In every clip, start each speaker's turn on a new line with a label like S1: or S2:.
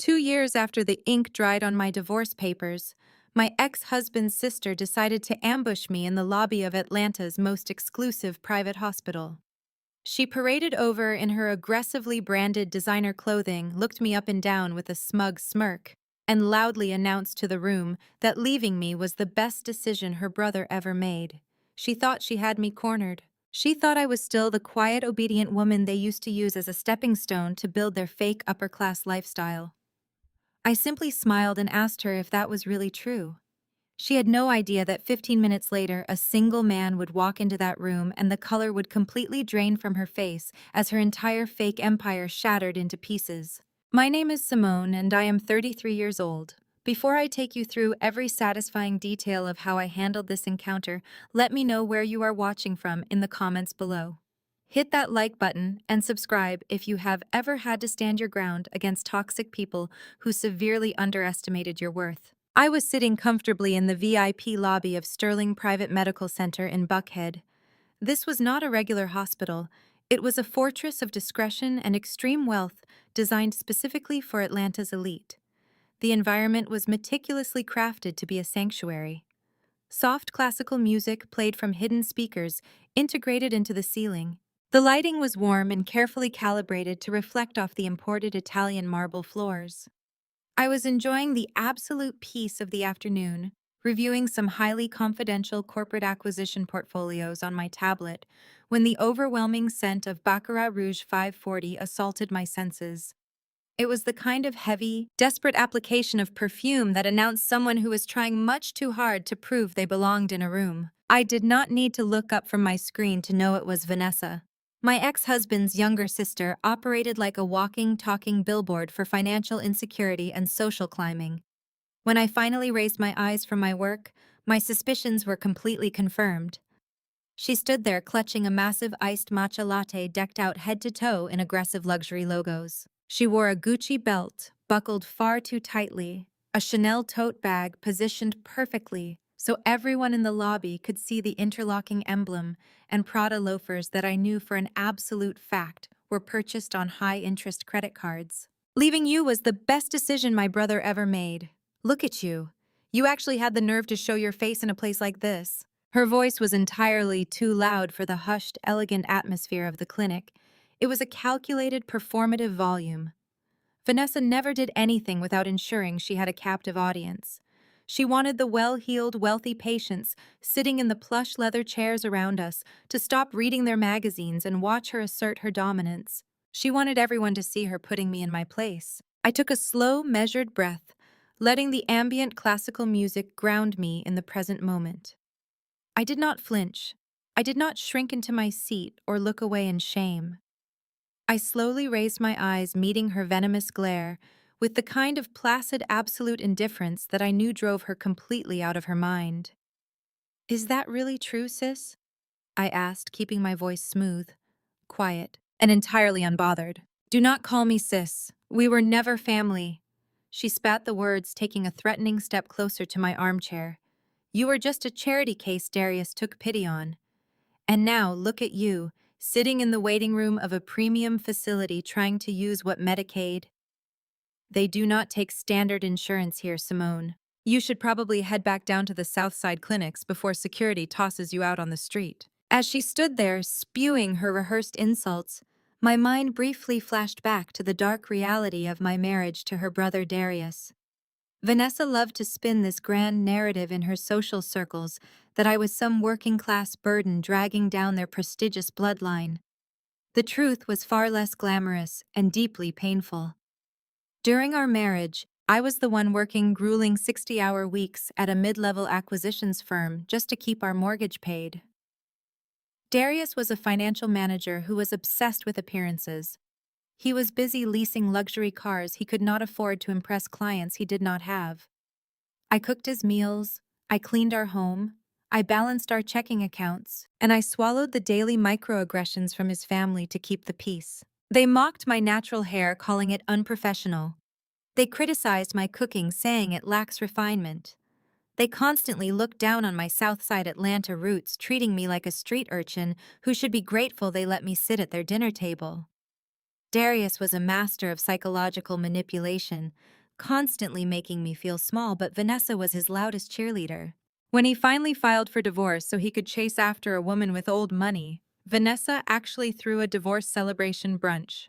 S1: 2 years after the ink dried on my divorce papers, my ex-husband's sister decided to ambush me in the lobby of Atlanta's most exclusive private hospital. She paraded over in her aggressively branded designer clothing, looked me up and down with a smug smirk, and loudly announced to the room that leaving me was the best decision her brother ever made. She thought she had me cornered. She thought I was still the quiet, obedient woman they used to use as a stepping stone to build their fake upper-class lifestyle. I simply smiled and asked her if that was really true. She had no idea that 15 minutes later, a single man would walk into that room and the color would completely drain from her face as her entire fake empire shattered into pieces. My name is Simone and I am 33 years old. Before I take you through every satisfying detail of how I handled this encounter, let me know where you are watching from in the comments below. Hit that like button and subscribe if you have ever had to stand your ground against toxic people who severely underestimated your worth. I was sitting comfortably in the VIP lobby of Sterling Private Medical Center in Buckhead. This was not a regular hospital. It was a fortress of discretion and extreme wealth designed specifically for Atlanta's elite. The environment was meticulously crafted to be a sanctuary. Soft classical music played from hidden speakers integrated into the ceiling. The lighting was warm and carefully calibrated to reflect off the imported Italian marble floors. I was enjoying the absolute peace of the afternoon, reviewing some highly confidential corporate acquisition portfolios on my tablet, when the overwhelming scent of Baccarat Rouge 540 assaulted my senses. It was the kind of heavy, desperate application of perfume that announced someone who was trying much too hard to prove they belonged in a room. I did not need to look up from my screen to know it was Vanessa. My ex-husband's younger sister operated like a walking, talking billboard for financial insecurity and social climbing. When I finally raised my eyes from my work, my suspicions were completely confirmed. She stood there clutching a massive iced matcha latte decked out head to toe in aggressive luxury logos. She wore a Gucci belt, buckled far too tightly, a Chanel tote bag positioned perfectly so everyone in the lobby could see the interlocking emblem, and Prada loafers that I knew for an absolute fact were purchased on high-interest credit cards. Leaving you was the best decision my brother ever made. Look at you. You actually had the nerve to show your face in a place like this. Her voice was entirely too loud for the hushed, elegant atmosphere of the clinic. It was a calculated, performative volume. Vanessa never did anything without ensuring she had a captive audience. She wanted the well-heeled, wealthy patients sitting in the plush leather chairs around us to stop reading their magazines and watch her assert her dominance. She wanted everyone to see her putting me in my place. I took a slow, measured breath, letting the ambient classical music ground me in the present moment. I did not flinch. I did not shrink into my seat or look away in shame. I slowly raised my eyes, meeting her venomous glare, with the kind of placid, absolute indifference that I knew drove her completely out of her mind. "Is that really true, sis?" I asked, keeping my voice smooth, quiet, and entirely unbothered. "Do not call me sis. We were never family." She spat the words, taking a threatening step closer to my armchair. "You were just a charity case Darius took pity on. And now, look at you, sitting in the waiting room of a premium facility trying to use what Medicaid. They do not take standard insurance here, Simone. You should probably head back down to the Southside clinics before security tosses you out on the street." As she stood there, spewing her rehearsed insults, my mind briefly flashed back to the dark reality of my marriage to her brother Darius. Vanessa loved to spin this grand narrative in her social circles that I was some working-class burden dragging down their prestigious bloodline. The truth was far less glamorous and deeply painful. During our marriage, I was the one working grueling 60-hour weeks at a mid-level acquisitions firm just to keep our mortgage paid. Darius was a financial manager who was obsessed with appearances. He was busy leasing luxury cars he could not afford to impress clients he did not have. I cooked his meals, I cleaned our home, I balanced our checking accounts, and I swallowed the daily microaggressions from his family to keep the peace. They mocked my natural hair, calling it unprofessional. They criticized my cooking, saying it lacks refinement. They constantly looked down on my Southside Atlanta roots, treating me like a street urchin who should be grateful they let me sit at their dinner table. Darius was a master of psychological manipulation, constantly making me feel small, but Vanessa was his loudest cheerleader. When he finally filed for divorce so he could chase after a woman with old money, Vanessa actually threw a divorce celebration brunch.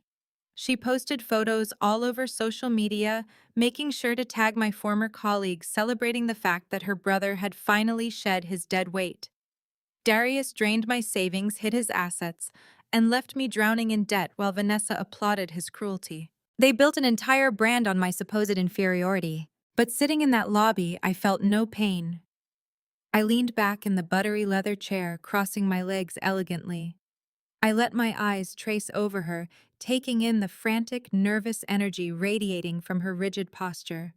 S1: She posted photos all over social media, making sure to tag my former colleagues celebrating the fact that her brother had finally shed his dead weight. Darius drained my savings, hid his assets, and left me drowning in debt while Vanessa applauded his cruelty. They built an entire brand on my supposed inferiority, but sitting in that lobby, I felt no pain. I leaned back in the buttery leather chair, crossing my legs elegantly. I let my eyes trace over her, taking in the frantic, nervous energy radiating from her rigid posture.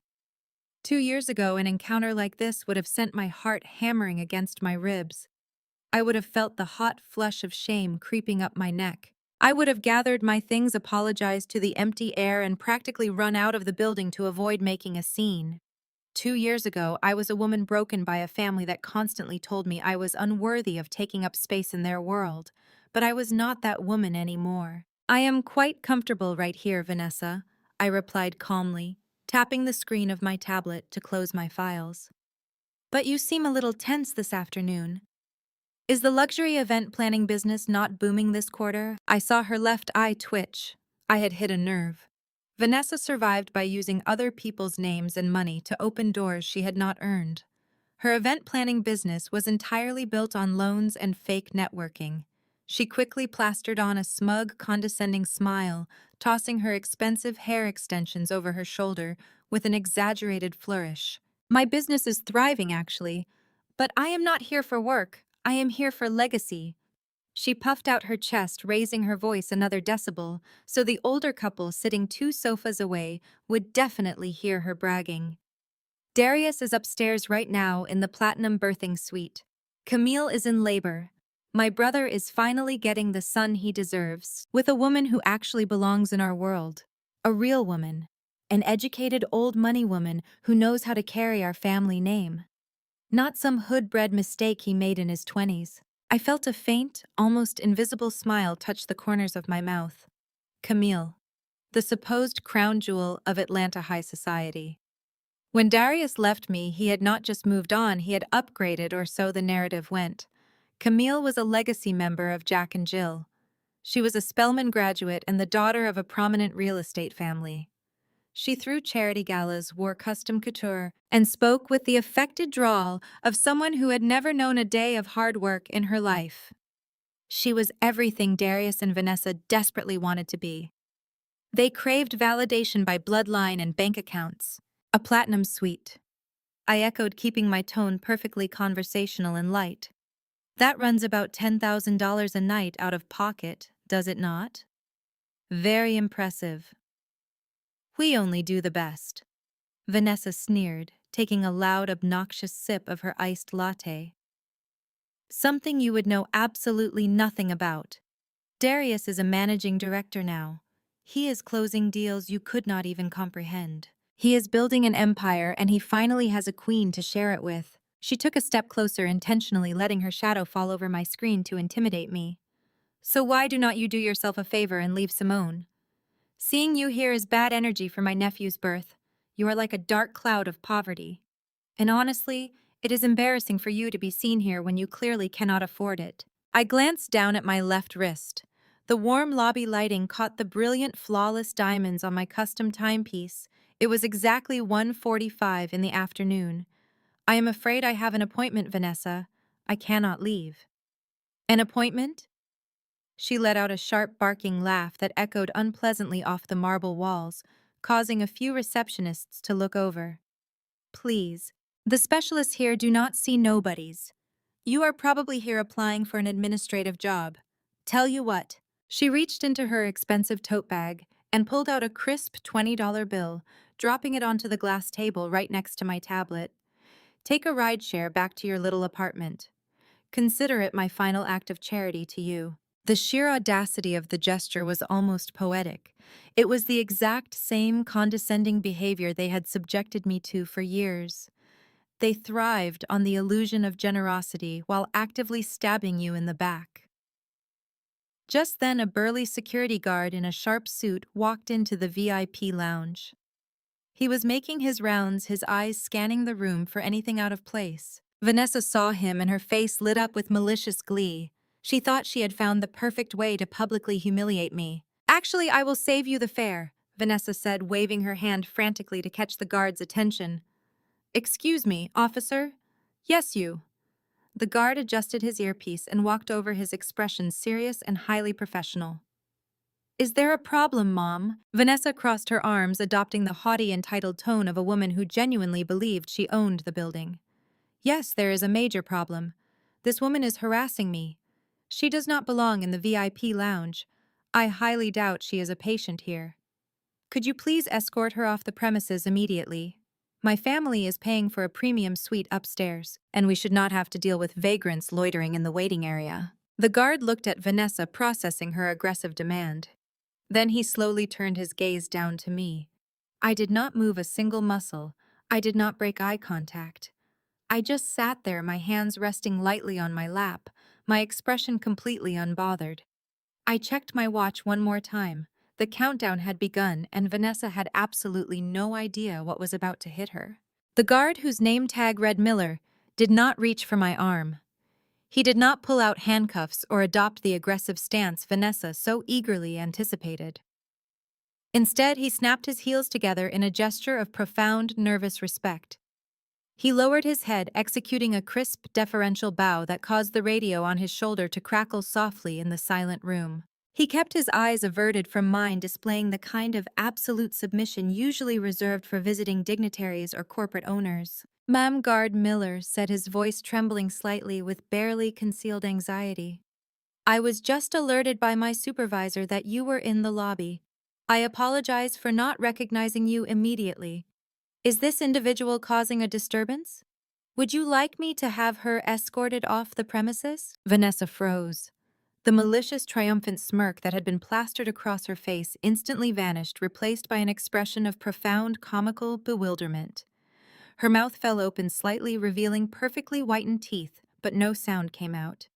S1: 2 years ago, an encounter like this would have sent my heart hammering against my ribs. I would have felt the hot flush of shame creeping up my neck. I would have gathered my things, apologized to the empty air, and practically run out of the building to avoid making a scene. 2 years ago, I was a woman broken by a family that constantly told me I was unworthy of taking up space in their world. But I was not that woman anymore. I am quite comfortable right here, Vanessa, I replied calmly, tapping the screen of my tablet to close my files. But you seem a little tense this afternoon. Is the luxury event planning business not booming this quarter? I saw her left eye twitch. I had hit a nerve. Vanessa survived by using other people's names and money to open doors she had not earned. Her event planning business was entirely built on loans and fake networking. She quickly plastered on a smug, condescending smile, tossing her expensive hair extensions over her shoulder with an exaggerated flourish. My business is thriving, actually, but I am not here for work. I am here for legacy. She puffed out her chest, raising her voice another decibel, so the older couple sitting 2 sofas away would definitely hear her bragging. Darius is upstairs right now in the platinum birthing suite. Camille is in labor. My brother is finally getting the son he deserves, with a woman who actually belongs in our world. A real woman. An educated old money woman who knows how to carry our family name. Not some hood-bred mistake he made in his 20s. I felt a faint, almost invisible smile touch the corners of my mouth. Camille, the supposed crown jewel of Atlanta high society. When Darius left me, he had not just moved on, he had upgraded, or so the narrative went. Camille was a legacy member of Jack and Jill. She was a Spelman graduate and the daughter of a prominent real estate family. She threw charity galas, wore custom couture, and spoke with the affected drawl of someone who had never known a day of hard work in her life. She was everything Darius and Vanessa desperately wanted to be. They craved validation by bloodline and bank accounts. A platinum suite. I echoed, keeping my tone perfectly conversational and light. That runs about $10,000 a night out of pocket, does it not? Very impressive. We only do the best. Vanessa sneered, taking a loud, obnoxious sip of her iced latte. Something you would know absolutely nothing about. Darius is a managing director now. He is closing deals you could not even comprehend. He is building an empire, and he finally has a queen to share it with. She took a step closer, intentionally letting her shadow fall over my screen to intimidate me. So why do not you do yourself a favor and leave Simone? Seeing you here is bad energy for my nephew's birth. You are like a dark cloud of poverty. And honestly, it is embarrassing for you to be seen here when you clearly cannot afford it. I glanced down at my left wrist. The warm lobby lighting caught the brilliant, flawless diamonds on my custom timepiece. It was exactly 1:45 in the afternoon. I am afraid I have an appointment, Vanessa. I cannot leave. An appointment? She let out a sharp, barking laugh that echoed unpleasantly off the marble walls, causing a few receptionists to look over. Please, the specialists here do not see nobodies. You are probably here applying for an administrative job. Tell you what. She reached into her expensive tote bag and pulled out a crisp $20 bill, dropping it onto the glass table right next to my tablet. Take a rideshare back to your little apartment. Consider it my final act of charity to you. The sheer audacity of the gesture was almost poetic. It was the exact same condescending behavior they had subjected me to for years. They thrived on the illusion of generosity while actively stabbing you in the back. Just then, a burly security guard in a sharp suit walked into the VIP lounge. He was making his rounds, his eyes scanning the room for anything out of place. Vanessa saw him and her face lit up with malicious glee. She thought she had found the perfect way to publicly humiliate me. "Actually, I will save you the fare," Vanessa said, waving her hand frantically to catch the guard's attention. "Excuse me, officer?" "Yes, you." The guard adjusted his earpiece and walked over, his expression serious and highly professional. "Is there a problem, Mom?" Vanessa crossed her arms, adopting the haughty, entitled tone of a woman who genuinely believed she owned the building. "Yes, there is a major problem. This woman is harassing me. She does not belong in the VIP lounge. I highly doubt she is a patient here. Could you please escort her off the premises immediately? My family is paying for a premium suite upstairs, and we should not have to deal with vagrants loitering in the waiting area." The guard looked at Vanessa, processing her aggressive demand. Then he slowly turned his gaze down to me. I did not move a single muscle. I did not break eye contact. I just sat there, my hands resting lightly on my lap, my expression completely unbothered. I checked my watch one more time. The countdown had begun, and Vanessa had absolutely no idea what was about to hit her. The guard, whose name tag read Miller, did not reach for my arm. He did not pull out handcuffs or adopt the aggressive stance Vanessa so eagerly anticipated. Instead, he snapped his heels together in a gesture of profound, nervous respect. He lowered his head, executing a crisp, deferential bow that caused the radio on his shoulder to crackle softly in the silent room. He kept his eyes averted from mine, displaying the kind of absolute submission usually reserved for visiting dignitaries or corporate owners. "Ma'am, Guard Miller," said, his voice trembling slightly with barely concealed anxiety. "I was just alerted by my supervisor that you were in the lobby. I apologize for not recognizing you immediately. Is this individual causing a disturbance? Would you like me to have her escorted off the premises?" Vanessa froze. The malicious, triumphant smirk that had been plastered across her face instantly vanished, replaced by an expression of profound, comical bewilderment. Her mouth fell open slightly, revealing perfectly whitened teeth, but no sound came out.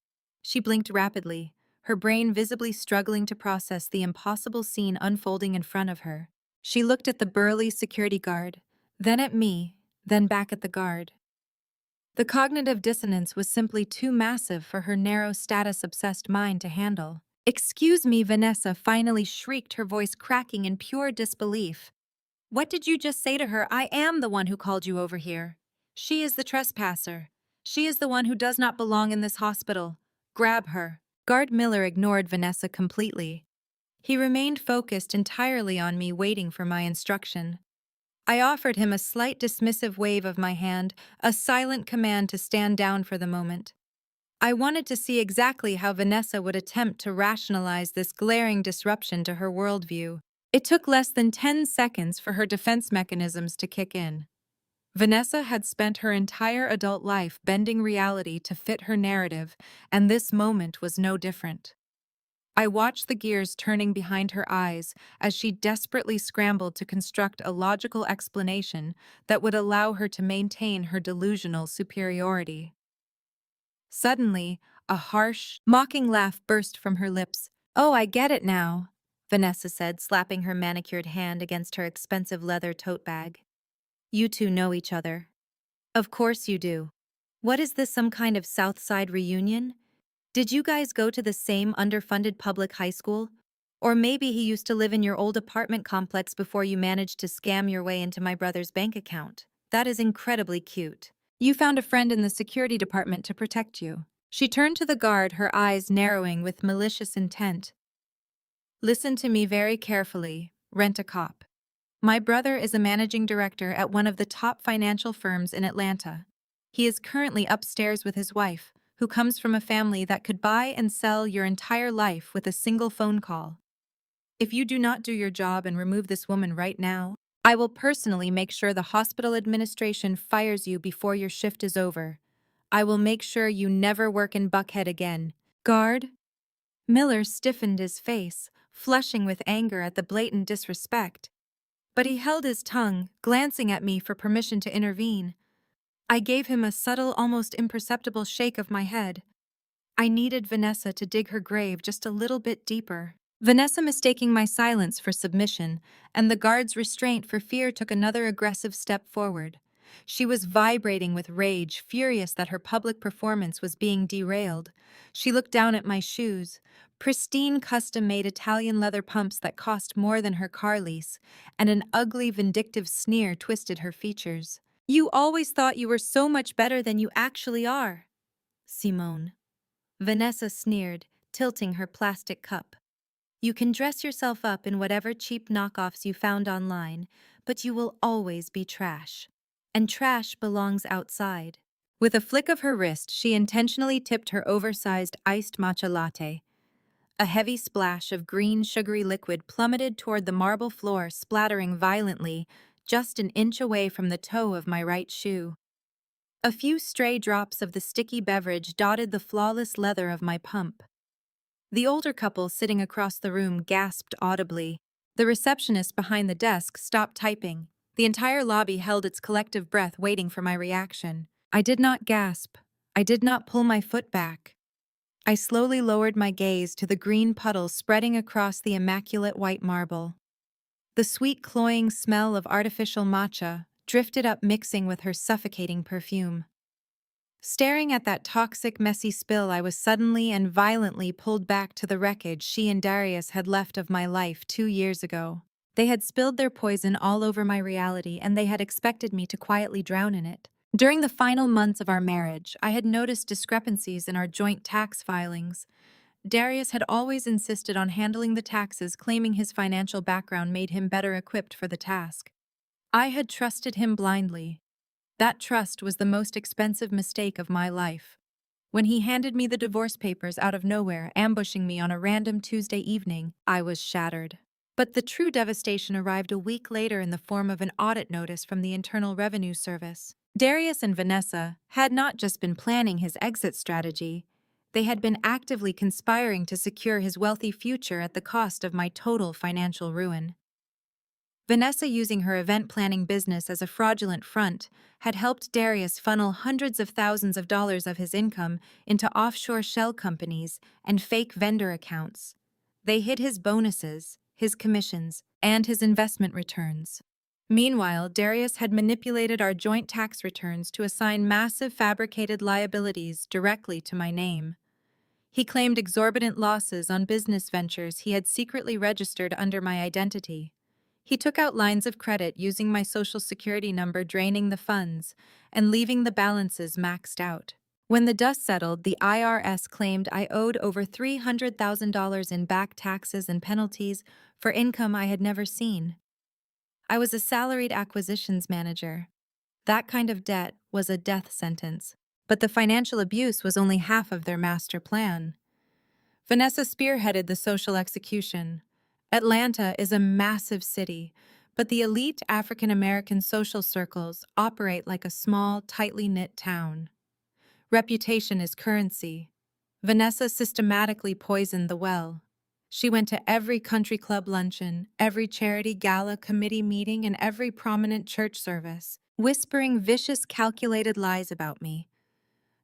S1: She blinked rapidly, her brain visibly struggling to process the impossible scene unfolding in front of her. She looked at the burly security guard, then at me, then back at the guard. The cognitive dissonance was simply too massive for her narrow, status-obsessed mind to handle. "Excuse me," Vanessa finally shrieked, her voice cracking in pure disbelief. "What did you just say to her? I am the one who called you over here. She is the trespasser. She is the one who does not belong in this hospital. Grab her." Guard Miller ignored Vanessa completely. He remained focused entirely on me, waiting for my instruction. I offered him a slight dismissive wave of my hand, a silent command to stand down for the moment. I wanted to see exactly how Vanessa would attempt to rationalize this glaring disruption to her worldview. It took less than 10 seconds for her defense mechanisms to kick in. Vanessa had spent her entire adult life bending reality to fit her narrative, and this moment was no different. I watched the gears turning behind her eyes as she desperately scrambled to construct a logical explanation that would allow her to maintain her delusional superiority. Suddenly, a harsh, mocking laugh burst from her lips. "Oh, I get it now," Vanessa said, slapping her manicured hand against her expensive leather tote bag. "You two know each other." "Of course you do. What is this, some kind of South Side reunion? Did you guys go to the same underfunded public high school? Or maybe he used to live in your old apartment complex before you managed to scam your way into my brother's bank account. That is incredibly cute. You found a friend in the security department to protect you." She turned to the guard, her eyes narrowing with malicious intent. "Listen to me very carefully, Rent-A-Cop. My brother is a managing director at one of the top financial firms in Atlanta. He is currently upstairs with his wife, who comes from a family that could buy and sell your entire life with a single phone call. If you do not do your job and remove this woman right now, I will personally make sure the hospital administration fires you before your shift is over. I will make sure you never work in Buckhead again." "Guard?" Miller stiffened his face, flushing with anger at the blatant disrespect. But he held his tongue, glancing at me for permission to intervene. I gave him a subtle, almost imperceptible shake of my head. I needed Vanessa to dig her grave just a little bit deeper. Vanessa mistaking my silence for submission, and the guard's restraint for fear took another aggressive step forward. She was vibrating with rage, furious that her public performance was being derailed. She looked down at my shoes, pristine custom-made Italian leather pumps that cost more than her car lease, and an ugly, vindictive sneer twisted her features. "You always thought you were so much better than you actually are, Simone," Vanessa sneered, tilting her plastic cup. "You can dress yourself up in whatever cheap knockoffs you found online, but you will always be trash. And trash belongs outside." With a flick of her wrist, she intentionally tipped her oversized iced matcha latte. A heavy splash of green, sugary liquid plummeted toward the marble floor, splattering violently, just an inch away from the toe of my right shoe. A few stray drops of the sticky beverage dotted the flawless leather of my pump. The older couple sitting across the room gasped audibly. The receptionist behind the desk stopped typing. The entire lobby held its collective breath, waiting for my reaction. I did not gasp. I did not pull my foot back. I slowly lowered my gaze to the green puddle spreading across the immaculate white marble. The sweet, cloying smell of artificial matcha drifted up, mixing with her suffocating perfume. Staring at that toxic, messy spill, I was suddenly and violently pulled back to the wreckage she and Darius had left of my life 2 years ago. They had spilled their poison all over my reality, and they had expected me to quietly drown in it. During the final months of our marriage, I had noticed discrepancies in our joint tax filings. Darius had always insisted on handling the taxes, claiming his financial background made him better equipped for the task. I had trusted him blindly. That trust was the most expensive mistake of my life. When he handed me the divorce papers out of nowhere, ambushing me on a random Tuesday evening, I was shattered. But the true devastation arrived a week later in the form of an audit notice from the Internal Revenue Service. Darius and Vanessa had not just been planning his exit strategy, they had been actively conspiring to secure his wealthy future at the cost of my total financial ruin. Vanessa, using her event planning business as a fraudulent front, had helped Darius funnel hundreds of thousands of dollars of his income into offshore shell companies and fake vendor accounts. They hid his bonuses, his commissions, and his investment returns. Meanwhile, Darius had manipulated our joint tax returns to assign massive fabricated liabilities directly to my name. He claimed exorbitant losses on business ventures he had secretly registered under my identity. He took out lines of credit using my social security number, draining the funds and leaving the balances maxed out. When the dust settled, the IRS claimed I owed over $300,000 in back taxes and penalties for income I had never seen. I was a salaried acquisitions manager. That kind of debt was a death sentence. But the financial abuse was only half of their master plan. Vanessa spearheaded the social execution. Atlanta is a massive city, but the elite African-American social circles operate like a small, tightly knit town. Reputation is currency. Vanessa systematically poisoned the well. She went to every country club luncheon, every charity gala, committee meeting, and every prominent church service, whispering vicious, calculated lies about me.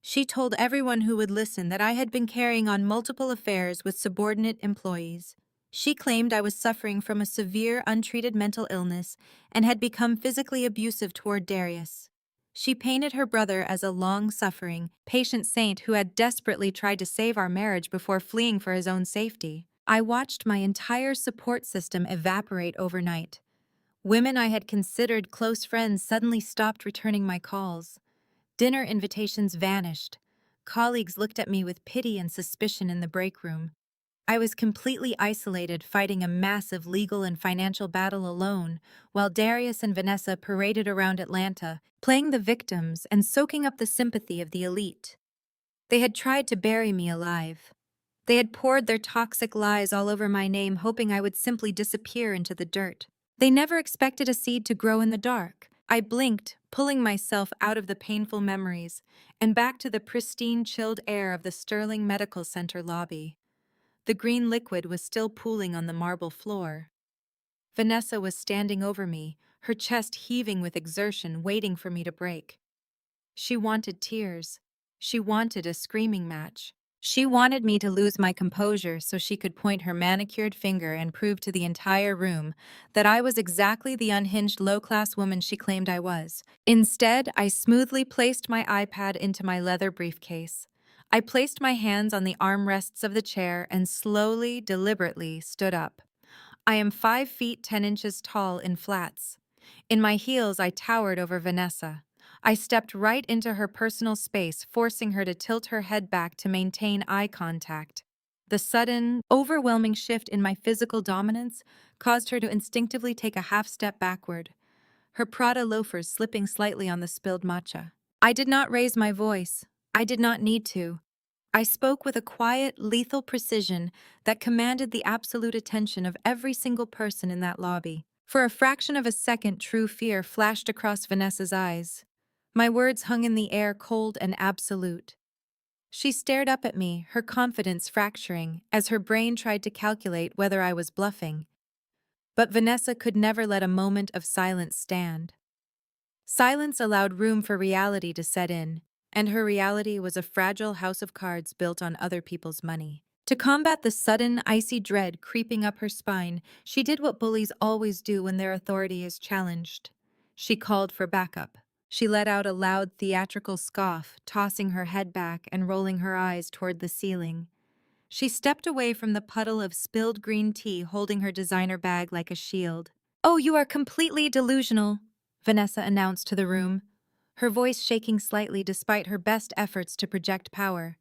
S1: She told everyone who would listen that I had been carrying on multiple affairs with subordinate employees. She claimed I was suffering from a severe, untreated mental illness and had become physically abusive toward Darius. She painted her brother as a long-suffering, patient saint who had desperately tried to save our marriage before fleeing for his own safety. I watched my entire support system evaporate overnight. Women I had considered close friends suddenly stopped returning my calls. Dinner invitations vanished. Colleagues looked at me with pity and suspicion in the break room. I was completely isolated, fighting a massive legal and financial battle alone, while Darius and Vanessa paraded around Atlanta, playing the victims and soaking up the sympathy of the elite. They had tried to bury me alive. They had poured their toxic lies all over my name, hoping I would simply disappear into the dirt. They never expected a seed to grow in the dark. I blinked, pulling myself out of the painful memories and back to the pristine, chilled air of the Sterling Medical Center lobby. The green liquid was still pooling on the marble floor. Vanessa was standing over me, her chest heaving with exertion, waiting for me to break. She wanted tears. She wanted a screaming match. She wanted me to lose my composure so she could point her manicured finger and prove to the entire room that I was exactly the unhinged low-class woman she claimed I was. Instead, I smoothly placed my iPad into my leather briefcase. I placed my hands on the armrests of the chair and slowly, deliberately stood up. I am 5 feet 10 inches tall in flats. In my heels, I towered over Vanessa. I stepped right into her personal space, forcing her to tilt her head back to maintain eye contact. The sudden, overwhelming shift in my physical dominance caused her to instinctively take a half step backward, her Prada loafers slipping slightly on the spilled matcha. I did not raise my voice. I did not need to. I spoke with a quiet, lethal precision that commanded the absolute attention of every single person in that lobby. For a fraction of a second, true fear flashed across Vanessa's eyes. My words hung in the air, cold and absolute. She stared up at me, her confidence fracturing, as her brain tried to calculate whether I was bluffing. But Vanessa could never let a moment of silence stand. Silence allowed room for reality to set in, and her reality was a fragile house of cards built on other people's money. To combat the sudden, icy dread creeping up her spine, she did what bullies always do when their authority is challenged. She called for backup. She let out a loud, theatrical scoff, tossing her head back and rolling her eyes toward the ceiling. She stepped away from the puddle of spilled green tea, holding her designer bag like a shield. "Oh, you are completely delusional," Vanessa announced to the room, her voice shaking slightly despite her best efforts to project power.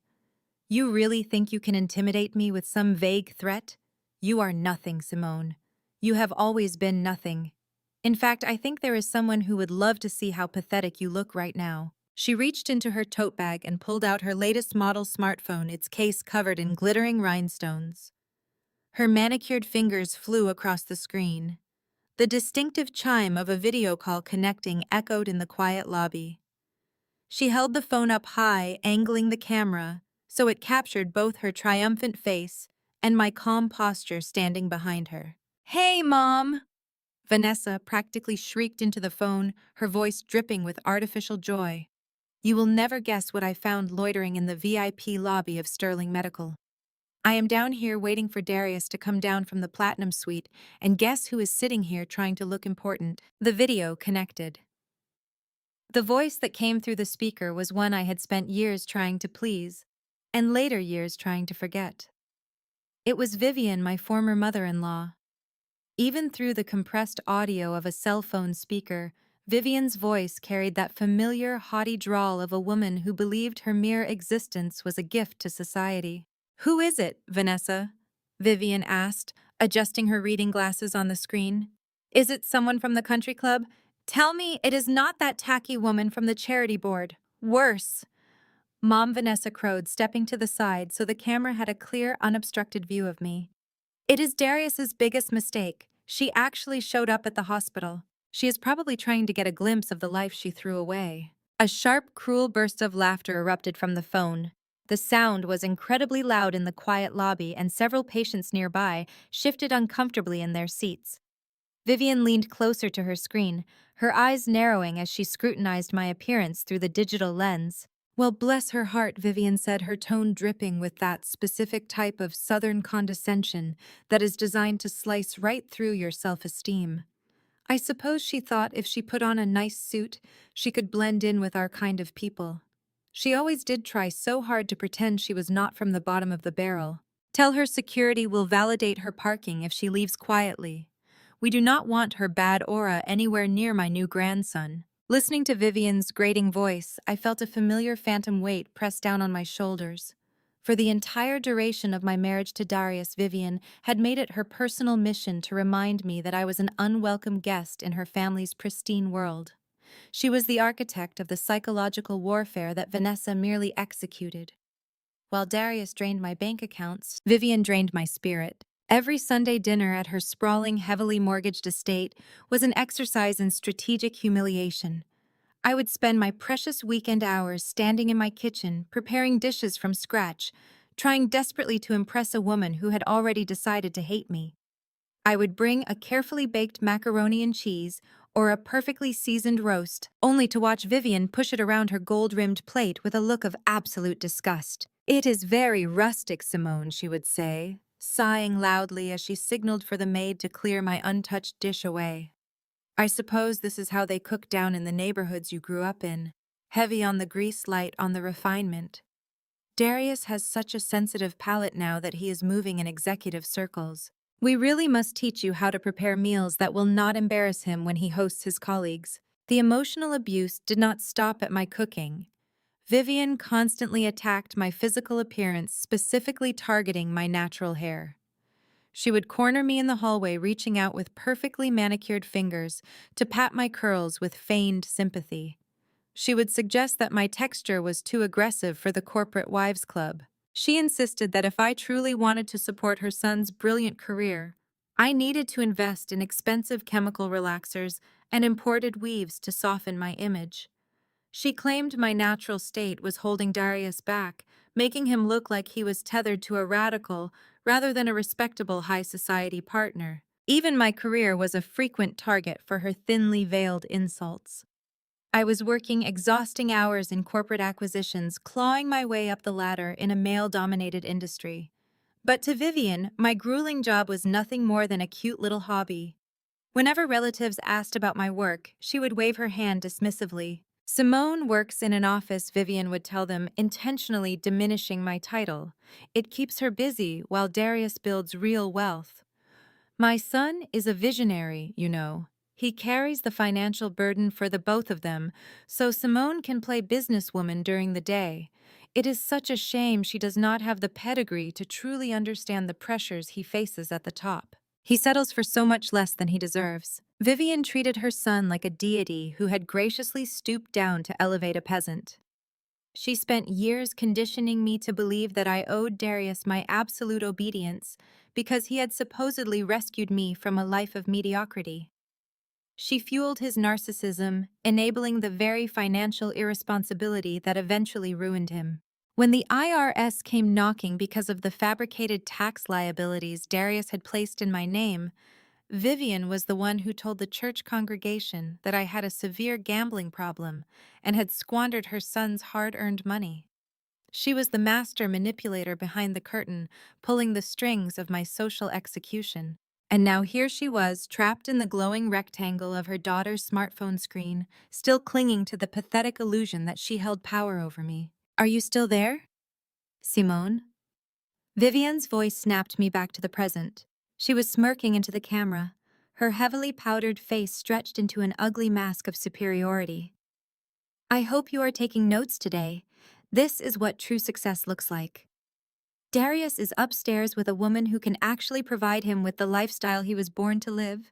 S1: "You really think you can intimidate me with some vague threat? You are nothing, Simone. You have always been nothing. In fact, I think there is someone who would love to see how pathetic you look right now." She reached into her tote bag and pulled out her latest model smartphone, its case covered in glittering rhinestones. Her manicured fingers flew across the screen. The distinctive chime of a video call connecting echoed in the quiet lobby. She held the phone up high, angling the camera, so it captured both her triumphant face and my calm posture standing behind her. "Hey, Mom!" Vanessa practically shrieked into the phone, her voice dripping with artificial joy. "You will never guess what I found loitering in the VIP lobby of Sterling Medical. I am down here waiting for Darius to come down from the Platinum Suite, and guess who is sitting here trying to look important?" The video connected. The voice that came through the speaker was one I had spent years trying to please, and later years trying to forget. It was Vivian, my former mother-in-law. Even through the compressed audio of a cell phone speaker, Vivian's voice carried that familiar, haughty drawl of a woman who believed her mere existence was a gift to society. "Who is it, Vanessa?" Vivian asked, adjusting her reading glasses on the screen. "Is it someone from the country club? Tell me it is not that tacky woman from the charity board. Worse." Mom Vanessa crowed, stepping to the side so the camera had a clear, unobstructed view of me. "It is Darius's biggest mistake. She actually showed up at the hospital. She is probably trying to get a glimpse of the life she threw away." A sharp, cruel burst of laughter erupted from the phone. The sound was incredibly loud in the quiet lobby, and several patients nearby shifted uncomfortably in their seats. Vivian leaned closer to her screen, her eyes narrowing as she scrutinized my appearance through the digital lens. "Well, bless her heart," Vivian said, her tone dripping with that specific type of southern condescension that is designed to slice right through your self-esteem. "I suppose she thought if she put on a nice suit, she could blend in with our kind of people. She always did try so hard to pretend she was not from the bottom of the barrel. Tell her security will validate her parking if she leaves quietly. We do not want her bad aura anywhere near my new grandson." Listening to Vivian's grating voice, I felt a familiar phantom weight press down on my shoulders. For the entire duration of my marriage to Darius, Vivian had made it her personal mission to remind me that I was an unwelcome guest in her family's pristine world. She was the architect of the psychological warfare that Vanessa merely executed. While Darius drained my bank accounts, Vivian drained my spirit. Every Sunday dinner at her sprawling, heavily mortgaged estate was an exercise in strategic humiliation. I would spend my precious weekend hours standing in my kitchen, preparing dishes from scratch, trying desperately to impress a woman who had already decided to hate me. I would bring a carefully baked macaroni and cheese or a perfectly seasoned roast, only to watch Vivian push it around her gold-rimmed plate with a look of absolute disgust. "It is very rustic, Simone," she would say, sighing loudly as she signaled for the maid to clear my untouched dish away. "I suppose this is how they cook down in the neighborhoods you grew up in, heavy on the grease, light on the refinement. Darius has such a sensitive palate now that he is moving in executive circles. We really must teach you how to prepare meals that will not embarrass him when he hosts his colleagues." The emotional abuse did not stop at my cooking. Vivian constantly attacked my physical appearance, specifically targeting my natural hair. She would corner me in the hallway, reaching out with perfectly manicured fingers to pat my curls with feigned sympathy. She would suggest that my texture was too aggressive for the corporate wives' club. She insisted that if I truly wanted to support her son's brilliant career, I needed to invest in expensive chemical relaxers and imported weaves to soften my image. She claimed my natural state was holding Darius back, making him look like he was tethered to a radical rather than a respectable high society partner. Even my career was a frequent target for her thinly veiled insults. I was working exhausting hours in corporate acquisitions, clawing my way up the ladder in a male-dominated industry. But to Vivian, my grueling job was nothing more than a cute little hobby. Whenever relatives asked about my work, she would wave her hand dismissively. "Simone works in an office," Vivian would tell them, intentionally diminishing my title. "It keeps her busy while Darius builds real wealth. My son is a visionary, you know. He carries the financial burden for the both of them, so Simone can play businesswoman during the day. It is such a shame she does not have the pedigree to truly understand the pressures he faces at the top. He settles for so much less than he deserves." Vivian treated her son like a deity who had graciously stooped down to elevate a peasant. She spent years conditioning me to believe that I owed Darius my absolute obedience because he had supposedly rescued me from a life of mediocrity. She fueled his narcissism, enabling the very financial irresponsibility that eventually ruined him. When the IRS came knocking because of the fabricated tax liabilities Darius had placed in my name, Vivian was the one who told the church congregation that I had a severe gambling problem and had squandered her son's hard-earned money. She was the master manipulator behind the curtain, pulling the strings of my social execution. And now here she was, trapped in the glowing rectangle of her daughter's smartphone screen, still clinging to the pathetic illusion that she held power over me. "Are you still there, Simone?" Vivian's voice snapped me back to the present. She was smirking into the camera, her heavily powdered face stretched into an ugly mask of superiority. "I hope you are taking notes today. This is what true success looks like. Darius is upstairs with a woman who can actually provide him with the lifestyle he was born to live.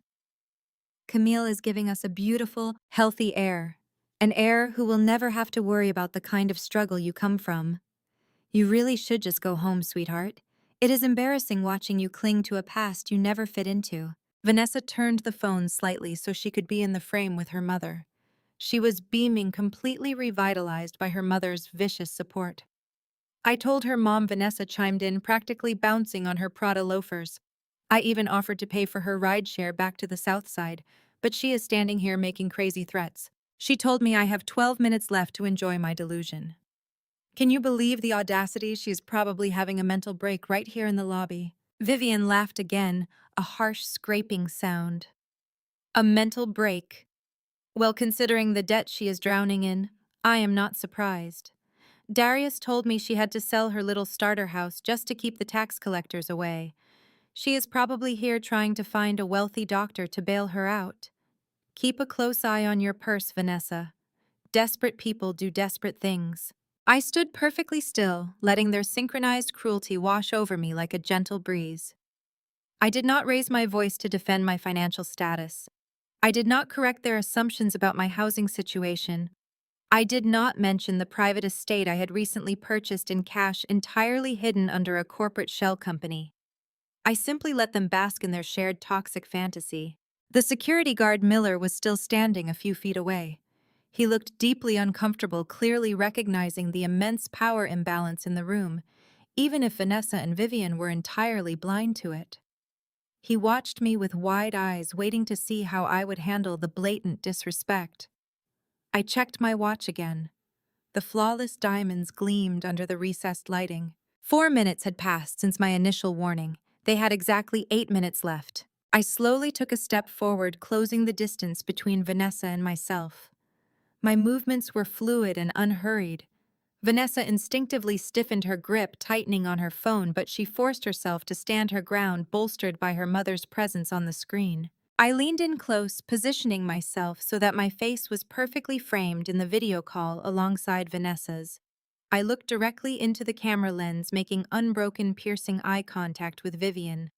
S1: Camille is giving us a beautiful, healthy heir. An heir who will never have to worry about the kind of struggle you come from. You really should just go home, sweetheart. It is embarrassing watching you cling to a past you never fit into." Vanessa turned the phone slightly so she could be in the frame with her mother. She was beaming, completely revitalized by her mother's vicious support. I told her Mom. Vanessa chimed in, practically bouncing on her Prada loafers. "I even offered to pay for her rideshare back to the south side, but she is standing here making crazy threats. She told me I have 12 minutes left to enjoy my delusion." Can you believe the audacity? She's probably having a mental break right here in the lobby. Vivian laughed again, a harsh scraping sound. "A mental break? Well, considering the debt she is drowning in, I am not surprised. Darius told me she had to sell her little starter house just to keep the tax collectors away. She is probably here trying to find a wealthy doctor to bail her out. Keep a close eye on your purse, Vanessa. Desperate people do desperate things." I stood perfectly still, letting their synchronized cruelty wash over me like a gentle breeze. I did not raise my voice to defend my financial status. I did not correct their assumptions about my housing situation. I did not mention the private estate I had recently purchased in cash entirely hidden under a corporate shell company. I simply let them bask in their shared toxic fantasy. The security guard Miller was still standing a few feet away. He looked deeply uncomfortable, clearly recognizing the immense power imbalance in the room, even if Vanessa and Vivian were entirely blind to it. He watched me with wide eyes, waiting to see how I would handle the blatant disrespect. I checked my watch again. The flawless diamonds gleamed under the recessed lighting. 4 minutes had passed since my initial warning. They had exactly 8 minutes left. I slowly took a step forward, closing the distance between Vanessa and myself. My movements were fluid and unhurried. Vanessa instinctively stiffened her grip, tightening on her phone, but she forced herself to stand her ground, bolstered by her mother's presence on the screen. I leaned in close, positioning myself so that my face was perfectly framed in the video call alongside Vanessa's. I looked directly into the camera lens, making unbroken, piercing eye contact with Vivian.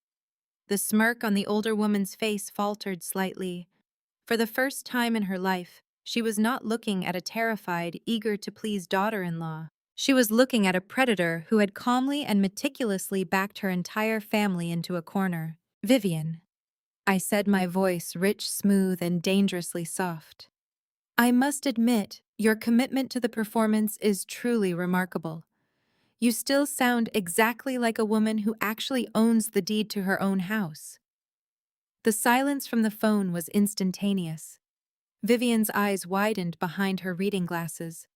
S1: The smirk on the older woman's face faltered slightly. For the first time in her life, she was not looking at a terrified, eager-to-please daughter-in-law. She was looking at a predator who had calmly and meticulously backed her entire family into a corner. "Vivian," I said, my voice rich, smooth, and dangerously soft. "I must admit, your commitment to the performance is truly remarkable. You still sound exactly like a woman who actually owns the deed to her own house." The silence from the phone was instantaneous. Vivian's eyes widened behind her reading glasses.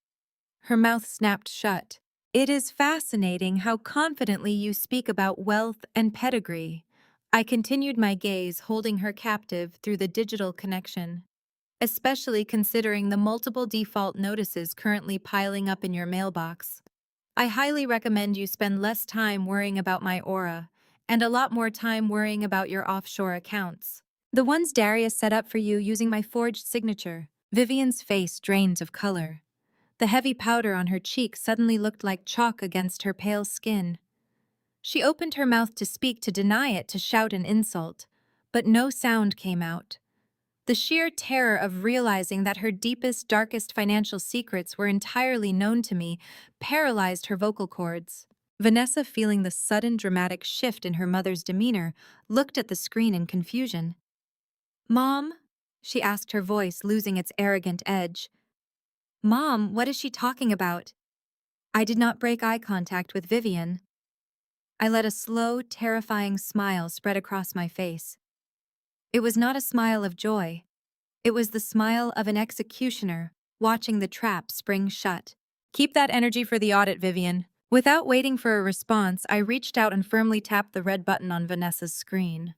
S1: Her mouth snapped shut. "It is fascinating how confidently you speak about wealth and pedigree." I continued my gaze, holding her captive through the digital connection. "Especially considering the multiple default notices currently piling up in your mailbox. I highly recommend you spend less time worrying about my aura, and a lot more time worrying about your offshore accounts. The ones Darius set up for you using my forged signature." Vivian's face drained of color. The heavy powder on her cheek suddenly looked like chalk against her pale skin. She opened her mouth to speak, to deny it, to shout an insult, but no sound came out. The sheer terror of realizing that her deepest, darkest financial secrets were entirely known to me paralyzed her vocal cords. Vanessa, feeling the sudden dramatic shift in her mother's demeanor, looked at the screen in confusion. "Mom?" she asked, her voice losing its arrogant edge. "Mom, what is she talking about?" I did not break eye contact with Vivian. I let a slow, terrifying smile spread across my face. It was not a smile of joy. It was the smile of an executioner watching the trap spring shut. "Keep that energy for the audit, Vivian." Without waiting for a response, I reached out and firmly tapped the red button on Vanessa's screen.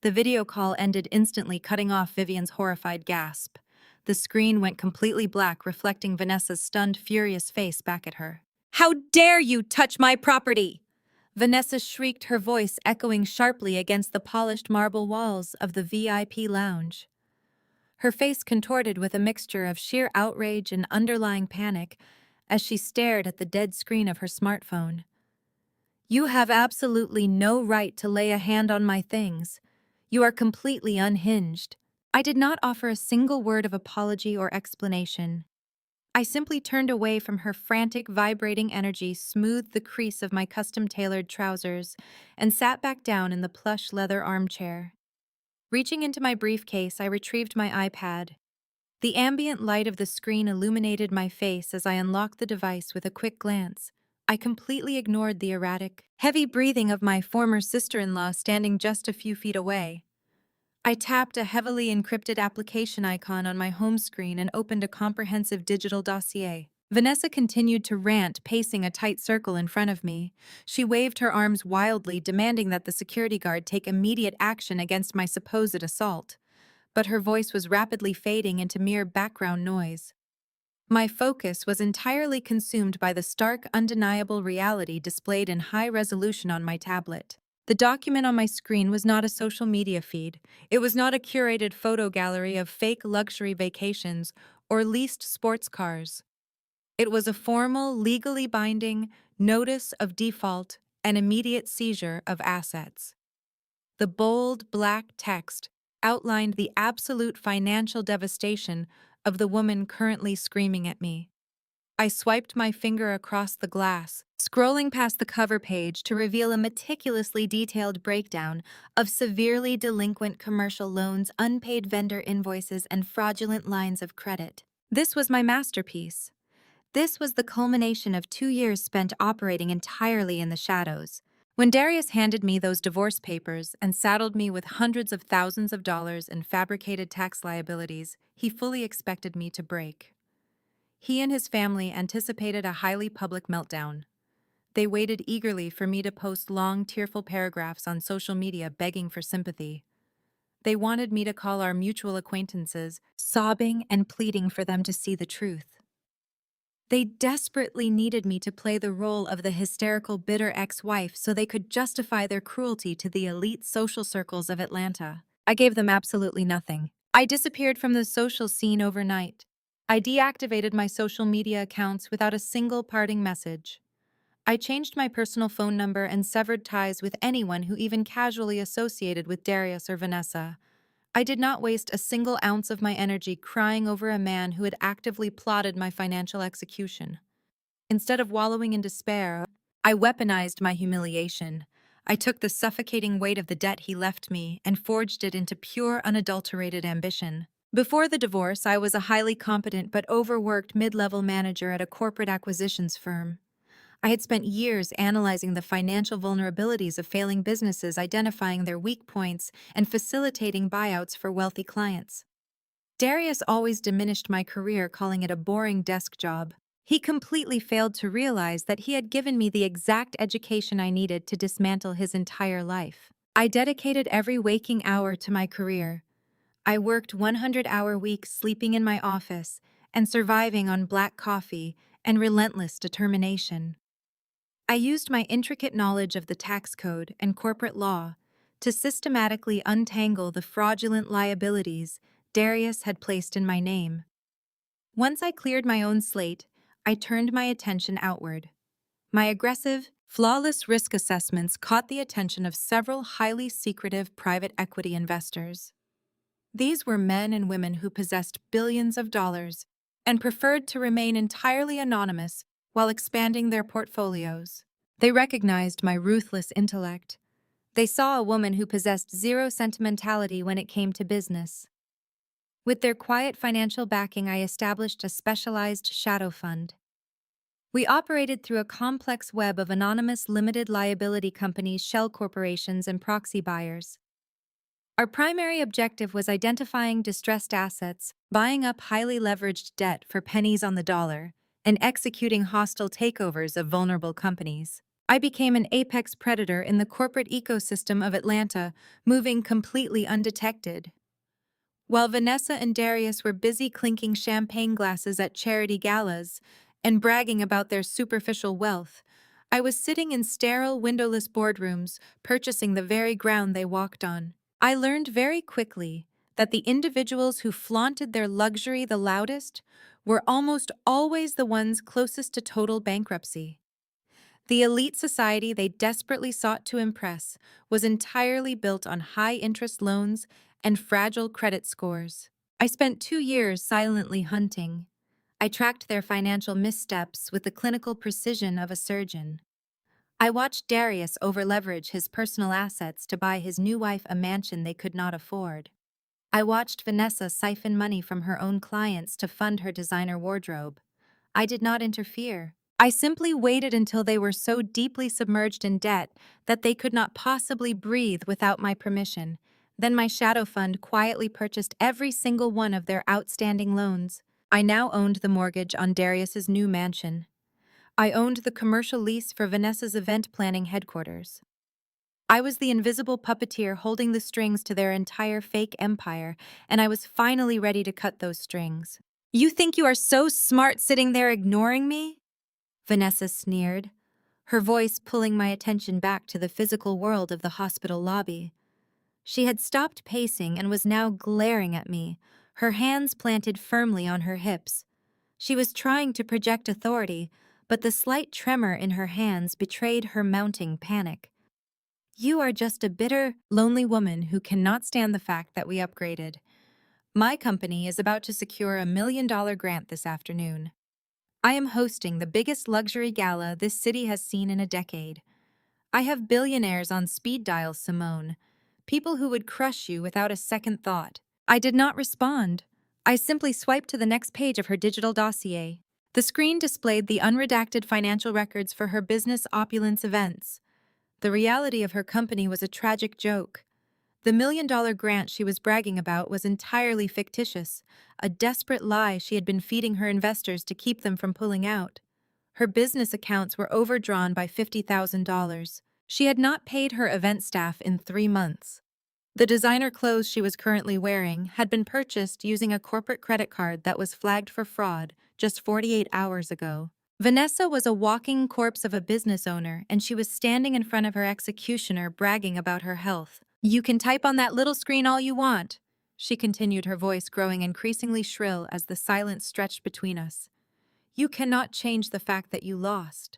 S1: The video call ended instantly, cutting off Vivian's horrified gasp. The screen went completely black, reflecting Vanessa's stunned, furious face back at her. "How dare you touch my property!" Vanessa shrieked, her voice echoing sharply against the polished marble walls of the VIP lounge. Her face contorted with a mixture of sheer outrage and underlying panic as she stared at the dead screen of her smartphone. "You have absolutely no right to lay a hand on my things. You are completely unhinged." I did not offer a single word of apology or explanation. I simply turned away from her. Frantic, vibrating energy smoothed the crease of my custom-tailored trousers and sat back down in the plush leather armchair. Reaching into my briefcase, I retrieved my iPad. The ambient light of the screen illuminated my face as I unlocked the device with a quick glance. I completely ignored the erratic, heavy breathing of my former sister-in-law standing just a few feet away. I tapped a heavily encrypted application icon on my home screen and opened a comprehensive digital dossier. Vanessa continued to rant, pacing a tight circle in front of me. She waved her arms wildly, demanding that the security guard take immediate action against my supposed assault. But her voice was rapidly fading into mere background noise. My focus was entirely consumed by the stark, undeniable reality displayed in high resolution on my tablet. The document on my screen was not a social media feed. It was not a curated photo gallery of fake luxury vacations or leased sports cars. It was a formal, legally binding notice of default and immediate seizure of assets. The bold, black text outlined the absolute financial devastation of the woman currently screaming at me. I swiped my finger across the glass, scrolling past the cover page to reveal a meticulously detailed breakdown of severely delinquent commercial loans, unpaid vendor invoices, and fraudulent lines of credit. This was my masterpiece. This was the culmination of 2 years spent operating entirely in the shadows. When Darius handed me those divorce papers and saddled me with hundreds of thousands of dollars in fabricated tax liabilities, he fully expected me to break. He and his family anticipated a highly public meltdown. They waited eagerly for me to post long, tearful paragraphs on social media begging for sympathy. They wanted me to call our mutual acquaintances, sobbing and pleading for them to see the truth. They desperately needed me to play the role of the hysterical, bitter ex-wife so they could justify their cruelty to the elite social circles of Atlanta. I gave them absolutely nothing. I disappeared from the social scene overnight. I deactivated my social media accounts without a single parting message. I changed my personal phone number and severed ties with anyone who even casually associated with Darius or Vanessa. I did not waste a single ounce of my energy crying over a man who had actively plotted my financial execution. Instead of wallowing in despair, I weaponized my humiliation. I took the suffocating weight of the debt he left me and forged it into pure, unadulterated ambition. Before the divorce, I was a highly competent but overworked mid-level manager at a corporate acquisitions firm. I had spent years analyzing the financial vulnerabilities of failing businesses, identifying their weak points, and facilitating buyouts for wealthy clients. Darius always diminished my career, calling it a boring desk job. He completely failed to realize that he had given me the exact education I needed to dismantle his entire life. I dedicated every waking hour to my career. I worked 100-hour weeks sleeping in my office and surviving on black coffee and relentless determination. I used my intricate knowledge of the tax code and corporate law to systematically untangle the fraudulent liabilities Darius had placed in my name. Once I cleared my own slate, I turned my attention outward. My aggressive, flawless risk assessments caught the attention of several highly secretive private equity investors. These were men and women who possessed billions of dollars and preferred to remain entirely anonymous while expanding their portfolios. They recognized my ruthless intellect. They saw a woman who possessed zero sentimentality when it came to business. With their quiet financial backing, I established a specialized shadow fund. We operated through a complex web of anonymous limited liability companies, shell corporations, and proxy buyers. Our primary objective was identifying distressed assets, buying up highly leveraged debt for pennies on the dollar, and executing hostile takeovers of vulnerable companies. I became an apex predator in the corporate ecosystem of Atlanta, moving completely undetected. While Vanessa and Darius were busy clinking champagne glasses at charity galas and bragging about their superficial wealth, I was sitting in sterile, windowless boardrooms, purchasing the very ground they walked on. I learned very quickly that the individuals who flaunted their luxury the loudest were almost always the ones closest to total bankruptcy. The elite society they desperately sought to impress was entirely built on high-interest loans and fragile credit scores. I spent 2 years silently hunting. I tracked their financial missteps with the clinical precision of a surgeon. I watched Darius overleverage his personal assets to buy his new wife a mansion they could not afford. I watched Vanessa siphon money from her own clients to fund her designer wardrobe. I did not interfere. I simply waited until they were so deeply submerged in debt that they could not possibly breathe without my permission. Then my shadow fund quietly purchased every single one of their outstanding loans. I now owned the mortgage on Darius's new mansion. I owned the commercial lease for Vanessa's event planning headquarters. I was the invisible puppeteer holding the strings to their entire fake empire, and I was finally ready to cut those strings. "You think you are so smart sitting there ignoring me?" Vanessa sneered, her voice pulling my attention back to the physical world of the hospital lobby. She had stopped pacing and was now glaring at me, her hands planted firmly on her hips. She was trying to project authority, but the slight tremor in her hands betrayed her mounting panic. "You are just a bitter, lonely woman who cannot stand the fact that we upgraded. My company is about to secure a $1 million grant this afternoon. I am hosting the biggest luxury gala this city has seen in a decade. I have billionaires on speed dial, Simone, people who would crush you without a second thought." I did not respond. I simply swiped to the next page of her digital dossier. The screen displayed the unredacted financial records for her business opulence events. The reality of her company was a tragic joke. The $1 million grant she was bragging about was entirely fictitious, a desperate lie she had been feeding her investors to keep them from pulling out. Her business accounts were overdrawn by $50,000. She had not paid her event staff in 3 months. The designer clothes she was currently wearing had been purchased using a corporate credit card that was flagged for fraud just 48 hours ago. Vanessa was a walking corpse of a business owner, and she was standing in front of her executioner bragging about her health. "You can type on that little screen all you want," she continued, her voice growing increasingly shrill as the silence stretched between us. "You cannot change the fact that you lost.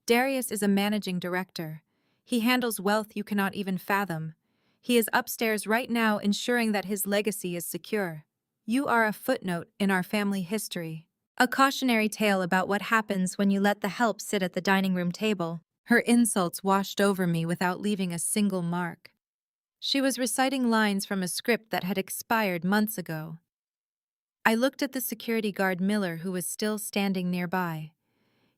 S1: Darius is a managing director. He handles wealth you cannot even fathom. He is upstairs right now ensuring that his legacy is secure. You are a footnote in our family history. A cautionary tale about what happens when you let the help sit at the dining room table." Her insults washed over me without leaving a single mark. She was reciting lines from a script that had expired months ago. I looked at the security guard Miller, who was still standing nearby.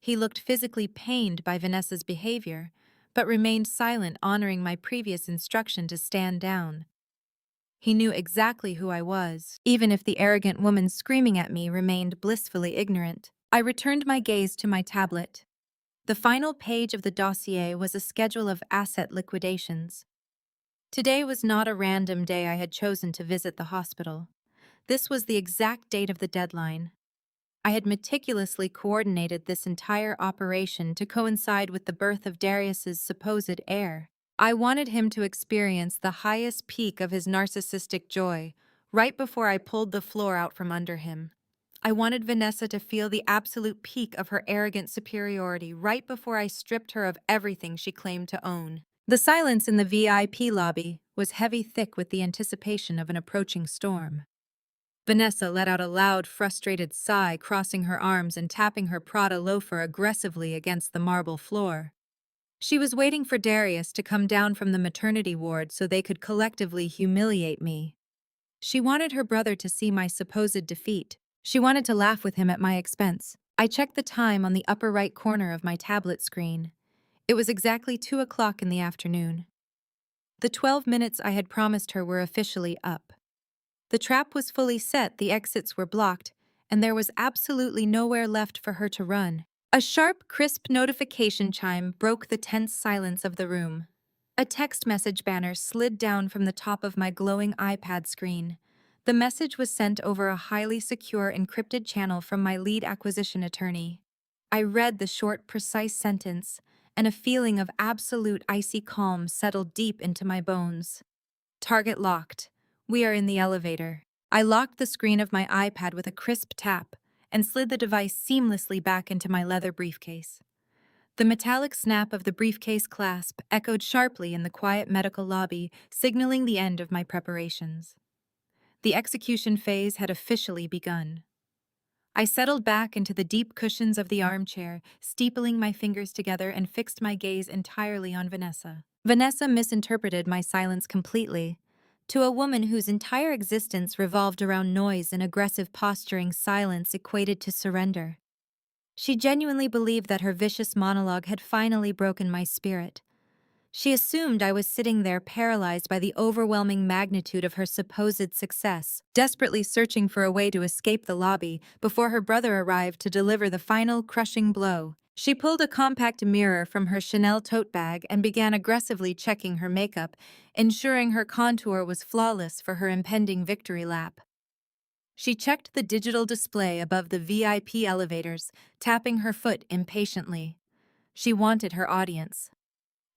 S1: He looked physically pained by Vanessa's behavior, but remained silent, honoring my previous instruction to stand down. He knew exactly who I was, even if the arrogant woman screaming at me remained blissfully ignorant. I returned my gaze to my tablet. The final page of the dossier was a schedule of asset liquidations. Today was not a random day I had chosen to visit the hospital. This was the exact date of the deadline. I had meticulously coordinated this entire operation to coincide with the birth of Darius's supposed heir. I wanted him to experience the highest peak of his narcissistic joy right before I pulled the floor out from under him. I wanted Vanessa to feel the absolute peak of her arrogant superiority right before I stripped her of everything she claimed to own. The silence in the VIP lobby was heavy, thick with the anticipation of an approaching storm. Vanessa let out a loud, frustrated sigh, crossing her arms and tapping her Prada loafer aggressively against the marble floor. She was waiting for Darius to come down from the maternity ward so they could collectively humiliate me. She wanted her brother to see my supposed defeat. She wanted to laugh with him at my expense. I checked the time on the upper right corner of my tablet screen. It was exactly 2 o'clock in the afternoon. The 12 minutes I had promised her were officially up. The trap was fully set, the exits were blocked, and there was absolutely nowhere left for her to run. A sharp, crisp notification chime broke the tense silence of the room. A text message banner slid down from the top of my glowing iPad screen. The message was sent over a highly secure encrypted channel from my lead acquisition attorney. I read the short, precise sentence, and a feeling of absolute icy calm settled deep into my bones. "Target locked. We are in the elevator." I locked the screen of my iPad with a crisp tap and slid the device seamlessly back into my leather briefcase. The metallic snap of the briefcase clasp echoed sharply in the quiet medical lobby, signaling the end of my preparations. The execution phase had officially begun. I settled back into the deep cushions of the armchair, steepling my fingers together, and fixed my gaze entirely on Vanessa. Vanessa misinterpreted my silence completely. To a woman whose entire existence revolved around noise and aggressive posturing, silence equated to surrender. She genuinely believed that her vicious monologue had finally broken my spirit. She assumed I was sitting there paralyzed by the overwhelming magnitude of her supposed success, desperately searching for a way to escape the lobby before her brother arrived to deliver the final crushing blow. She pulled a compact mirror from her Chanel tote bag and began aggressively checking her makeup, ensuring her contour was flawless for her impending victory lap. She checked the digital display above the VIP elevators, tapping her foot impatiently. She wanted her audience.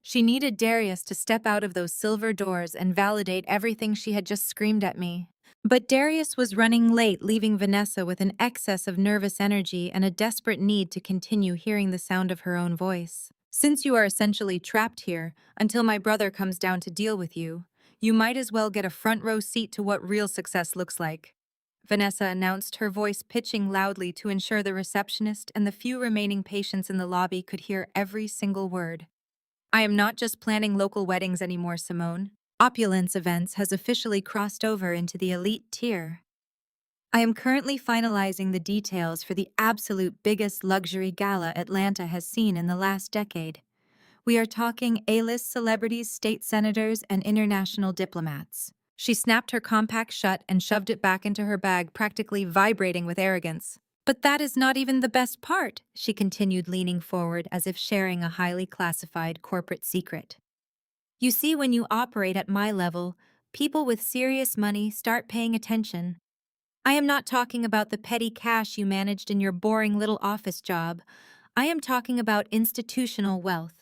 S1: She needed Darius to step out of those silver doors and validate everything she had just screamed at me. But Darius was running late, leaving Vanessa with an excess of nervous energy and a desperate need to continue hearing the sound of her own voice. "Since you are essentially trapped here until my brother comes down to deal with you, you might as well get a front row seat to what real success looks like," Vanessa announced, her voice pitching loudly to ensure the receptionist and the few remaining patients in the lobby could hear every single word. "I am not just planning local weddings anymore, Simone. Opulence Events has officially crossed over into the elite tier. I am currently finalizing the details for the absolute biggest luxury gala Atlanta has seen in the last decade. We are talking A-list celebrities, state senators, and international diplomats. She snapped her compact shut and shoved it back into her bag, practically vibrating with arrogance. But that is not even the best part, she continued, leaning forward as if sharing a highly classified corporate secret. You see, when you operate at my level, people with serious money start paying attention. I am not talking about the petty cash you managed in your boring little office job. I am talking about institutional wealth.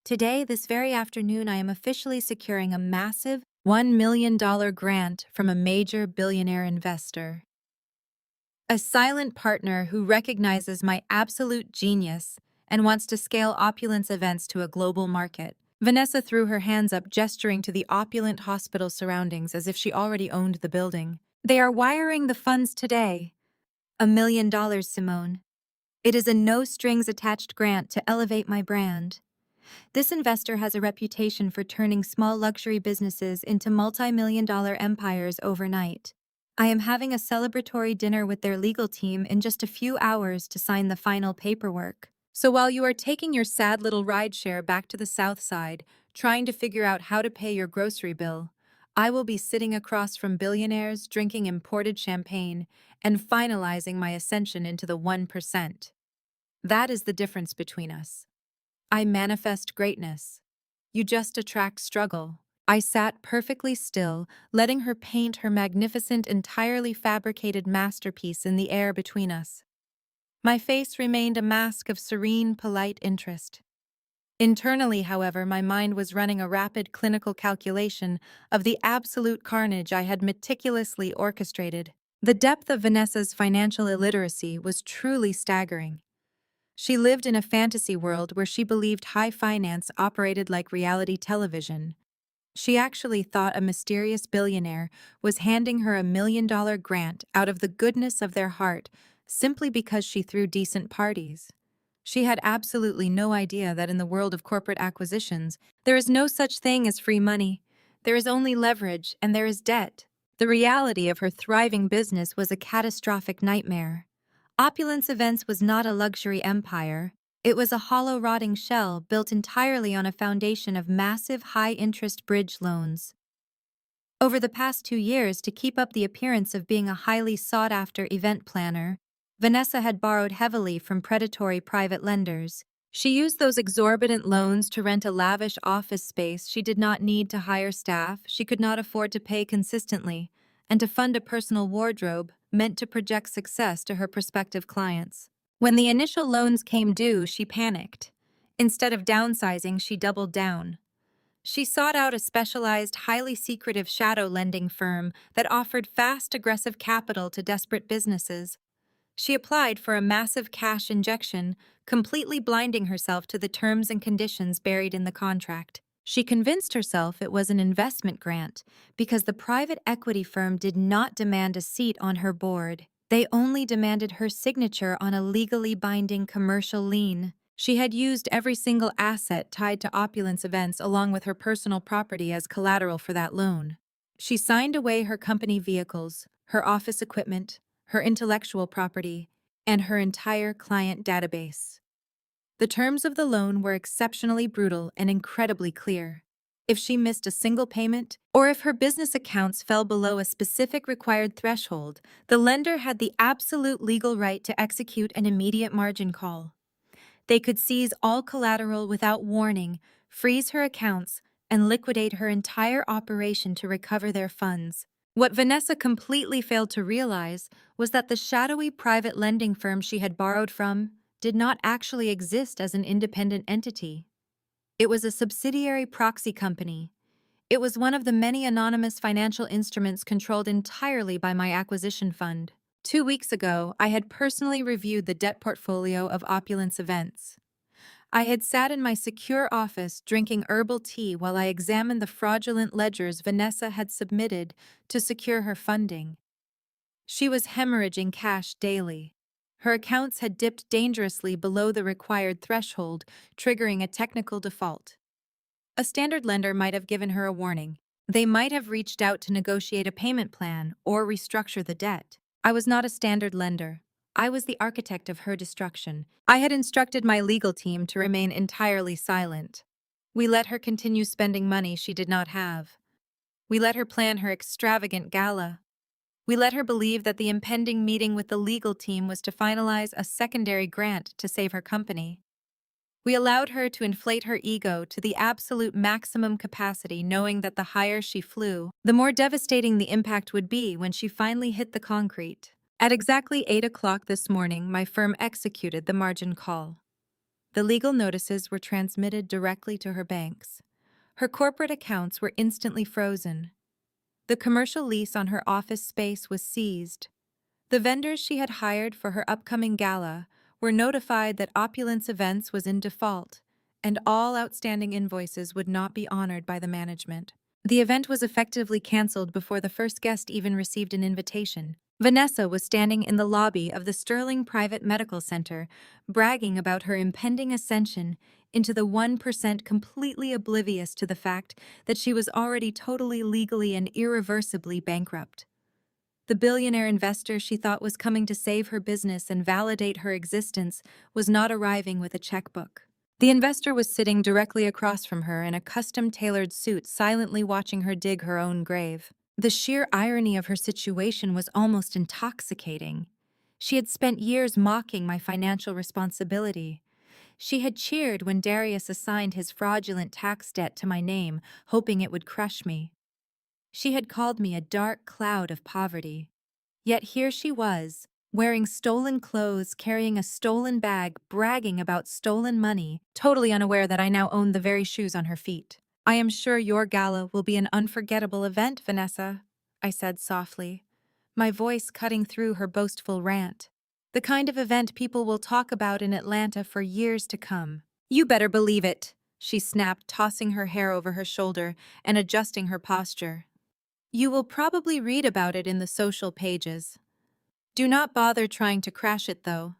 S1: Today, this very afternoon, I am officially securing a massive $1 million grant from a major billionaire investor. A silent partner who recognizes my absolute genius and wants to scale opulence events to a global market. Vanessa threw her hands up, gesturing to the opulent hospital surroundings as if she already owned the building. They are wiring the funds today. $1 million, Simone. It is a no-strings-attached grant to elevate my brand. This investor has a reputation for turning small luxury businesses into multi-million-dollar empires overnight. I am having a celebratory dinner with their legal team in just a few hours to sign the final paperwork. So while you are taking your sad little rideshare back to the South Side, trying to figure out how to pay your grocery bill, I will be sitting across from billionaires, drinking imported champagne, and finalizing my ascension into the 1%. That is the difference between us. I manifest greatness. You just attract struggle. I sat perfectly still, letting her paint her magnificent, entirely fabricated masterpiece in the air between us. My face remained a mask of serene, polite interest. Internally, however, my mind was running a rapid clinical calculation of the absolute carnage I had meticulously orchestrated. The depth of Vanessa's financial illiteracy was truly staggering. She lived in a fantasy world where she believed high finance operated like reality television. She actually thought a mysterious billionaire was handing her $1 million grant out of the goodness of their heart simply because she threw decent parties. She had absolutely no idea that in the world of corporate acquisitions, there is no such thing as free money. There is only leverage, and there is debt. The reality of her thriving business was a catastrophic nightmare. Opulence Events was not a luxury empire. It was a hollow, rotting shell built entirely on a foundation of massive, high-interest bridge loans. Over the past 2 years, to keep up the appearance of being a highly sought-after event planner, Vanessa had borrowed heavily from predatory private lenders. She used those exorbitant loans to rent a lavish office space she did not need to hire staff she could not afford to pay consistently, and to fund a personal wardrobe meant to project success to her prospective clients. When the initial loans came due, she panicked. Instead of downsizing, she doubled down. She sought out a specialized, highly secretive shadow lending firm that offered fast, aggressive capital to desperate businesses. She applied for a massive cash injection, completely blinding herself to the terms and conditions buried in the contract. She convinced herself it was an investment grant because the private equity firm did not demand a seat on her board. They only demanded her signature on a legally binding commercial lien. She had used every single asset tied to Opulence Events along with her personal property as collateral for that loan. She signed away her company vehicles, her office equipment, her intellectual property, and her entire client database. The terms of the loan were exceptionally brutal and incredibly clear. If she missed a single payment, or if her business accounts fell below a specific required threshold, the lender had the absolute legal right to execute an immediate margin call. They could seize all collateral without warning, freeze her accounts, and liquidate her entire operation to recover their funds. What Vanessa completely failed to realize was that the shadowy private lending firm she had borrowed from did not actually exist as an independent entity. It was a subsidiary proxy company. It was one of the many anonymous financial instruments controlled entirely by my acquisition fund. 2 weeks ago, I had personally reviewed the debt portfolio of Opulence Events. I had sat in my secure office drinking herbal tea while I examined the fraudulent ledgers Vanessa had submitted to secure her funding. She was hemorrhaging cash daily. Her accounts had dipped dangerously below the required threshold, triggering a technical default. A standard lender might have given her a warning. They might have reached out to negotiate a payment plan or restructure the debt. I was not a standard lender. I was the architect of her destruction. I had instructed my legal team to remain entirely silent. We let her continue spending money she did not have. We let her plan her extravagant gala. We let her believe that the impending meeting with the legal team was to finalize a secondary grant to save her company. We allowed her to inflate her ego to the absolute maximum capacity, knowing that the higher she flew, the more devastating the impact would be when she finally hit the concrete. At exactly 8 o'clock this morning, my firm executed the margin call. The legal notices were transmitted directly to her banks. Her corporate accounts were instantly frozen. The commercial lease on her office space was seized. The vendors she had hired for her upcoming gala were notified that Opulence Events was in default, and all outstanding invoices would not be honored by the management. The event was effectively canceled before the first guest even received an invitation. Vanessa was standing in the lobby of the Sterling Private Medical Center, bragging about her impending ascension into the 1%, completely oblivious to the fact that she was already totally, legally, and irreversibly bankrupt. The billionaire investor she thought was coming to save her business and validate her existence was not arriving with a checkbook. The investor was sitting directly across from her in a custom-tailored suit, silently watching her dig her own grave. The sheer irony of her situation was almost intoxicating. She had spent years mocking my financial responsibility. She had cheered when Darius assigned his fraudulent tax debt to my name, hoping it would crush me. She had called me a dark cloud of poverty. Yet here she was, wearing stolen clothes, carrying a stolen bag, bragging about stolen money, totally unaware that I now owned the very shoes on her feet. "I am sure your gala will be an unforgettable event, Vanessa," I said softly, my voice cutting through her boastful rant. "The kind of event people will talk about in Atlanta for years to come." "You better believe it," she snapped, tossing her hair over her shoulder and adjusting her posture. "You will probably read about it in the social pages. Do not bother trying to crash it, though.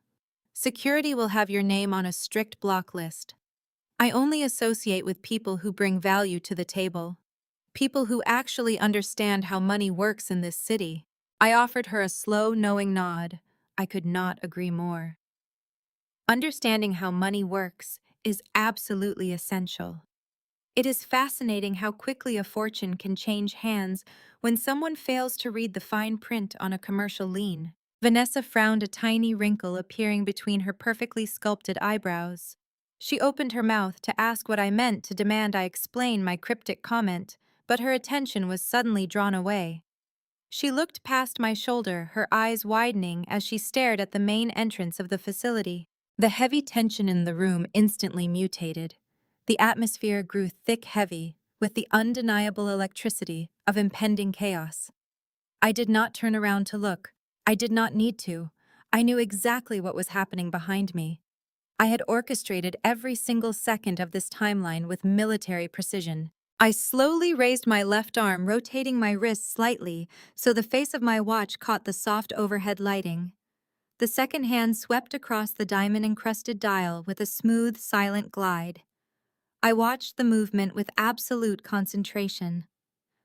S1: Security will have your name on a strict block list. I only associate with people who bring value to the table, people who actually understand how money works in this city." I offered her a slow, knowing nod. I could not agree more. Understanding how money works is absolutely essential. It is fascinating how quickly a fortune can change hands when someone fails to read the fine print on a commercial lien. Vanessa frowned, a tiny wrinkle appearing between her perfectly sculpted eyebrows. She opened her mouth to ask what I meant, to demand I explain my cryptic comment, but her attention was suddenly drawn away. She looked past my shoulder, her eyes widening as she stared at the main entrance of the facility. The heavy tension in the room instantly mutated. The atmosphere grew thick, heavy, with the undeniable electricity of impending chaos. I did not turn around to look. I did not need to. I knew exactly what was happening behind me. I had orchestrated every single second of this timeline with military precision. I slowly raised my left arm, rotating my wrist slightly so the face of my watch caught the soft overhead lighting. The second hand swept across the diamond-encrusted dial with a smooth, silent glide. I watched the movement with absolute concentration.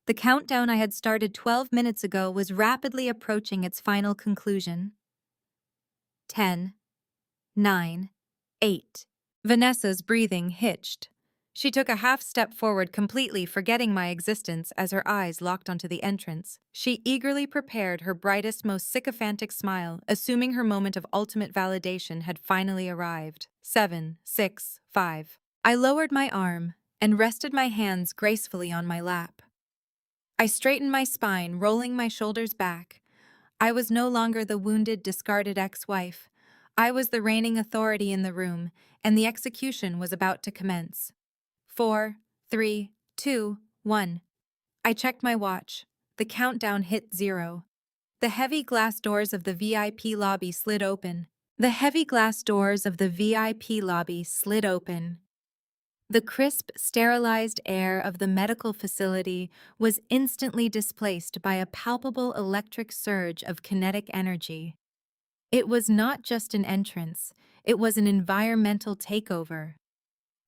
S1: The countdown I had started 12 minutes ago was rapidly approaching its final conclusion. 10, 9, 8. Vanessa's breathing hitched. She took a half step forward, completely forgetting my existence as her eyes locked onto the entrance. She eagerly prepared her brightest, most sycophantic smile, assuming her moment of ultimate validation had finally arrived. 7, 6, 5. I lowered my arm and rested my hands gracefully on my lap. I straightened my spine, rolling my shoulders back. I was no longer the wounded, discarded ex-wife. I was the reigning authority in the room, and the execution was about to commence. 4, 3, 2, 1. I checked my watch. The countdown hit 0. The heavy glass doors of the VIP lobby slid open. The heavy glass doors of the VIP lobby slid open. The crisp, sterilized air of the medical facility was instantly displaced by a palpable electric surge of kinetic energy. It was not just an entrance, it was an environmental takeover.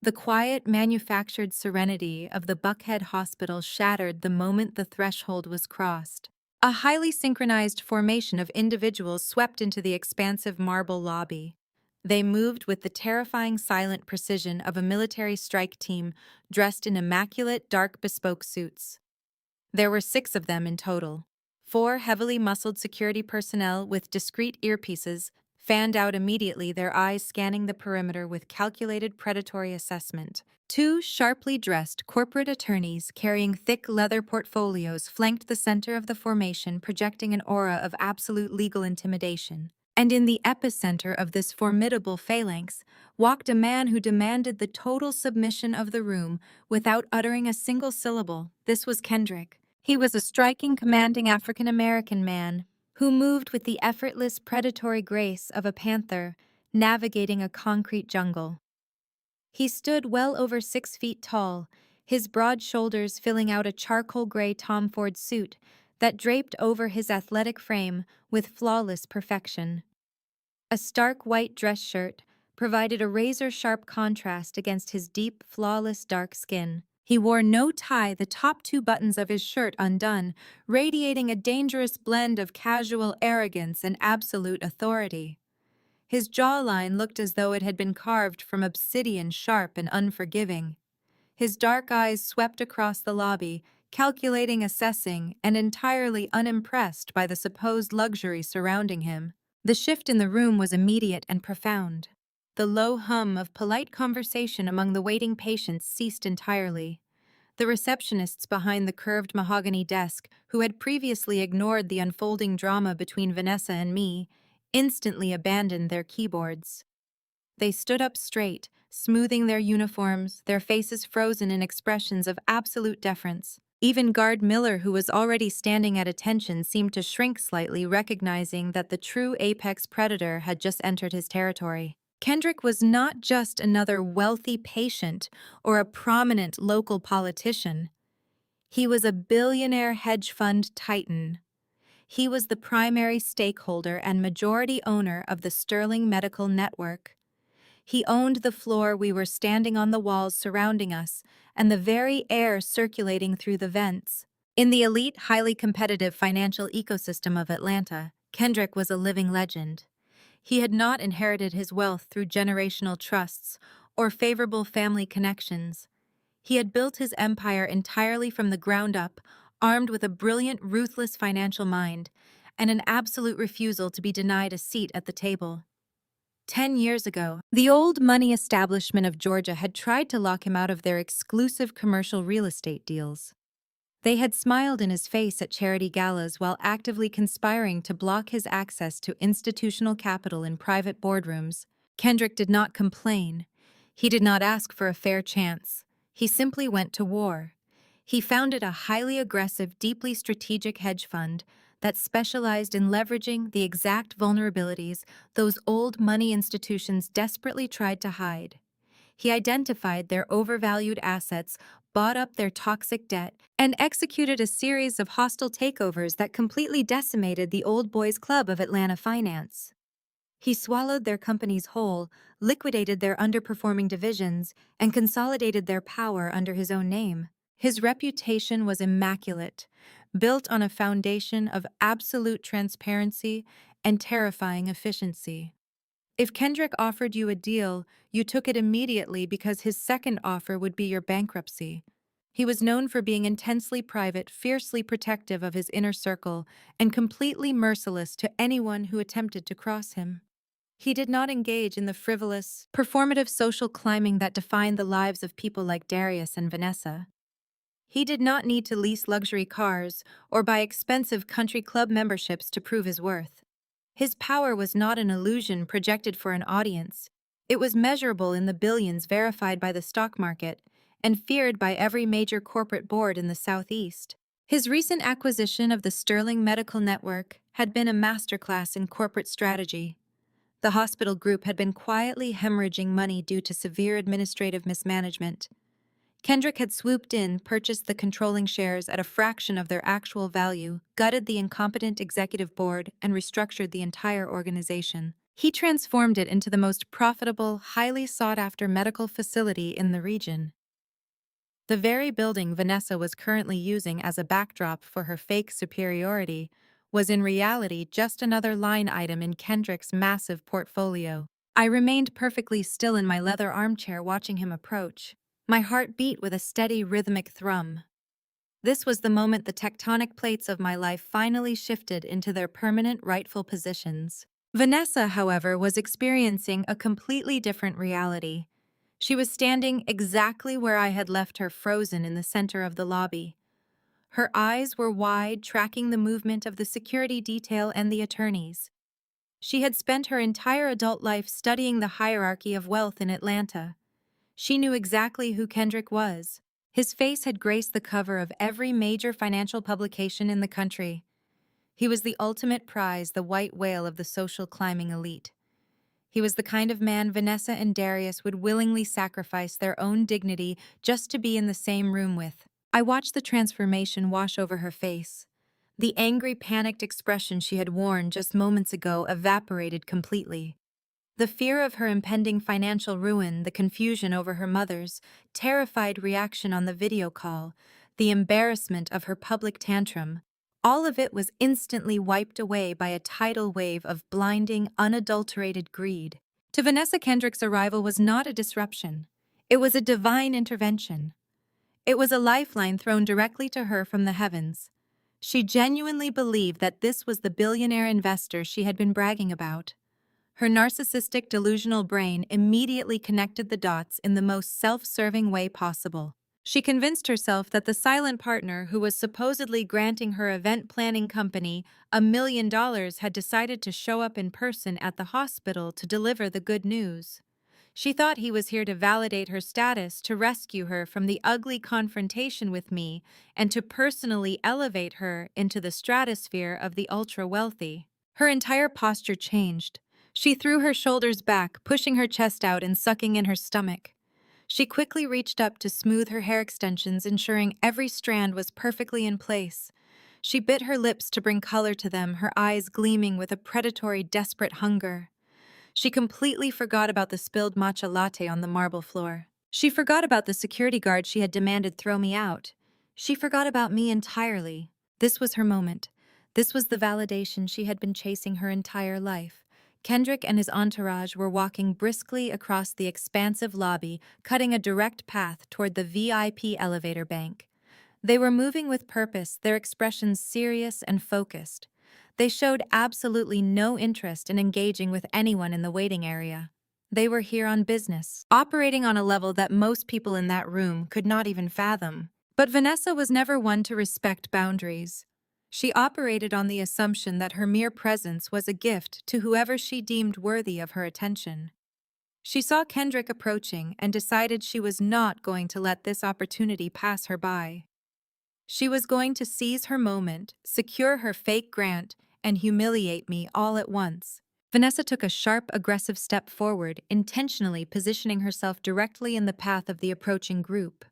S1: The quiet, manufactured serenity of the Buckhead Hospital shattered the moment the threshold was crossed. A highly synchronized formation of individuals swept into the expansive marble lobby. They moved with the terrifying silent precision of a military strike team dressed in immaculate dark bespoke suits. There were 6 of them in total. 4 heavily muscled security personnel with discreet earpieces fanned out immediately, their eyes scanning the perimeter with calculated predatory assessment. 2 sharply dressed corporate attorneys carrying thick leather portfolios flanked the center of the formation, projecting an aura of absolute legal intimidation. And in the epicenter of this formidable phalanx walked a man who demanded the total submission of the room without uttering a single syllable. This was Kendrick. He was a striking, commanding African-American man who moved with the effortless predatory grace of a panther navigating a concrete jungle. He stood well over 6 feet tall, his broad shoulders filling out a charcoal gray Tom Ford suit that draped over his athletic frame with flawless perfection. A stark white dress shirt provided a razor-sharp contrast against his deep, flawless dark skin. He wore no tie, the top 2 buttons of his shirt undone, radiating a dangerous blend of casual arrogance and absolute authority. His jawline looked as though it had been carved from obsidian, sharp and unforgiving. His dark eyes swept across the lobby, calculating, assessing, and entirely unimpressed by the supposed luxury surrounding him. The shift in the room was immediate and profound. The low hum of polite conversation among the waiting patients ceased entirely. The receptionists behind the curved mahogany desk, who had previously ignored the unfolding drama between Vanessa and me, instantly abandoned their keyboards. They stood up straight, smoothing their uniforms, their faces frozen in expressions of absolute deference. Even Guard Miller, who was already standing at attention, seemed to shrink slightly, recognizing that the true apex predator had just entered his territory. Kendrick was not just another wealthy patient or a prominent local politician. He was a billionaire hedge fund titan. He was the primary stakeholder and majority owner of the Sterling Medical Network. He owned the floor we were standing on, the walls surrounding us, and the very air circulating through the vents. In the elite, highly competitive financial ecosystem of Atlanta, Kendrick was a living legend. He had not inherited his wealth through generational trusts or favorable family connections. He had built his empire entirely from the ground up, armed with a brilliant, ruthless financial mind and an absolute refusal to be denied a seat at the table. 10 years ago, the old money establishment of Georgia had tried to lock him out of their exclusive commercial real estate deals. They had smiled in his face at charity galas while actively conspiring to block his access to institutional capital in private boardrooms. Kendrick did not complain. He did not ask for a fair chance. He simply went to war. He founded a highly aggressive, deeply strategic hedge fund that specialized in leveraging the exact vulnerabilities those old money institutions desperately tried to hide. He identified their overvalued assets, bought up their toxic debt, and executed a series of hostile takeovers that completely decimated the old boys club of Atlanta finance. He swallowed their companies whole, liquidated their underperforming divisions, and consolidated their power under his own name. His reputation was immaculate, built on a foundation of absolute transparency and terrifying efficiency. If Kendrick offered you a deal, you took it immediately because his second offer would be your bankruptcy. He was known for being intensely private, fiercely protective of his inner circle, and completely merciless to anyone who attempted to cross him. He did not engage in the frivolous, performative social climbing that defined the lives of people like Darius and Vanessa. He did not need to lease luxury cars or buy expensive country club memberships to prove his worth. His power was not an illusion projected for an audience. It was measurable in the billions, verified by the stock market, and feared by every major corporate board in the Southeast. His recent acquisition of the Sterling Medical Network had been a masterclass in corporate strategy. The hospital group had been quietly hemorrhaging money due to severe administrative mismanagement. Kendrick had swooped in, purchased the controlling shares at a fraction of their actual value, gutted the incompetent executive board, and restructured the entire organization. He transformed it into the most profitable, highly sought-after medical facility in the region. The very building Vanessa was currently using as a backdrop for her fake superiority was in reality just another line item in Kendrick's massive portfolio. I remained perfectly still in my leather armchair watching him approach. My heart beat with a steady rhythmic thrum. This was the moment the tectonic plates of my life finally shifted into their permanent rightful positions. Vanessa, however, was experiencing a completely different reality. She was standing exactly where I had left her, frozen in the center of the lobby. Her eyes were wide, tracking the movement of the security detail and the attorneys. She had spent her entire adult life studying the hierarchy of wealth in Atlanta. She knew exactly who Kendrick was. His face had graced the cover of every major financial publication in the country. He was the ultimate prize, the white whale of the social climbing elite. He was the kind of man Vanessa and Darius would willingly sacrifice their own dignity just to be in the same room with. I watched the transformation wash over her face. The angry, panicked expression she had worn just moments ago evaporated completely. The fear of her impending financial ruin, the confusion over her mother's terrified reaction on the video call, the embarrassment of her public tantrum, all of it was instantly wiped away by a tidal wave of blinding, unadulterated greed. To Vanessa, Kendrick's arrival was not a disruption. It was a divine intervention. It was a lifeline thrown directly to her from the heavens. She genuinely believed that this was the billionaire investor she had been bragging about. Her narcissistic, delusional brain immediately connected the dots in the most self-serving way possible. She convinced herself that the silent partner who was supposedly granting her event planning company $1 million had decided to show up in person at the hospital to deliver the good news. She thought he was here to validate her status, to rescue her from the ugly confrontation with me, and to personally elevate her into the stratosphere of the ultra-wealthy. Her entire posture changed. She threw her shoulders back, pushing her chest out and sucking in her stomach. She quickly reached up to smooth her hair extensions, ensuring every strand was perfectly in place. She bit her lips to bring color to them, her eyes gleaming with a predatory, desperate hunger. She completely forgot about the spilled matcha latte on the marble floor. She forgot about the security guard she had demanded throw me out. She forgot about me entirely. This was her moment. This was the validation she had been chasing her entire life. Kendrick and his entourage were walking briskly across the expansive lobby, cutting a direct path toward the VIP elevator bank. They were moving with purpose, their expressions serious and focused. They showed absolutely no interest in engaging with anyone in the waiting area. They were here on business, operating on a level that most people in that room could not even fathom. But Vanessa was never one to respect boundaries. She operated on the assumption that her mere presence was a gift to whoever she deemed worthy of her attention. She saw Kendrick approaching and decided she was not going to let this opportunity pass her by. She was going to seize her moment, secure her fake grant, and humiliate me all at once. Vanessa took a sharp, aggressive step forward, intentionally positioning herself directly in the path of the approaching group.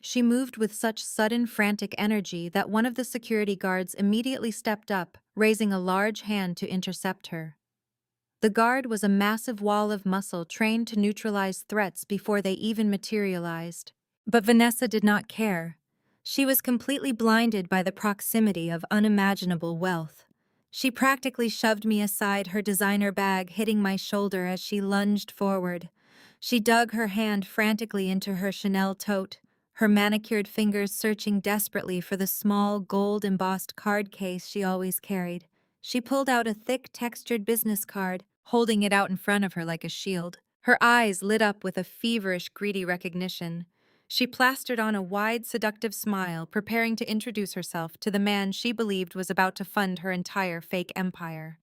S1: She moved with such sudden, frantic energy that one of the security guards immediately stepped up, raising a large hand to intercept her. The guard was a massive wall of muscle trained to neutralize threats before they even materialized. But Vanessa did not care. She was completely blinded by the proximity of unimaginable wealth. She practically shoved me aside, her designer bag hitting my shoulder as she lunged forward. She dug her hand frantically into her Chanel tote, her manicured fingers searching desperately for the small, gold-embossed card case she always carried. She pulled out a thick, textured business card, holding it out in front of her like a shield. Her eyes lit up with a feverish, greedy recognition. She plastered on a wide, seductive smile, preparing to introduce herself to the man she believed was about to fund her entire fake empire.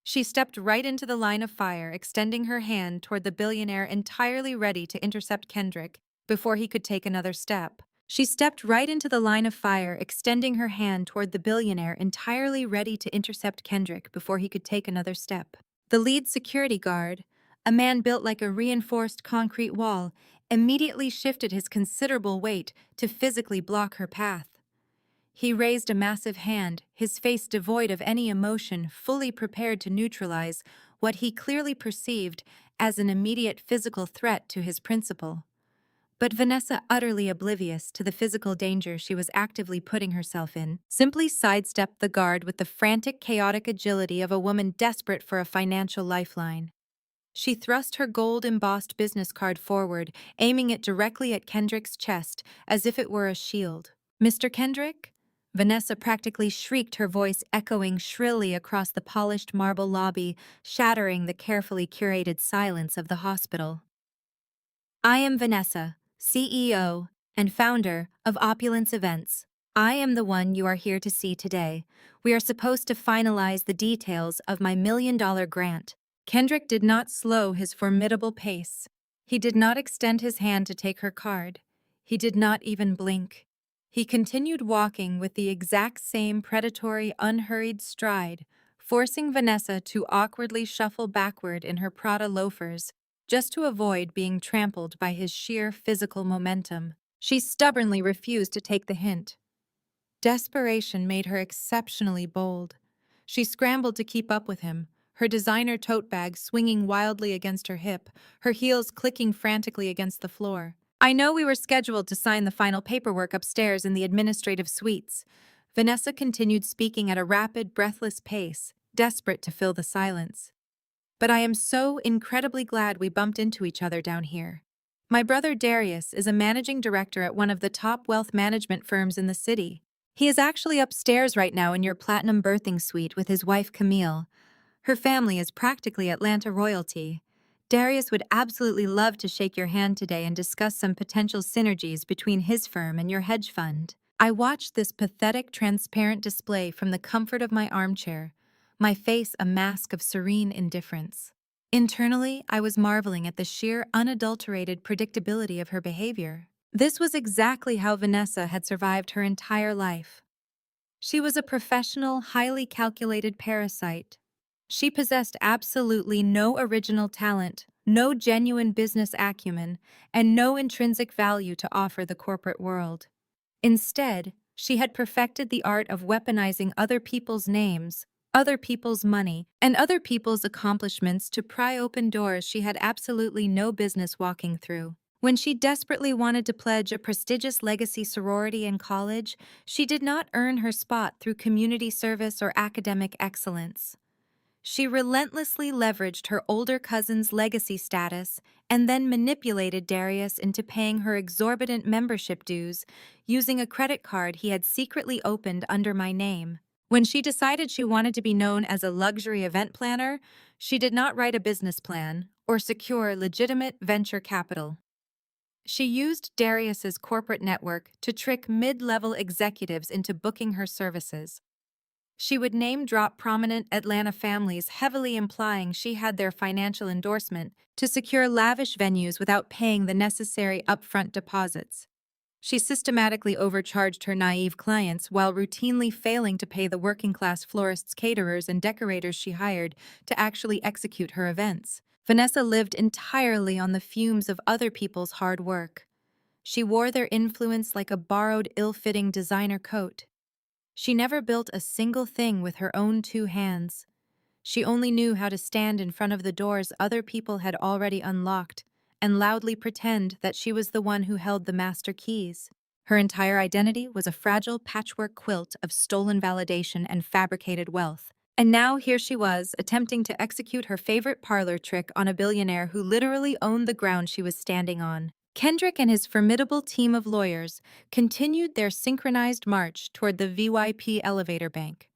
S1: She stepped right into the line of fire, extending her hand toward the billionaire, entirely ready to intercept Kendrick before he could take another step. She stepped right into the line of fire, extending her hand toward the billionaire, entirely ready to intercept Kendrick before he could take another step. The lead security guard, a man built like a reinforced concrete wall, immediately shifted his considerable weight to physically block her path. He raised a massive hand, his face devoid of any emotion, fully prepared to neutralize what he clearly perceived as an immediate physical threat to his principal. But Vanessa, utterly oblivious to the physical danger she was actively putting herself in, simply sidestepped the guard with the frantic, chaotic agility of a woman desperate for a financial lifeline. She thrust her gold-embossed business card forward, aiming it directly at Kendrick's chest, as if it were a shield. "Mr. Kendrick?" Vanessa practically shrieked, her voice echoing shrilly across the polished marble lobby, shattering the carefully curated silence of the hospital. "I am Vanessa, CEO and founder of Opulence Events. I am the one you are here to see today. We are supposed to finalize the details of my $1 million grant." Kendrick did not slow his formidable pace. He did not extend his hand to take her card. He did not even blink. He continued walking with the exact same predatory, unhurried stride, forcing Vanessa to awkwardly shuffle backward in her Prada loafers, just to avoid being trampled by his sheer physical momentum. She stubbornly refused to take the hint. Desperation made her exceptionally bold. She scrambled to keep up with him, her designer tote bag swinging wildly against her hip, her heels clicking frantically against the floor. "I know we were scheduled to sign the final paperwork upstairs in the administrative suites." Vanessa continued speaking at a rapid, breathless pace, desperate to fill the silence. "But I am so incredibly glad we bumped into each other down here. My brother Darius is a managing director at one of the top wealth management firms in the city. He is actually upstairs right now in your platinum birthing suite with his wife Camille. Her family is practically Atlanta royalty. Darius would absolutely love to shake your hand today and discuss some potential synergies between his firm and your hedge fund." I watched this pathetic, transparent display from the comfort of my armchair, my face a mask of serene indifference. Internally, I was marveling at the sheer, unadulterated predictability of her behavior. This was exactly how Vanessa had survived her entire life. She was a professional, highly calculated parasite. She possessed absolutely no original talent, no genuine business acumen, and no intrinsic value to offer the corporate world. Instead, she had perfected the art of weaponizing other people's names, other people's money, and other people's accomplishments to pry open doors she had absolutely no business walking through. When she desperately wanted to pledge a prestigious legacy sorority in college, she did not earn her spot through community service or academic excellence. She relentlessly leveraged her older cousin's legacy status and then manipulated Darius into paying her exorbitant membership dues using a credit card he had secretly opened under my name. When she decided she wanted to be known as a luxury event planner, she did not write a business plan or secure legitimate venture capital. She used Darius's corporate network to trick mid-level executives into booking her services. She would name-drop prominent Atlanta families, heavily implying she had their financial endorsement to secure lavish venues without paying the necessary upfront deposits. She systematically overcharged her naive clients while routinely failing to pay the working-class florists, caterers, and decorators she hired to actually execute her events. Vanessa lived entirely on the fumes of other people's hard work. She wore their influence like a borrowed, ill-fitting designer coat. She never built a single thing with her own two hands. She only knew how to stand in front of the doors other people had already unlocked and loudly pretend that she was the one who held the master keys. Her entire identity was a fragile patchwork quilt of stolen validation and fabricated wealth. And now here she was, attempting to execute her favorite parlor trick on a billionaire who literally owned the ground she was standing on. Kendrick and his formidable team of lawyers continued their synchronized march toward the VYP elevator bank.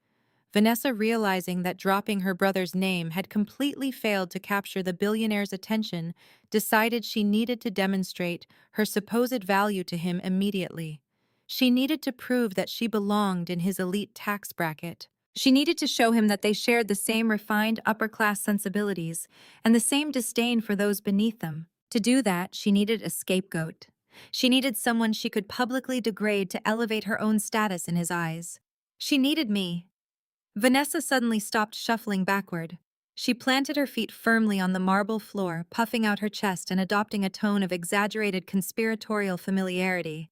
S1: Vanessa, realizing that dropping her brother's name had completely failed to capture the billionaire's attention, decided she needed to demonstrate her supposed value to him immediately. She needed to prove that she belonged in his elite tax bracket. She needed to show him that they shared the same refined upper-class sensibilities and the same disdain for those beneath them. To do that, she needed a scapegoat. She needed someone she could publicly degrade to elevate her own status in his eyes. She needed me. Vanessa suddenly stopped shuffling backward. She planted her feet firmly on the marble floor, puffing out her chest and adopting a tone of exaggerated conspiratorial familiarity.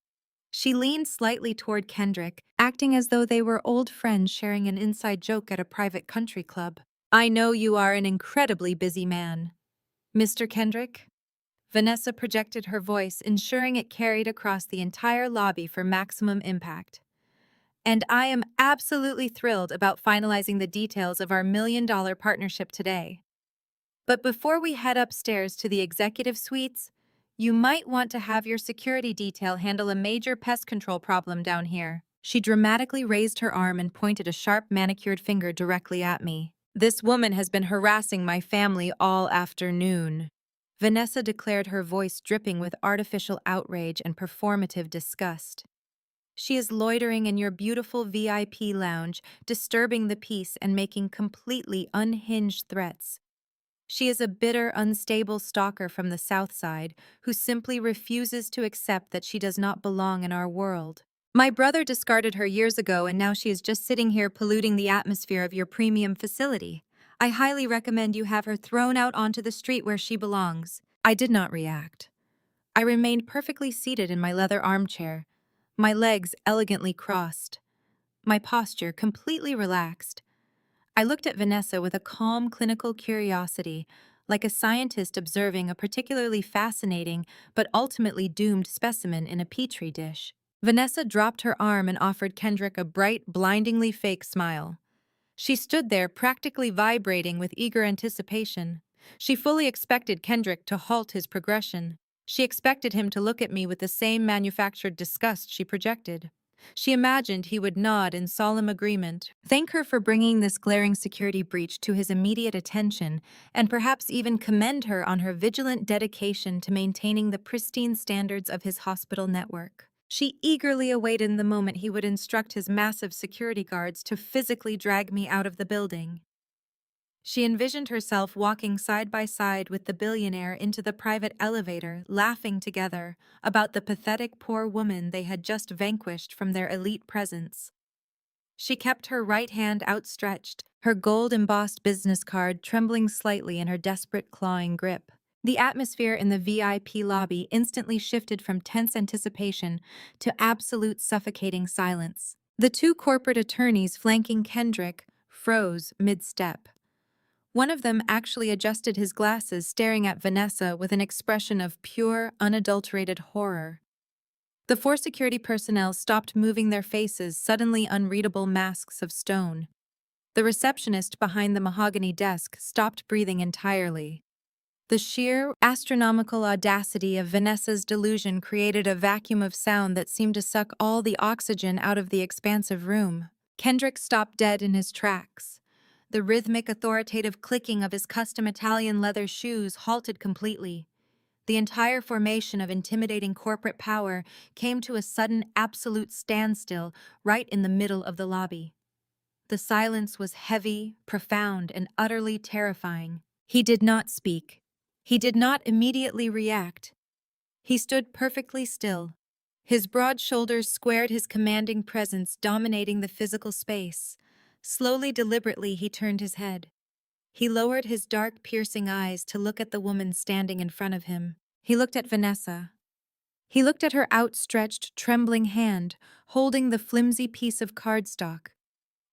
S1: She leaned slightly toward Kendrick, acting as though they were old friends sharing an inside joke at a private country club. "I know you are an incredibly busy man, Mr. Kendrick. Vanessa projected her voice, ensuring it carried across the entire lobby for maximum impact. And I am absolutely thrilled about finalizing the details of our $1 million partnership today. But before we head upstairs to the executive suites, you might want to have your security detail handle a major pest control problem down here. She dramatically raised her arm and pointed a sharp manicured finger directly at me. This woman has been harassing my family all afternoon. Vanessa declared, her voice dripping with artificial outrage and performative disgust. She is loitering in your beautiful VIP lounge, disturbing the peace and making completely unhinged threats. She is a bitter, unstable stalker from the South Side who simply refuses to accept that she does not belong in our world. My brother discarded her years ago, and now she is just sitting here polluting the atmosphere of your premium facility. I highly recommend you have her thrown out onto the street where she belongs. I did not react. I remained perfectly seated in my leather armchair, my legs elegantly crossed, my posture completely relaxed. I looked at Vanessa with a calm clinical curiosity, like a scientist observing a particularly fascinating but ultimately doomed specimen in a petri dish. Vanessa dropped her arm and offered Kendrick a bright, blindingly fake smile. She stood there practically vibrating with eager anticipation. She fully expected Kendrick to halt his progression. She expected him to look at me with the same manufactured disgust she projected. She imagined he would nod in solemn agreement, thank her for bringing this glaring security breach to his immediate attention, and perhaps even commend her on her vigilant dedication to maintaining the pristine standards of his hospital network. She eagerly awaited the moment he would instruct his massive security guards to physically drag me out of the building. She envisioned herself walking side by side with the billionaire into the private elevator, laughing together about the pathetic poor woman they had just vanquished from their elite presence. She kept her right hand outstretched, her gold-embossed business card trembling slightly in her desperate clawing grip. The atmosphere in the VIP lobby instantly shifted from tense anticipation to absolute suffocating silence. The two corporate attorneys flanking Kendrick froze mid-step. One of them actually adjusted his glasses, staring at Vanessa with an expression of pure, unadulterated horror. The four security personnel stopped moving, their faces suddenly unreadable masks of stone. The receptionist behind the mahogany desk stopped breathing entirely. The sheer, astronomical audacity of Vanessa's delusion created a vacuum of sound that seemed to suck all the oxygen out of the expansive room. Kendrick stopped dead in his tracks. The rhythmic, authoritative clicking of his custom Italian leather shoes halted completely. The entire formation of intimidating corporate power came to a sudden, absolute standstill right in the middle of the lobby. The silence was heavy, profound, and utterly terrifying. He did not speak. He did not immediately react. He stood perfectly still. His broad shoulders squared, his commanding presence dominating the physical space. Slowly, deliberately, he turned his head. He lowered his dark, piercing eyes to look at the woman standing in front of him. He looked at Vanessa. He looked at her outstretched, trembling hand, holding the flimsy piece of cardstock.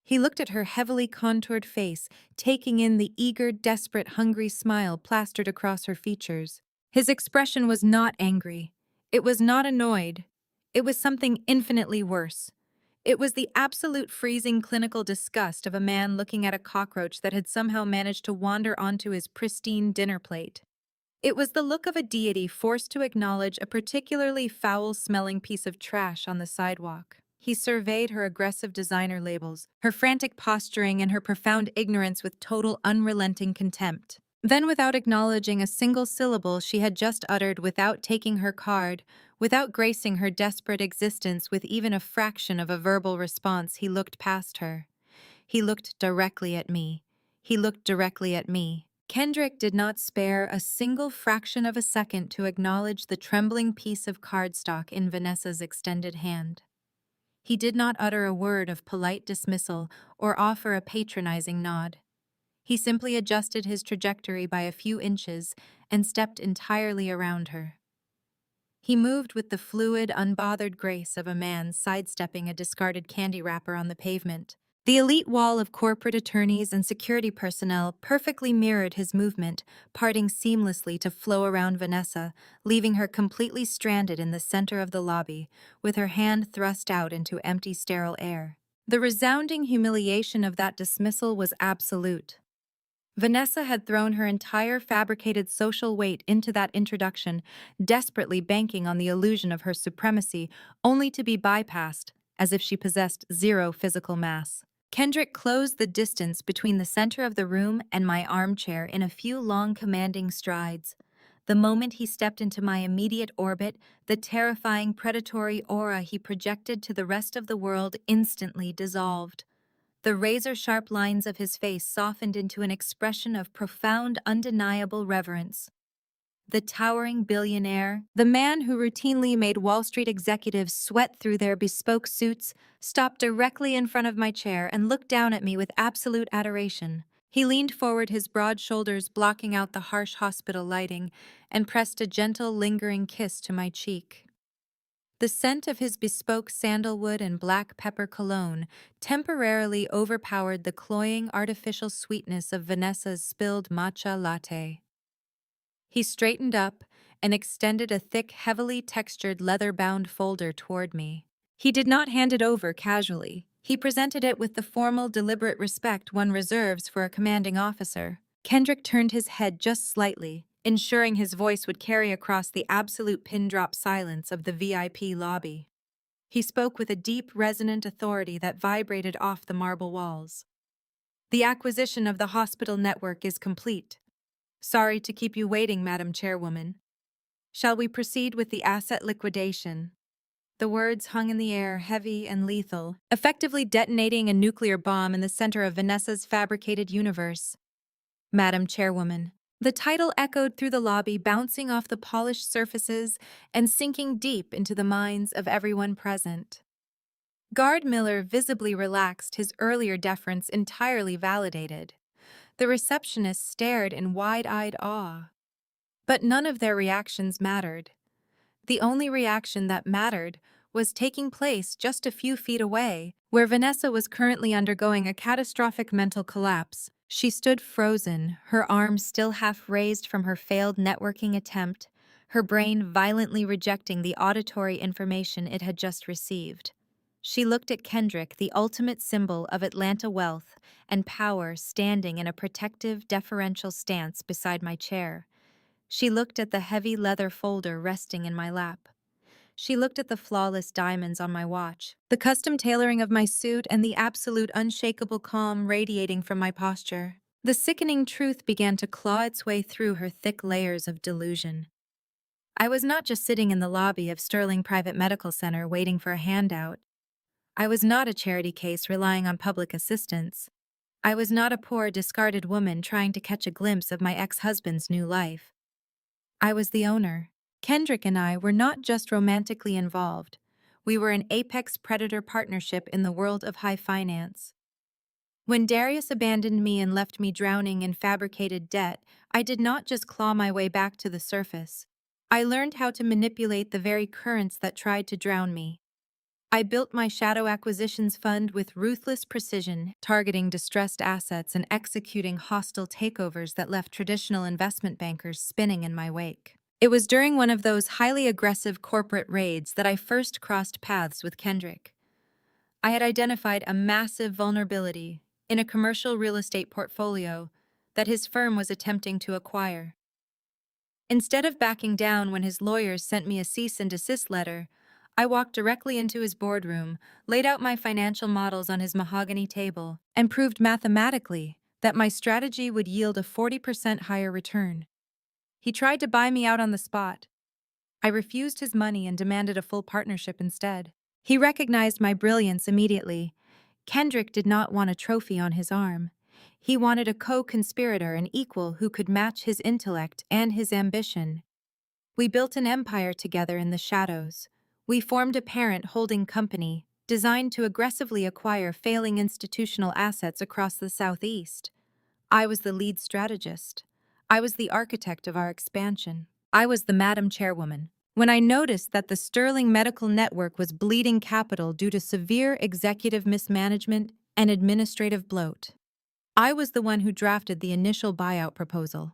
S1: He looked at her heavily contoured face, taking in the eager, desperate, hungry smile plastered across her features. His expression was not angry. It was not annoyed. It was something infinitely worse. It was the absolute freezing clinical disgust of a man looking at a cockroach that had somehow managed to wander onto his pristine dinner plate. It was the look of a deity forced to acknowledge a particularly foul-smelling piece of trash on the sidewalk. He surveyed her aggressive designer labels, her frantic posturing, and her profound ignorance with total unrelenting contempt. Then, without acknowledging a single syllable she had just uttered, without taking her card, without gracing her desperate existence with even a fraction of a verbal response, he looked past her. He looked directly at me. He looked directly at me. Kendrick did not spare a single fraction of a second to acknowledge the trembling piece of cardstock in Vanessa's extended hand. He did not utter a word of polite dismissal or offer a patronizing nod. He simply adjusted his trajectory by a few inches and stepped entirely around her. He moved with the fluid, unbothered grace of a man sidestepping a discarded candy wrapper on the pavement. The elite wall of corporate attorneys and security personnel perfectly mirrored his movement, parting seamlessly to flow around Vanessa, leaving her completely stranded in the center of the lobby, with her hand thrust out into empty, sterile air. The resounding humiliation of that dismissal was absolute. Vanessa had thrown her entire fabricated social weight into that introduction, desperately banking on the illusion of her supremacy, only to be bypassed, as if she possessed zero physical mass. Kendrick closed the distance between the center of the room and my armchair in a few long, commanding strides. The moment he stepped into my immediate orbit, the terrifying predatory aura he projected to the rest of the world instantly dissolved. The razor-sharp lines of his face softened into an expression of profound, undeniable reverence. The towering billionaire, the man who routinely made Wall Street executives sweat through their bespoke suits, stopped directly in front of my chair and looked down at me with absolute adoration. He leaned forward, his broad shoulders blocking out the harsh hospital lighting, and pressed a gentle, lingering kiss to my cheek. The scent of his bespoke sandalwood and black pepper cologne temporarily overpowered the cloying artificial sweetness of Vanessa's spilled matcha latte. He straightened up and extended a thick, heavily textured leather-bound folder toward me. He did not hand it over casually. He presented it with the formal, deliberate respect one reserves for a commanding officer. Kendrick turned his head just slightly, ensuring his voice would carry across the absolute pin-drop silence of the VIP lobby. He spoke with a deep, resonant authority that vibrated off the marble walls. "The acquisition of the hospital network is complete. Sorry to keep you waiting, Madam Chairwoman. Shall we proceed with the asset liquidation?" The words hung in the air, heavy and lethal, effectively detonating a nuclear bomb in the center of Vanessa's fabricated universe. "Madam Chairwoman." The title echoed through the lobby, bouncing off the polished surfaces and sinking deep into the minds of everyone present. Guard Miller visibly relaxed, his earlier deference entirely validated. The receptionist stared in wide-eyed awe. But none of their reactions mattered. The only reaction that mattered was taking place just a few feet away, where Vanessa was currently undergoing a catastrophic mental collapse. She stood frozen, her arms still half raised from her failed networking attempt, her brain violently rejecting the auditory information it had just received. She looked at Kendrick, the ultimate symbol of Atlanta wealth and power, standing in a protective, deferential stance beside my chair. She looked at the heavy leather folder resting in my lap. She looked at the flawless diamonds on my watch, the custom tailoring of my suit, and the absolute unshakable calm radiating from my posture. The sickening truth began to claw its way through her thick layers of delusion. I was not just sitting in the lobby of Sterling Private Medical Center waiting for a handout. I was not a charity case relying on public assistance. I was not a poor, discarded woman trying to catch a glimpse of my ex-husband's new life. I was the owner. Kendrick and I were not just romantically involved. We were an apex predator partnership in the world of high finance. When Darius abandoned me and left me drowning in fabricated debt, I did not just claw my way back to the surface. I learned how to manipulate the very currents that tried to drown me. I built my shadow acquisitions fund with ruthless precision, targeting distressed assets and executing hostile takeovers that left traditional investment bankers spinning in my wake. It was during one of those highly aggressive corporate raids that I first crossed paths with Kendrick. I had identified a massive vulnerability in a commercial real estate portfolio that his firm was attempting to acquire. Instead of backing down when his lawyers sent me a cease and desist letter, I walked directly into his boardroom, laid out my financial models on his mahogany table, and proved mathematically that my strategy would yield a 40% higher return. He tried to buy me out on the spot. I refused his money and demanded a full partnership instead. He recognized my brilliance immediately. Kendrick did not want a trophy on his arm. He wanted a co-conspirator, an equal who could match his intellect and his ambition. We built an empire together in the shadows. We formed a parent holding company designed to aggressively acquire failing institutional assets across the Southeast. I was the lead strategist. I was the architect of our expansion. I was the Madam Chairwoman. When I noticed that the Sterling Medical Network was bleeding capital due to severe executive mismanagement, and administrative bloat. I was the one who drafted the initial buyout proposal.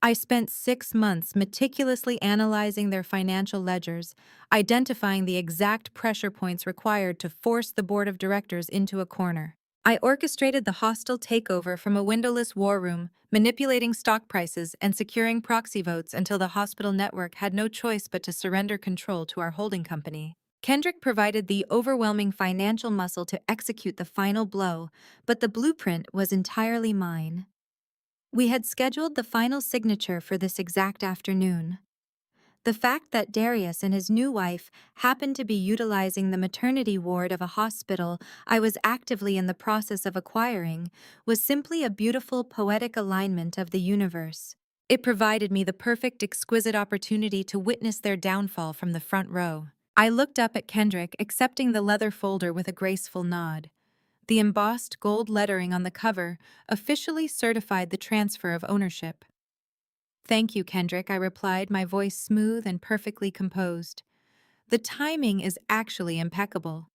S1: I spent 6 months meticulously analyzing their financial ledgers, identifying the exact pressure points required to force the board of directors into a corner. I orchestrated the hostile takeover from a windowless war room, manipulating stock prices and securing proxy votes until the hospital network had no choice but to surrender control to our holding company. Kendrick provided the overwhelming financial muscle to execute the final blow, but the blueprint was entirely mine. We had scheduled the final signature for this exact afternoon. The fact that Darius and his new wife happened to be utilizing the maternity ward of a hospital I was actively in the process of acquiring was simply a beautiful poetic alignment of the universe. It provided me the perfect exquisite opportunity to witness their downfall from the front row. I looked up at Kendrick, accepting the leather folder with a graceful nod. The embossed gold lettering on the cover officially certified the transfer of ownership. "Thank you, Kendrick," I replied, my voice smooth and perfectly composed. "The timing is actually impeccable.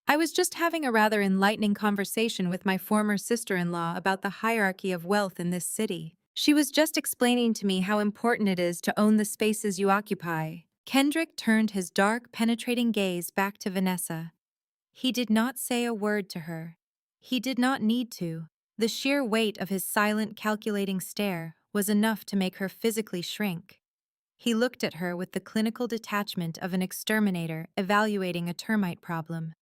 S1: I was just having a rather enlightening conversation with my former sister-in-law about the hierarchy of wealth in this city. She was just explaining to me how important it is to own the spaces you occupy." Kendrick turned his dark, penetrating gaze back to Vanessa. He did not say a word to her. He did not need to. The sheer weight of his silent, calculating stare was enough to make her physically shrink. He looked at her with the clinical detachment of an exterminator evaluating a termite problem.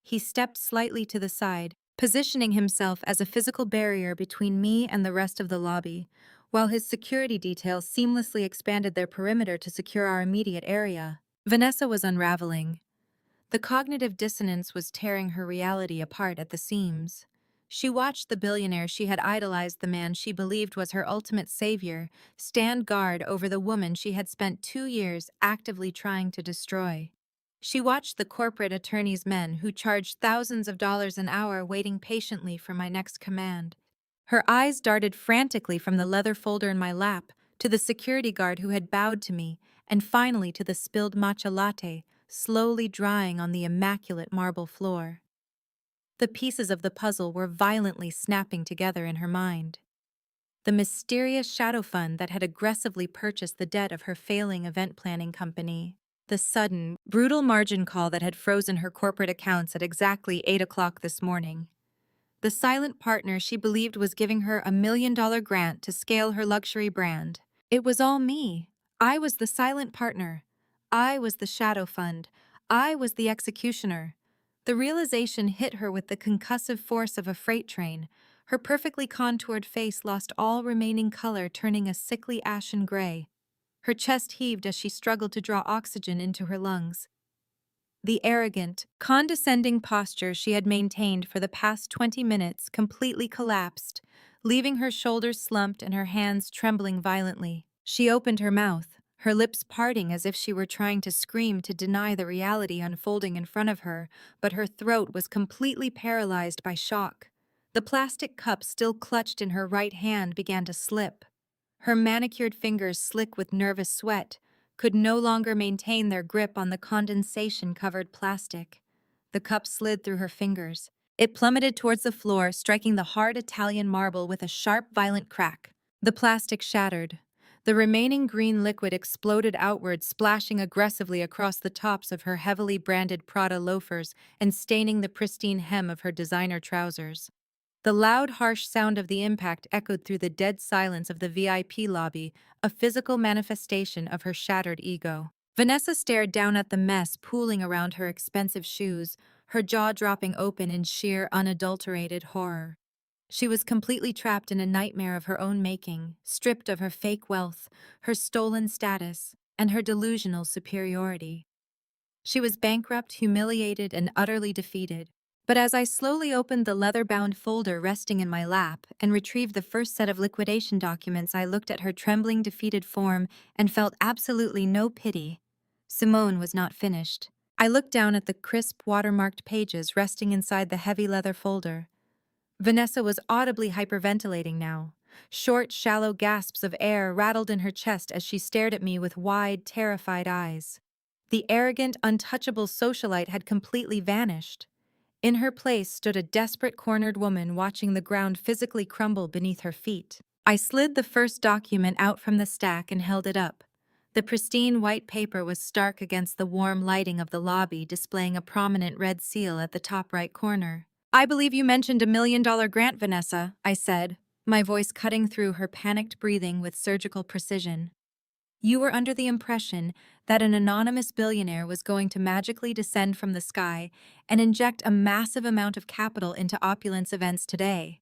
S1: He stepped slightly to the side, positioning himself as a physical barrier between me and the rest of the lobby, while his security details seamlessly expanded their perimeter to secure our immediate area. Vanessa was unraveling. The cognitive dissonance was tearing her reality apart at the seams. She watched the billionaire she had idolized, the man she believed was her ultimate savior, stand guard over the woman she had spent 2 years actively trying to destroy. She watched the corporate attorney's men who charged thousands of dollars an hour waiting patiently for my next command. Her eyes darted frantically from the leather folder in my lap to the security guard who had bowed to me, and finally to the spilled matcha latte, slowly drying on the immaculate marble floor. The pieces of the puzzle were violently snapping together in her mind. The mysterious shadow fund that had aggressively purchased the debt of her failing event planning company. The sudden, brutal margin call that had frozen her corporate accounts at exactly 8 o'clock this morning. The silent partner she believed was giving her $1 million grant to scale her luxury brand. It was all me. I was the silent partner. I was the shadow fund. I was the executioner. The realization hit her with the concussive force of a freight train. Her perfectly contoured face lost all remaining color, turning a sickly ashen gray. Her chest heaved as she struggled to draw oxygen into her lungs. The arrogant, condescending posture she had maintained for the past 20 minutes completely collapsed, leaving her shoulders slumped and her hands trembling violently. She opened her mouth, her lips parting as if she were trying to scream to deny the reality unfolding in front of her, but her throat was completely paralyzed by shock. The plastic cup still clutched in her right hand began to slip. Her manicured fingers, slick with nervous sweat, could no longer maintain their grip on the condensation-covered plastic. The cup slid through her fingers. It plummeted towards the floor, striking the hard Italian marble with a sharp, violent crack. The plastic shattered. The remaining green liquid exploded outward, splashing aggressively across the tops of her heavily branded Prada loafers and staining the pristine hem of her designer trousers. The loud, harsh sound of the impact echoed through the dead silence of the VIP lobby, a physical manifestation of her shattered ego. Vanessa stared down at the mess pooling around her expensive shoes, her jaw dropping open in sheer, unadulterated horror. She was completely trapped in a nightmare of her own making, stripped of her fake wealth, her stolen status, and her delusional superiority. She was bankrupt, humiliated, and utterly defeated. But as I slowly opened the leather-bound folder resting in my lap and retrieved the first set of liquidation documents, I looked at her trembling, defeated form and felt absolutely no pity. Simone was not finished. I looked down at the crisp, watermarked pages resting inside the heavy leather folder. Vanessa was audibly hyperventilating now. Short, shallow gasps of air rattled in her chest as she stared at me with wide, terrified eyes. The arrogant, untouchable socialite had completely vanished. In her place stood a desperate cornered woman watching the ground physically crumble beneath her feet. I slid the first document out from the stack and held it up. The pristine white paper was stark against the warm lighting of the lobby, displaying a prominent red seal at the top right corner. "I believe you mentioned $1 million grant, Vanessa," I said, my voice cutting through her panicked breathing with surgical precision. "You were under the impression that an anonymous billionaire was going to magically descend from the sky and inject a massive amount of capital into opulence events today.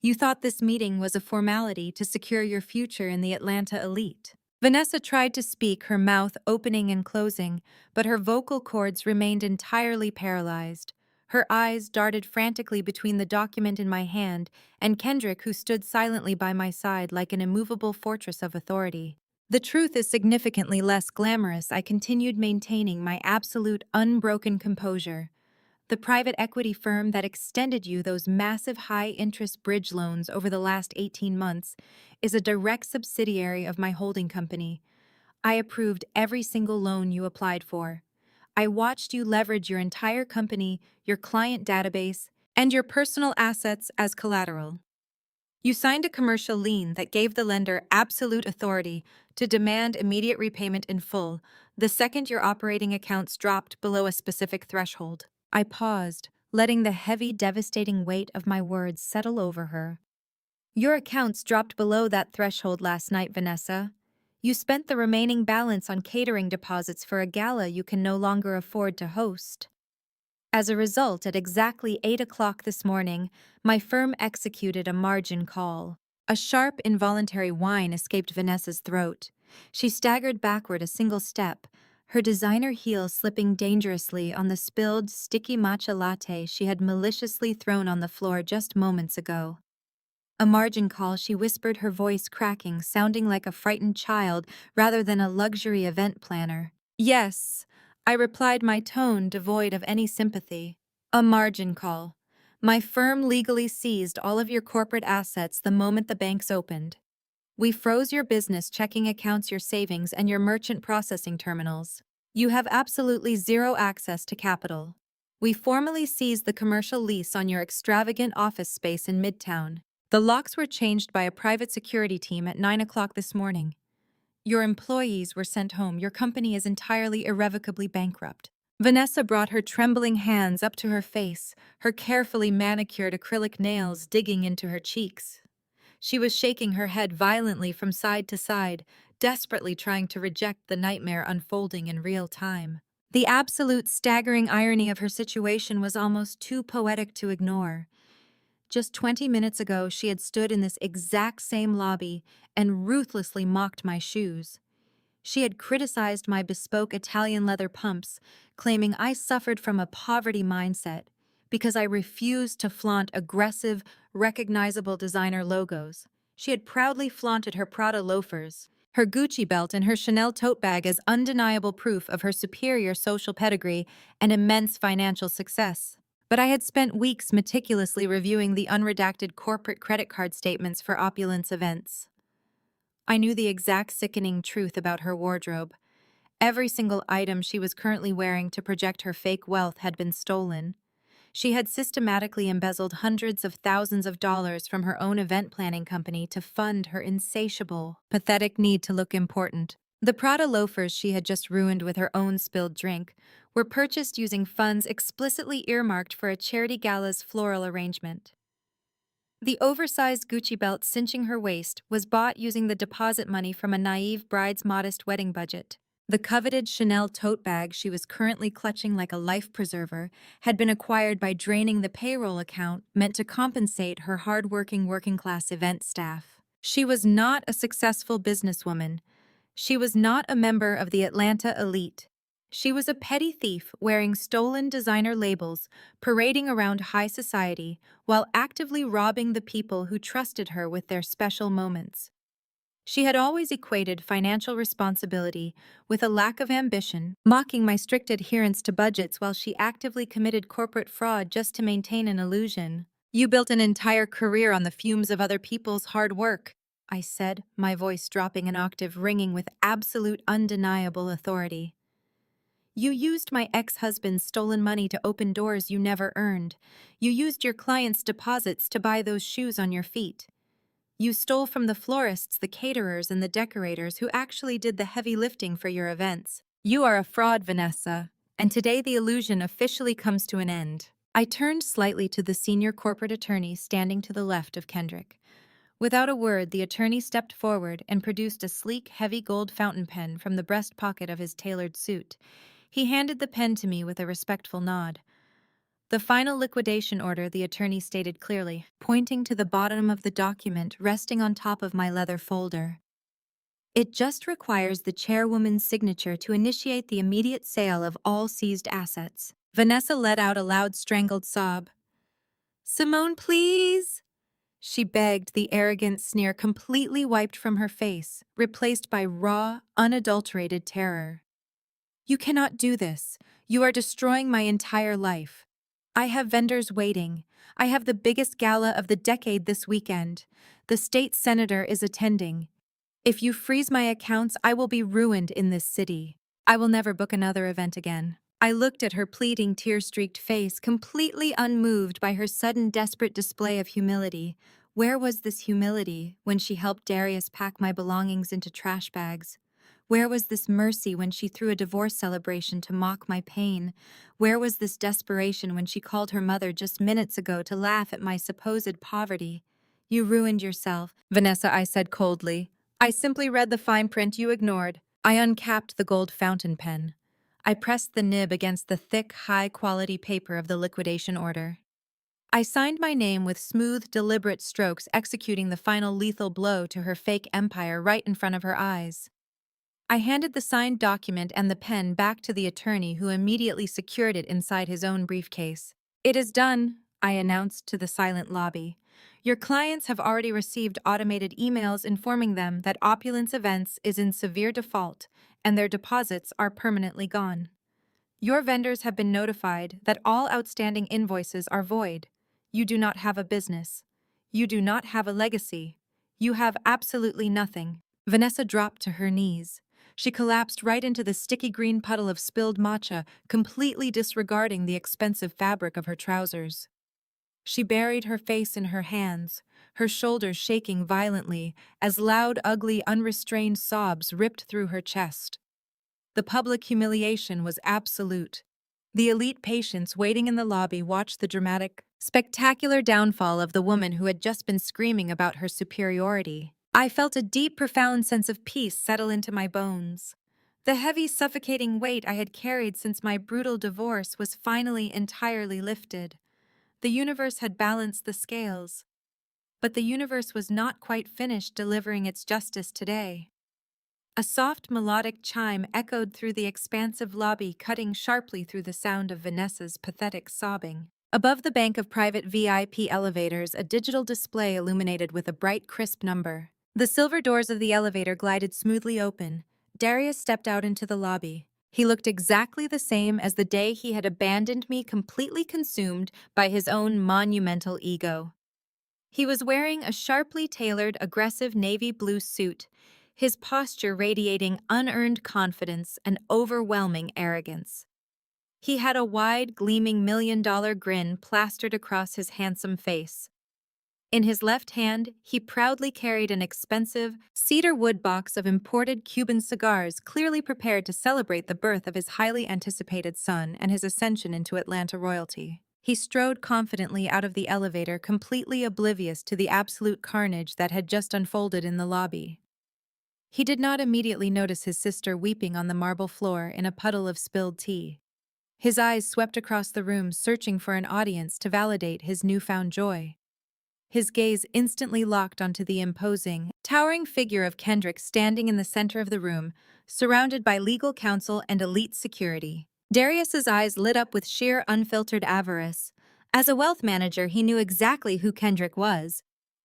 S1: You thought this meeting was a formality to secure your future in the Atlanta elite." Vanessa tried to speak, her mouth opening and closing, but her vocal cords remained entirely paralyzed. Her eyes darted frantically between the document in my hand and Kendrick, who stood silently by my side like an immovable fortress of authority. "The truth is significantly less glamorous," I continued, maintaining my absolute, unbroken composure. "The private equity firm that extended you those massive high-interest bridge loans over the last 18 months is a direct subsidiary of my holding company. I approved every single loan you applied for. I watched you leverage your entire company, your client database, and your personal assets as collateral. You signed a commercial lien that gave the lender absolute authority to demand immediate repayment in full the second your operating accounts dropped below a specific threshold." I paused, letting the heavy, devastating weight of my words settle over her. "Your accounts dropped below that threshold last night, Vanessa. You spent the remaining balance on catering deposits for a gala you can no longer afford to host. As a result, at exactly 8 o'clock this morning, my firm executed a margin call." A sharp, involuntary whine escaped Vanessa's throat. She staggered backward a single step, her designer heel slipping dangerously on the spilled, sticky matcha latte she had maliciously thrown on the floor just moments ago. "A margin call," she whispered, her voice cracking, sounding like a frightened child rather than a luxury event planner. "Yes," I replied, my tone devoid of any sympathy. "A margin call. My firm legally seized all of your corporate assets the moment the banks opened. We froze your business checking accounts, your savings, and your merchant processing terminals. You have absolutely zero access to capital. We formally seized the commercial lease on your extravagant office space in Midtown. The locks were changed by a private security team at 9 o'clock this morning. Your employees were sent home. Your company is entirely irrevocably bankrupt." Vanessa brought her trembling hands up to her face, her carefully manicured acrylic nails digging into her cheeks. She was shaking her head violently from side to side, desperately trying to reject the nightmare unfolding in real time. The absolute staggering irony of her situation was almost too poetic to ignore. Just 20 minutes ago, she had stood in this exact same lobby and ruthlessly mocked my shoes. She had criticized my bespoke Italian leather pumps, claiming I suffered from a poverty mindset because I refused to flaunt aggressive, recognizable designer logos. She had proudly flaunted her Prada loafers, her Gucci belt, and her Chanel tote bag as undeniable proof of her superior social pedigree and immense financial success. But I had spent weeks meticulously reviewing the unredacted corporate credit card statements for opulence events. I knew the exact sickening truth about her wardrobe. Every single item she was currently wearing to project her fake wealth had been stolen. She had systematically embezzled hundreds of thousands of dollars from her own event planning company to fund her insatiable, pathetic need to look important. The Prada loafers she had just ruined with her own spilled drink were purchased using funds explicitly earmarked for a charity gala's floral arrangement. The oversized Gucci belt cinching her waist was bought using the deposit money from a naive bride's modest wedding budget. The coveted Chanel tote bag she was currently clutching like a life preserver had been acquired by draining the payroll account meant to compensate her hard-working working-class event staff. She was not a successful businesswoman. She was not a member of the Atlanta elite. She was a petty thief wearing stolen designer labels, parading around high society while actively robbing the people who trusted her with their special moments. She had always equated financial responsibility with a lack of ambition, mocking my strict adherence to budgets while she actively committed corporate fraud just to maintain an illusion. "You built an entire career on the fumes of other people's hard work," I said, my voice dropping an octave, ringing with absolute undeniable authority. You used my ex-husband's stolen money to open doors you never earned. You used your clients' deposits to buy those shoes on your feet. You stole from the florists, the caterers, and the decorators who actually did the heavy lifting for your events. You are a fraud, Vanessa, and today the illusion officially comes to an end. I turned slightly to the senior corporate attorney standing to the left of Kendrick. Without a word, the attorney stepped forward and produced a sleek, heavy gold fountain pen from the breast pocket of his tailored suit. He handed the pen to me with a respectful nod. The final liquidation order, the attorney stated clearly, pointing to the bottom of the document resting on top of my leather folder. It just requires the chairwoman's signature to initiate the immediate sale of all seized assets. Vanessa let out a loud, strangled sob. "Simone, please!" She begged, the arrogant sneer completely wiped from her face, replaced by raw, unadulterated terror. "You cannot do this. You are destroying my entire life. I have vendors waiting. I have the biggest gala of the decade this weekend. The state senator is attending. If you freeze my accounts, I will be ruined in this city. I will never book another event again." I looked at her pleading, tear-streaked face, completely unmoved by her sudden, desperate display of humility. Where was this humility when she helped Darius pack my belongings into trash bags? Where was this mercy when she threw a divorce celebration to mock my pain? Where was this desperation when she called her mother just minutes ago to laugh at my supposed poverty? "You ruined yourself," Vanessa, I said coldly. "I simply read the fine print you ignored." I uncapped the gold fountain pen. I pressed the nib against the thick, high-quality paper of the liquidation order. I signed my name with smooth, deliberate strokes, executing the final lethal blow to her fake empire right in front of her eyes. I handed the signed document and the pen back to the attorney, who immediately secured it inside his own briefcase. "It is done," I announced to the silent lobby. "Your clients have already received automated emails informing them that Opulence Events is in severe default and their deposits are permanently gone. Your vendors have been notified that all outstanding invoices are void. You do not have a business. You do not have a legacy. You have absolutely nothing." Vanessa dropped to her knees. She collapsed right into the sticky green puddle of spilled matcha, completely disregarding the expensive fabric of her trousers. She buried her face in her hands, her shoulders shaking violently as loud, ugly, unrestrained sobs ripped through her chest. The public humiliation was absolute. The elite patients waiting in the lobby watched the dramatic, spectacular downfall of the woman who had just been screaming about her superiority. I felt a deep, profound sense of peace settle into my bones. The heavy, suffocating weight I had carried since my brutal divorce was finally entirely lifted. The universe had balanced the scales. But the universe was not quite finished delivering its justice today. A soft, melodic chime echoed through the expansive lobby, cutting sharply through the sound of Vanessa's pathetic sobbing. Above the bank of private VIP elevators, a digital display illuminated with a bright, crisp number. The silver doors of the elevator glided smoothly open. Darius stepped out into the lobby. He looked exactly the same as the day he had abandoned me, completely consumed by his own monumental ego. He was wearing a sharply tailored, aggressive navy blue suit, his posture radiating unearned confidence and overwhelming arrogance. He had a wide, gleaming million-dollar grin plastered across his handsome face. In his left hand, he proudly carried an expensive, cedar wood box of imported Cuban cigars, clearly prepared to celebrate the birth of his highly anticipated son and his ascension into Atlanta royalty. He strode confidently out of the elevator, completely oblivious to the absolute carnage that had just unfolded in the lobby. He did not immediately notice his sister weeping on the marble floor in a puddle of spilled tea. His eyes swept across the room, searching for an audience to validate his newfound joy. His gaze instantly locked onto the imposing, towering figure of Kendrick standing in the center of the room, surrounded by legal counsel and elite security. Darius's eyes lit up with sheer, unfiltered avarice. As a wealth manager, he knew exactly who Kendrick was.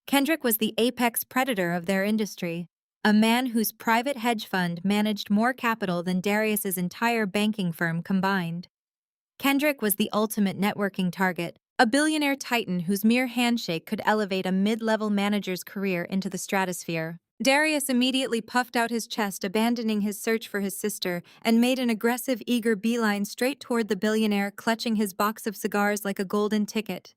S1: Kendrick was the apex predator of their industry, a man whose private hedge fund managed more capital than Darius's entire banking firm combined. Kendrick was the ultimate networking target, a billionaire titan whose mere handshake could elevate a mid-level manager's career into the stratosphere. Darius immediately puffed out his chest, abandoning his search for his sister, and made an aggressive, eager beeline straight toward the billionaire, clutching his box of cigars like a golden ticket.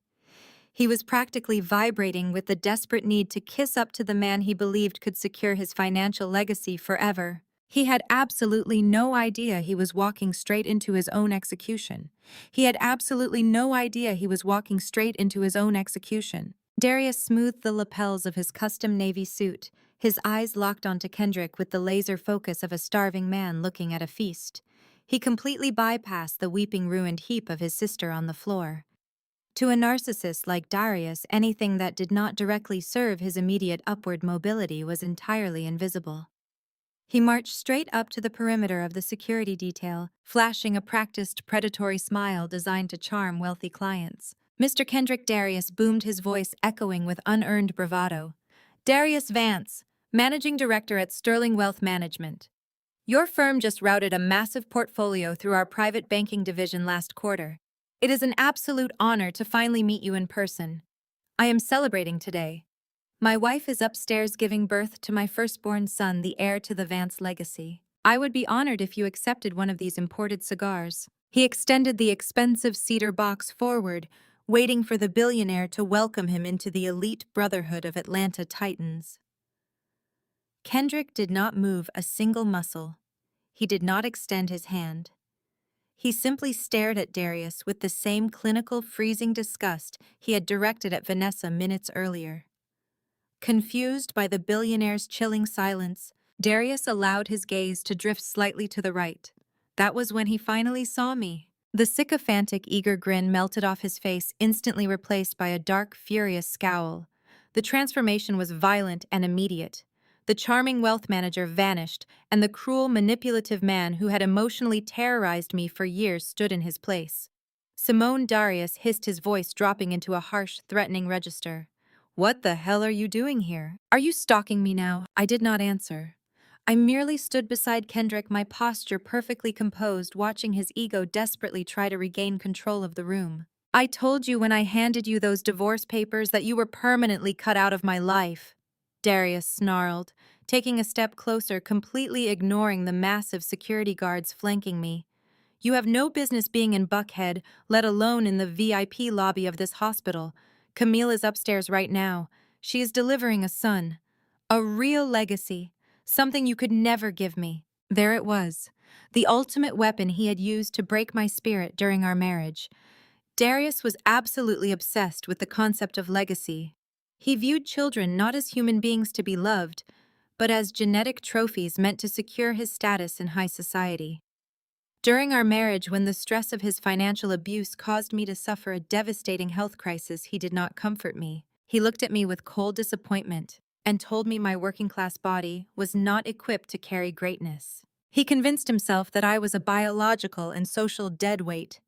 S1: He was practically vibrating with the desperate need to kiss up to the man he believed could secure his financial legacy forever. He had absolutely no idea he was walking straight into his own execution. He had absolutely no idea he was walking straight into his own execution. Darius smoothed the lapels of his custom navy suit, his eyes locked onto Kendrick with the laser focus of a starving man looking at a feast. He completely bypassed the weeping, ruined heap of his sister on the floor. To a narcissist like Darius, anything that did not directly serve his immediate upward mobility was entirely invisible. He marched straight up to the perimeter of the security detail, flashing a practiced predatory smile designed to charm wealthy clients. Mr. Kendrick Darius boomed, his voice echoing with unearned bravado. Darius Vance, Managing Director at Sterling Wealth Management. Your firm just routed a massive portfolio through our private banking division last quarter. It is an absolute honor to finally meet you in person. I am celebrating today. My wife is upstairs giving birth to my firstborn son, the heir to the Vance legacy. I would be honored if you accepted one of these imported cigars. He extended the expensive cedar box forward, waiting for the billionaire to welcome him into the elite brotherhood of Atlanta Titans. Kendrick did not move a single muscle. He did not extend his hand. He simply stared at Darius with the same clinical, freezing disgust he had directed at Vanessa minutes earlier. Confused by the billionaire's chilling silence, Darius allowed his gaze to drift slightly to the right. That was when he finally saw me. The sycophantic, eager grin melted off his face, instantly replaced by a dark, furious scowl. The transformation was violent and immediate. The charming wealth manager vanished, and the cruel, manipulative man who had emotionally terrorized me for years stood in his place. Simone Darius hissed, his voice dropping into a harsh, threatening register. What the hell are you doing here? Are you stalking me now? I did not answer. I merely stood beside Kendrick, my posture perfectly composed, watching his ego desperately try to regain control of the room. I told you when I handed you those divorce papers that you were permanently cut out of my life, Darius snarled, taking a step closer, completely ignoring the massive security guards flanking me. You have no business being in Buckhead, let alone in the VIP lobby of this hospital. Camille is upstairs right now. She is delivering a son. A real legacy. Something you could never give me. There it was. The ultimate weapon he had used to break my spirit during our marriage. Darius was absolutely obsessed with the concept of legacy. He viewed children not as human beings to be loved, but as genetic trophies meant to secure his status in high society. During our marriage, when the stress of his financial abuse caused me to suffer a devastating health crisis, he did not comfort me. He looked at me with cold disappointment and told me my working-class body was not equipped to carry greatness. He convinced himself that I was a biological and social deadweight.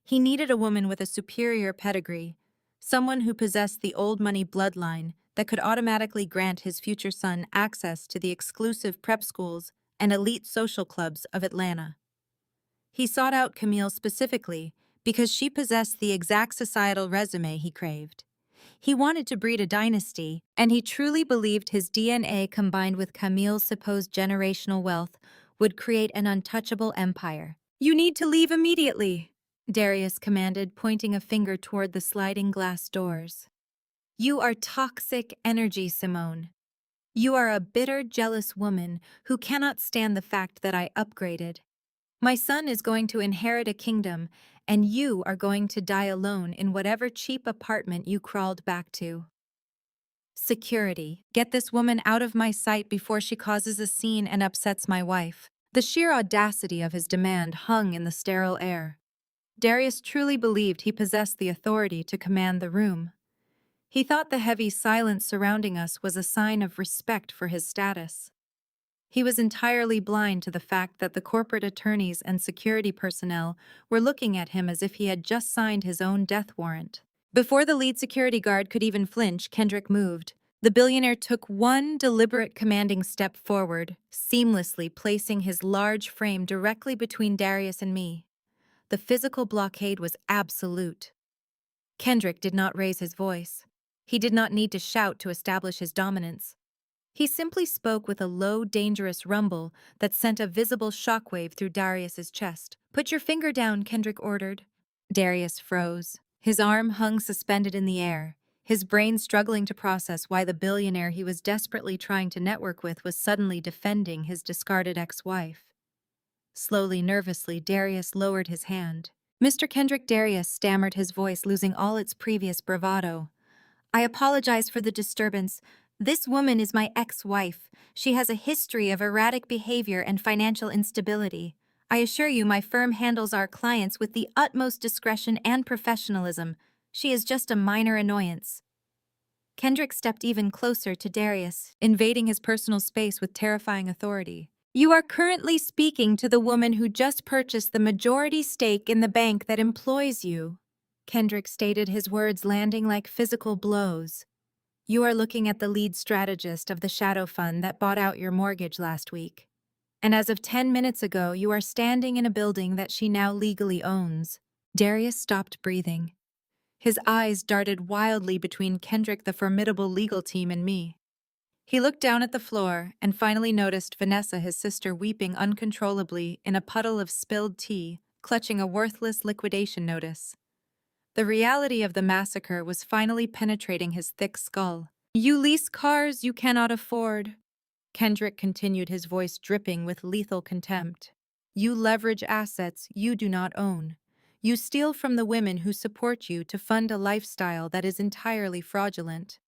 S1: He needed a woman with a superior pedigree, someone who possessed the old money bloodline that could automatically grant his future son access to the exclusive prep schools and elite social clubs of Atlanta. He sought out Camille specifically because she possessed the exact societal resume he craved. He wanted to breed a dynasty, and he truly believed his DNA combined with Camille's supposed generational wealth would create an untouchable empire. You need to leave immediately, Darius commanded, pointing a finger toward the sliding glass doors. You are toxic energy, Simone. You are a bitter, jealous woman who cannot stand the fact that I upgraded. My son is going to inherit a kingdom, and you are going to die alone in whatever cheap apartment you crawled back to. Security. Get this woman out of my sight before she causes a scene and upsets my wife. The sheer audacity of his demand hung in the sterile air. Darius truly believed he possessed the authority to command the room. He thought the heavy silence surrounding us was a sign of respect for his status. He was entirely blind to the fact that the corporate attorneys and security personnel were looking at him as if he had just signed his own death warrant. Before the lead security guard could even flinch, Kendrick moved. The billionaire took one deliberate, commanding step forward, seamlessly placing his large frame directly between Darius and me. The physical blockade was absolute. Kendrick did not raise his voice. He did not need to shout to establish his dominance. He simply spoke with a low, dangerous rumble that sent a visible shockwave through Darius's chest. "Put your finger down," Kendrick ordered. Darius froze. His arm hung suspended in the air, his brain struggling to process why the billionaire he was desperately trying to network with was suddenly defending his discarded ex-wife. Slowly, nervously, Darius lowered his hand. "Mr. Kendrick," Darius stammered, his voice losing all its previous bravado. "I apologize for the disturbance. This woman is my ex-wife. She has a history of erratic behavior and financial instability. I assure you my firm handles our clients with the utmost discretion and professionalism. She is just a minor annoyance." Kendrick stepped even closer to Darius, invading his personal space with terrifying authority. "You are currently speaking to the woman who just purchased the majority stake in the bank that employs you." Kendrick stated, his words landing like physical blows. "You are looking at the lead strategist of the shadow fund that bought out your mortgage last week. And as of 10 minutes ago, you are standing in a building that she now legally owns." Darius stopped breathing. His eyes darted wildly between Kendrick, the formidable legal team, and me. He looked down at the floor and finally noticed Vanessa, his sister, weeping uncontrollably in a puddle of spilled tea, clutching a worthless liquidation notice. The reality of the massacre was finally penetrating his thick skull. "You lease cars you cannot afford," Kendrick continued, his voice dripping with lethal contempt. "You leverage assets you do not own. You steal from the women who support you to fund a lifestyle that is entirely fraudulent.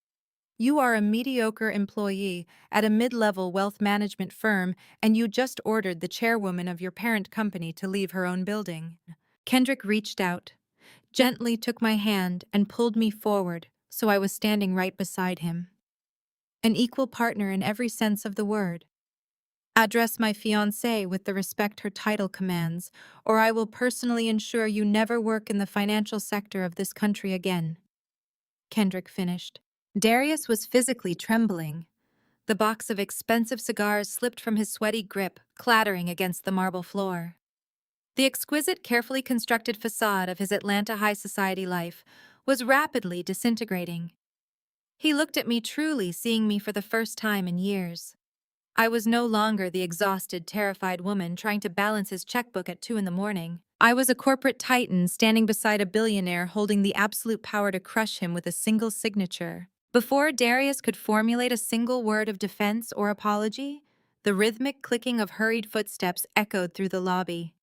S1: You are a mediocre employee at a mid-level wealth management firm, and you just ordered the chairwoman of your parent company to leave her own building." Kendrick reached out, gently took my hand, and pulled me forward so I was standing right beside him. An equal partner in every sense of the word. "Address my fiancée with the respect her title commands, or I will personally ensure you never work in the financial sector of this country again," Kendrick finished. Darius was physically trembling. The box of expensive cigars slipped from his sweaty grip, clattering against the marble floor. The exquisite, carefully constructed facade of his Atlanta high society life was rapidly disintegrating. He looked at me, truly seeing me for the first time in years. I was no longer the exhausted, terrified woman trying to balance his checkbook at 2 in the morning. I was a corporate titan standing beside a billionaire holding the absolute power to crush him with a single signature. Before Darius could formulate a single word of defense or apology, the rhythmic clicking of hurried footsteps echoed through the lobby.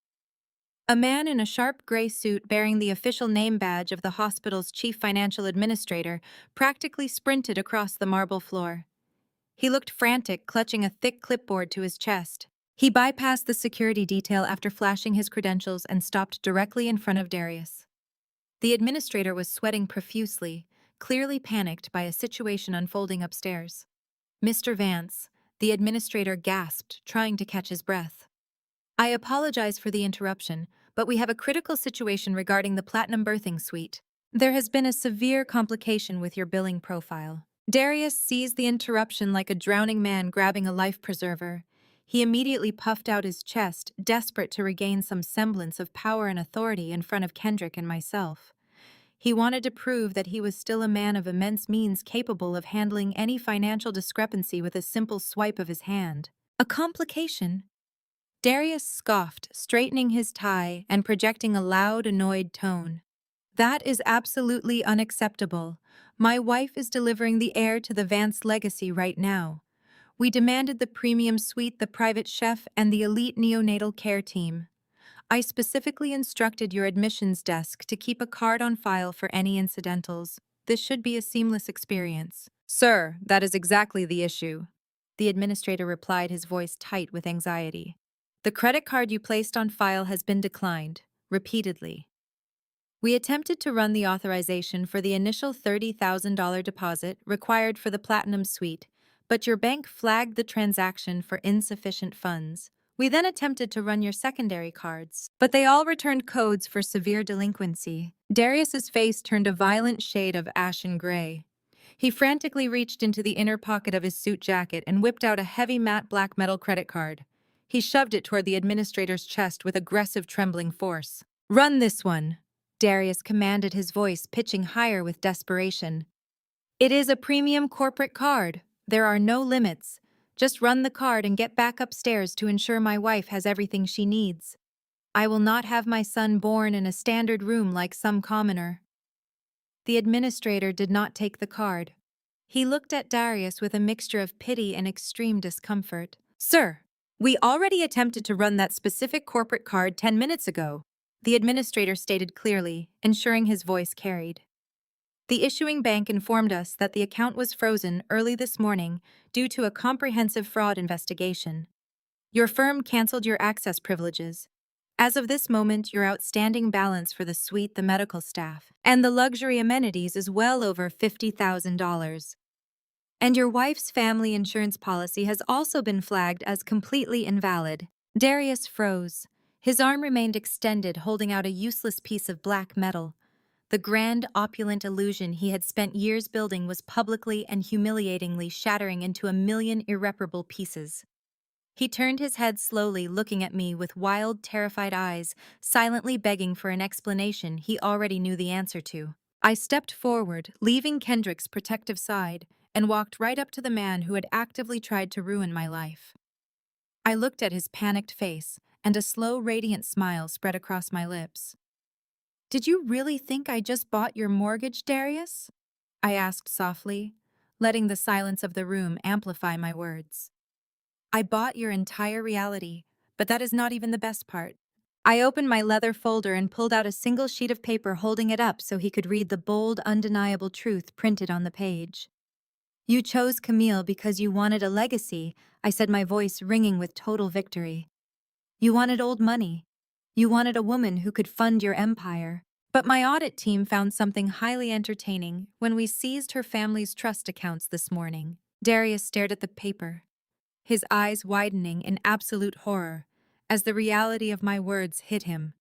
S1: A man in a sharp gray suit bearing the official name badge of the hospital's chief financial administrator practically sprinted across the marble floor. He looked frantic, clutching a thick clipboard to his chest. He bypassed the security detail after flashing his credentials and stopped directly in front of Darius. The administrator was sweating profusely, clearly panicked by a situation unfolding upstairs. "Mr. Vance," the administrator gasped, trying to catch his breath. "I apologize for the interruption, but we have a critical situation regarding the Platinum Birthing Suite. There has been a severe complication with your billing profile." Darius seized the interruption like a drowning man grabbing a life preserver. He immediately puffed out his chest, desperate to regain some semblance of power and authority in front of Kendrick and myself. He wanted to prove that he was still a man of immense means, capable of handling any financial discrepancy with a simple swipe of his hand. "A complication?" Darius scoffed, straightening his tie and projecting a loud, annoyed tone. "That is absolutely unacceptable. My wife is delivering the heir to the Vance legacy right now. We demanded the premium suite, the private chef, and the elite neonatal care team. I specifically instructed your admissions desk to keep a card on file for any incidentals. This should be a seamless experience." "Sir, that is exactly the issue," the administrator replied, his voice tight with anxiety. "The credit card you placed on file has been declined, repeatedly. We attempted to run the authorization for the initial $30,000 deposit required for the Platinum Suite, but your bank flagged the transaction for insufficient funds. We then attempted to run your secondary cards, but they all returned codes for severe delinquency." Darius's face turned a violent shade of ashen gray. He frantically reached into the inner pocket of his suit jacket and whipped out a heavy matte black metal credit card. He shoved it toward the administrator's chest with aggressive, trembling force. "Run this one," Darius commanded, his voice pitching higher with desperation. "It is a premium corporate card. There are no limits. Just run the card and get back upstairs to ensure my wife has everything she needs. I will not have my son born in a standard room like some commoner." The administrator did not take the card. He looked at Darius with a mixture of pity and extreme discomfort. "Sir, we already attempted to run that specific corporate card 10 minutes ago," the administrator stated clearly, ensuring his voice carried. "The issuing bank informed us that the account was frozen early this morning due to a comprehensive fraud investigation. Your firm canceled your access privileges. As of this moment, your outstanding balance for the suite, the medical staff, and the luxury amenities is well over $50,000. And your wife's family insurance policy has also been flagged as completely invalid." Darius froze. His arm remained extended, holding out a useless piece of black metal. The grand, opulent illusion he had spent years building was publicly and humiliatingly shattering into a million irreparable pieces. He turned his head slowly, looking at me with wild, terrified eyes, silently begging for an explanation he already knew the answer to. I stepped forward, leaving Kendrick's protective side, and walked right up to the man who had actively tried to ruin my life. I looked at his panicked face, and a slow, radiant smile spread across my lips. "Did you really think I just bought your mortgage, Darius?" I asked softly, letting the silence of the room amplify my words. "I bought your entire reality, but that is not even the best part." I opened my leather folder and pulled out a single sheet of paper, holding it up so he could read the bold, undeniable truth printed on the page. "You chose Camille because you wanted a legacy," I said, my voice ringing with total victory. "You wanted old money. You wanted a woman who could fund your empire." But my audit team found something highly entertaining when we seized her family's trust accounts this morning. Darius stared at the paper, his eyes widening in absolute horror as the reality of my words hit him.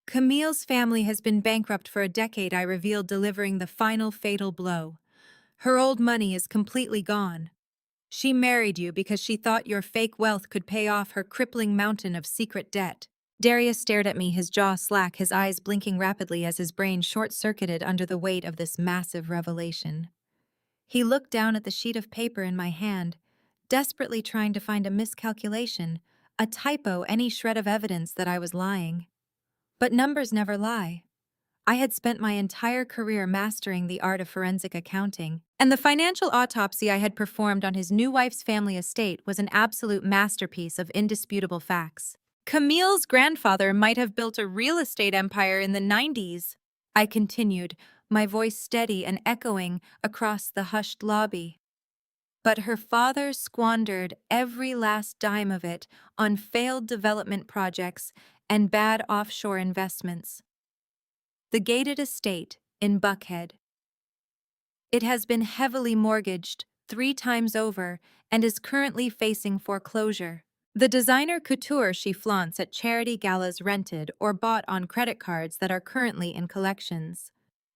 S1: "Camille's family has been bankrupt for a decade," I revealed, delivering the final fatal blow. "Her old money is completely gone. She married you because she thought your fake wealth could pay off her crippling mountain of secret debt." Darius stared at me, his jaw slack, his eyes blinking rapidly as his brain short-circuited under the weight of this massive revelation. He looked down at the sheet of paper in my hand, desperately trying to find a miscalculation, a typo, any shred of evidence that I was lying. But numbers never lie. I had spent my entire career mastering the art of forensic accounting, and the financial autopsy I had performed on his new wife's family estate was an absolute masterpiece of indisputable facts. "Camille's grandfather might have built a real estate empire in the 90s, I continued, my voice steady and echoing across the hushed lobby. "But her father squandered every last dime of it on failed development projects and bad offshore investments. The gated estate in Buckhead. It has been heavily mortgaged 3 times over and is currently facing foreclosure. The designer couture she flaunts at charity galas rented or bought on credit cards that are currently in collections.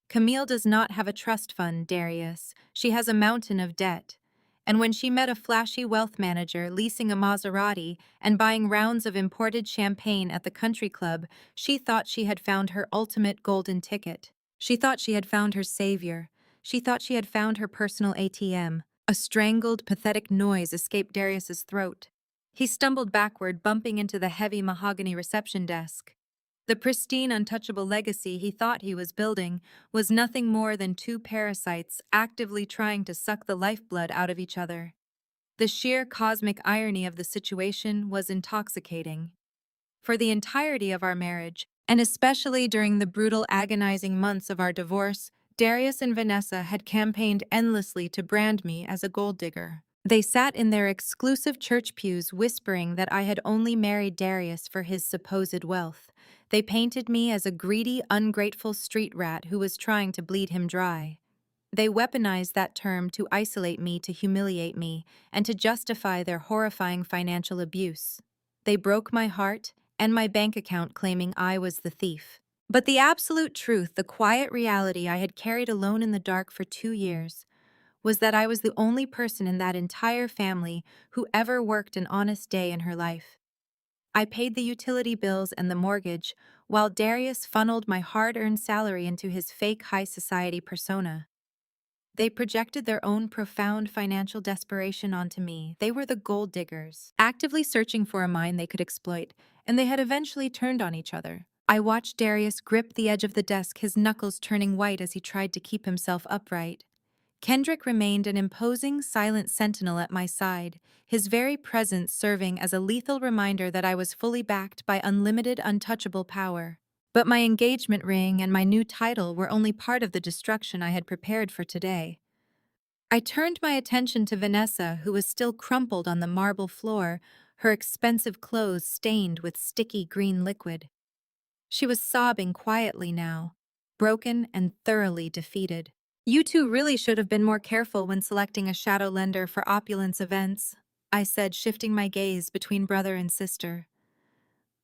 S1: Camille does not have a trust fund, Darius. She has a mountain of debt. And when she met a flashy wealth manager leasing a Maserati and buying rounds of imported champagne at the country club, she thought she had found her ultimate golden ticket. She thought she had found her savior. She thought she had found her personal ATM. A strangled, pathetic noise escaped Darius's throat. He stumbled backward, bumping into the heavy mahogany reception desk. The pristine, untouchable legacy he thought he was building was nothing more than 2 parasites actively trying to suck the lifeblood out of each other. The sheer cosmic irony of the situation was intoxicating. For the entirety of our marriage, and especially during the brutal, agonizing months of our divorce, Darius and Vanessa had campaigned endlessly to brand me as a gold digger. They sat in their exclusive church pews whispering that I had only married Darius for his supposed wealth. They painted me as a greedy, ungrateful street rat who was trying to bleed him dry. They weaponized that term to isolate me, to humiliate me, and to justify their horrifying financial abuse. They broke my heart and my bank account, claiming I was the thief. But the absolute truth, the quiet reality I had carried alone in the dark for 2 years, was that I was the only person in that entire family who ever worked an honest day in her life. I paid the utility bills and the mortgage, while Darius funneled my hard-earned salary into his fake high society persona. They projected their own profound financial desperation onto me. They were the gold diggers, actively searching for a mine they could exploit, and they had eventually turned on each other. I watched Darius grip the edge of the desk, his knuckles turning white as he tried to keep himself upright. Kendrick remained an imposing, silent sentinel at my side, his very presence serving as a lethal reminder that I was fully backed by unlimited, untouchable power. But my engagement ring and my new title were only part of the destruction I had prepared for today. I turned my attention to Vanessa, who was still crumpled on the marble floor, her expensive clothes stained with sticky green liquid. She was sobbing quietly now, broken and thoroughly defeated. "You two really should have been more careful when selecting a shadow lender for opulence events," I said, shifting my gaze between brother and sister.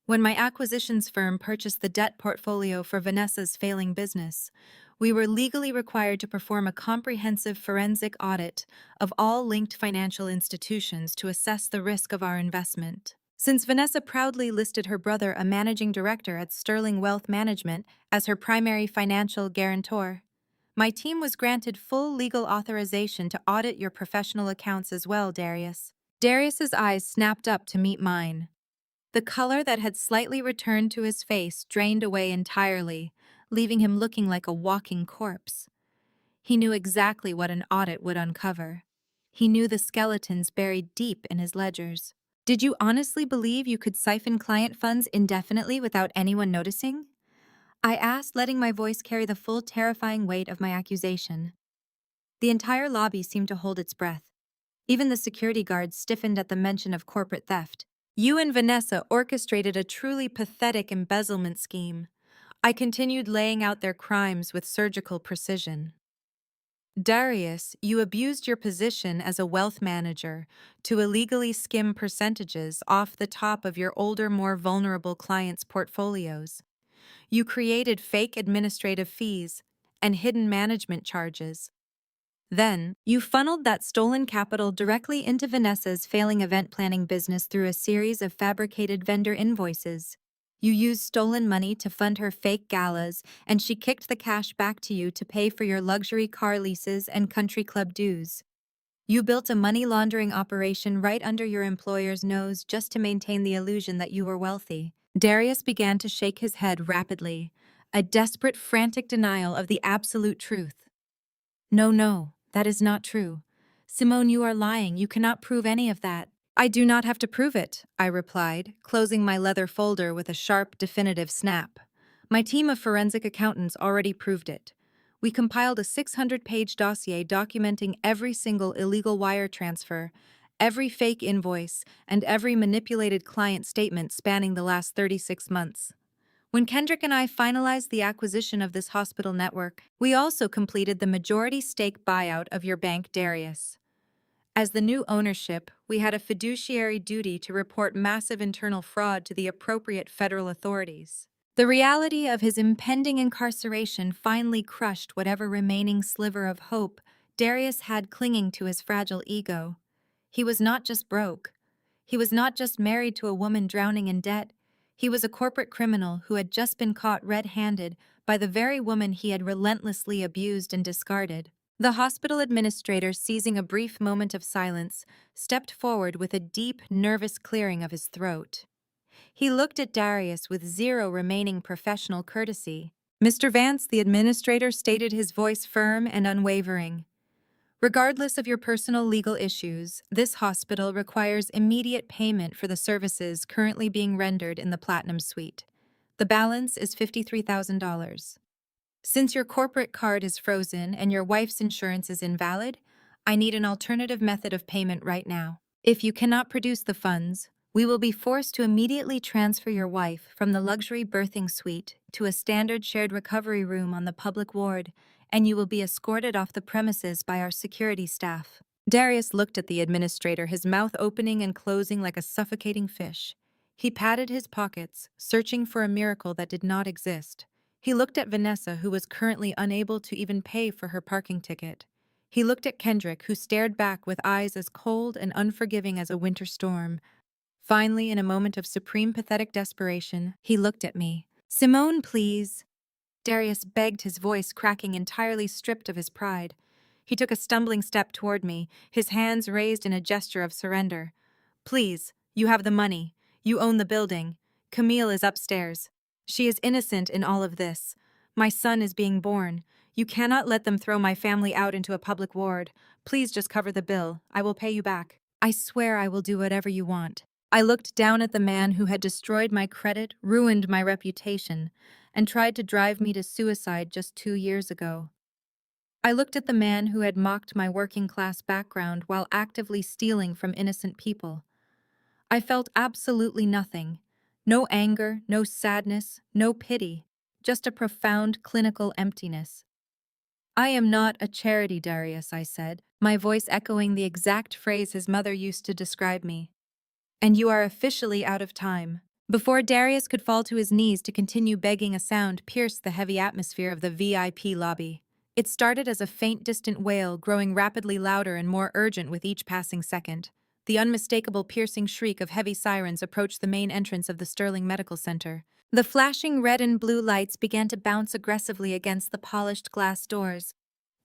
S1: When my acquisitions firm purchased the debt portfolio for Vanessa's failing business, we were legally required to perform a comprehensive forensic audit of all linked financial institutions to assess the risk of our investment. Since Vanessa proudly listed her brother, a managing director at Sterling Wealth Management, as her primary financial guarantor, my team was granted full legal authorization to audit your professional accounts as well, Darius. Darius's eyes snapped up to meet mine. The color that had slightly returned to his face drained away entirely, leaving him looking like a walking corpse. He knew exactly what an audit would uncover. He knew the skeletons buried deep in his ledgers. "Did you honestly believe you could siphon client funds indefinitely without anyone noticing?" I asked, letting my voice carry the full terrifying weight of my accusation. The entire lobby seemed to hold its breath. Even the security guards stiffened at the mention of corporate theft. "You and Vanessa orchestrated a truly pathetic embezzlement scheme." I continued, laying out their crimes with surgical precision. "Darius, you abused your position as a wealth manager to illegally skim percentages off the top of your older, more vulnerable clients' portfolios. You created fake administrative fees and hidden management charges. Then, you funneled that stolen capital directly into Vanessa's failing event planning business through a series of fabricated vendor invoices. You used stolen money to fund her fake galas, and she kicked the cash back to you to pay for your luxury car leases and country club dues. You built a money laundering operation right under your employer's nose just to maintain the illusion that you were wealthy." Darius began to shake his head rapidly, a desperate, frantic denial of the absolute truth. "No, no, that is not true. Simone, you are lying. You cannot prove any of that." "I do not have to prove it," I replied, closing my leather folder with a sharp, definitive snap. "My team of forensic accountants already proved it. We compiled a 600-page dossier documenting every single illegal wire transfer, every fake invoice, and every manipulated client statement spanning the last 36 months. When Kendrick and I finalized the acquisition of this hospital network, we also completed the majority stake buyout of your bank, Darius. As the new ownership, we had a fiduciary duty to report massive internal fraud to the appropriate federal authorities." The reality of his impending incarceration finally crushed whatever remaining sliver of hope Darius had clinging to his fragile ego. He was not just broke. He was not just married to a woman drowning in debt. He was a corporate criminal who had just been caught red-handed by the very woman he had relentlessly abused and discarded. The hospital administrator, seizing a brief moment of silence, stepped forward with a deep, nervous clearing of his throat. He looked at Darius with zero remaining professional courtesy. "Mr. Vance," the administrator stated, his voice firm and unwavering, "regardless of your personal legal issues, this hospital requires immediate payment for the services currently being rendered in the Platinum Suite. The balance is $53,000. Since your corporate card is frozen and your wife's insurance is invalid, I need an alternative method of payment right now. If you cannot produce the funds, we will be forced to immediately transfer your wife from the luxury birthing suite to a standard shared recovery room on the public ward, and you will be escorted off the premises by our security staff." Darius looked at the administrator, his mouth opening and closing like a suffocating fish. He patted his pockets, searching for a miracle that did not exist. He looked at Vanessa, who was currently unable to even pay for her parking ticket. He looked at Kendrick, who stared back with eyes as cold and unforgiving as a winter storm. Finally, in a moment of supreme pathetic desperation, he looked at me. "Simone, please." Darius begged, his voice cracking, entirely stripped of his pride. He took a stumbling step toward me, his hands raised in a gesture of surrender. Please, you have the money. You own the building. Camille is upstairs. She is innocent in all of this. My son is being born. You cannot let them throw my family out into a public ward. Please just cover the bill. I will pay you back. I swear I will do whatever you want. I looked down at the man who had destroyed my credit, ruined my reputation, and tried to drive me to suicide just 2 years ago. I looked at the man who had mocked my working-class background while actively stealing from innocent people. I felt absolutely nothing. No anger, no sadness, no pity, just a profound clinical emptiness. I am not a charity, Darius, I said, my voice echoing the exact phrase his mother used to describe me. And you are officially out of time. Before Darius could fall to his knees to continue begging, a sound pierced the heavy atmosphere of the VIP lobby. It started as a faint, distant wail, growing rapidly louder and more urgent with each passing second. The unmistakable piercing shriek of heavy sirens approached the main entrance of the Sterling Medical Center. The flashing red and blue lights began to bounce aggressively against the polished glass doors,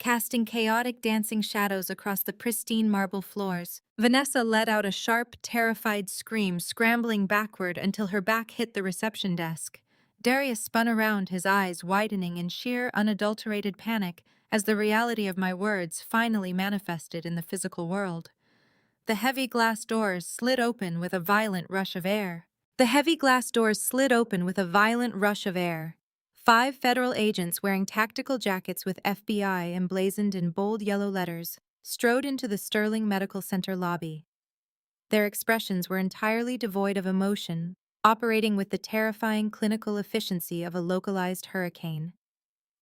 S1: casting chaotic dancing shadows across the pristine marble floors. Vanessa let out a sharp, terrified scream, scrambling backward until her back hit the reception desk. Darius spun around, his eyes widening in sheer, unadulterated panic as the reality of my words finally manifested in the physical world. The heavy glass doors slid open with a violent rush of air. The heavy glass doors slid open with a violent rush of air. 5 federal agents wearing tactical jackets with FBI emblazoned in bold yellow letters strode into the Sterling Medical Center lobby. Their expressions were entirely devoid of emotion, operating with the terrifying clinical efficiency of a localized hurricane.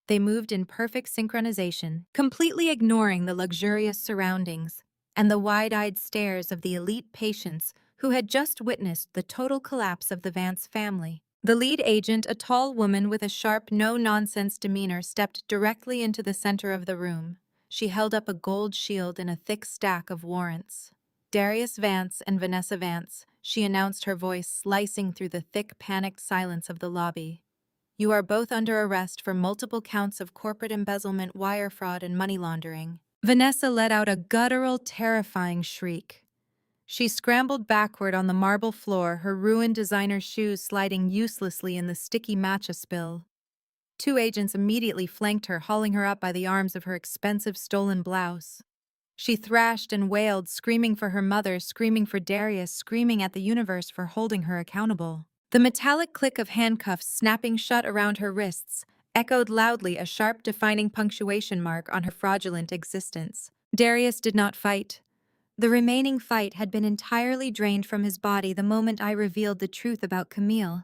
S1: They moved in perfect synchronization, completely ignoring the luxurious surroundings and the wide-eyed stares of the elite patients who had just witnessed the total collapse of the Vance family. The lead agent, a tall woman with a sharp, no-nonsense demeanor, stepped directly into the center of the room. She held up a gold shield and a thick stack of warrants. Darius Vance and Vanessa Vance, she announced, her voice slicing through the thick, panicked silence of the lobby. You are both under arrest for multiple counts of corporate embezzlement, wire fraud, and money laundering. Vanessa let out a guttural, terrifying shriek. She scrambled backward on the marble floor, her ruined designer shoes sliding uselessly in the sticky matcha spill. 2 agents immediately flanked her, hauling her up by the arms of her expensive stolen blouse. She thrashed and wailed, screaming for her mother, screaming for Darius, screaming at the universe for holding her accountable. The metallic click of handcuffs snapping shut around her wrists echoed loudly, a sharp, defining punctuation mark on her fraudulent existence. Darius did not fight. The remaining fight had been entirely drained from his body the moment I revealed the truth about Camille.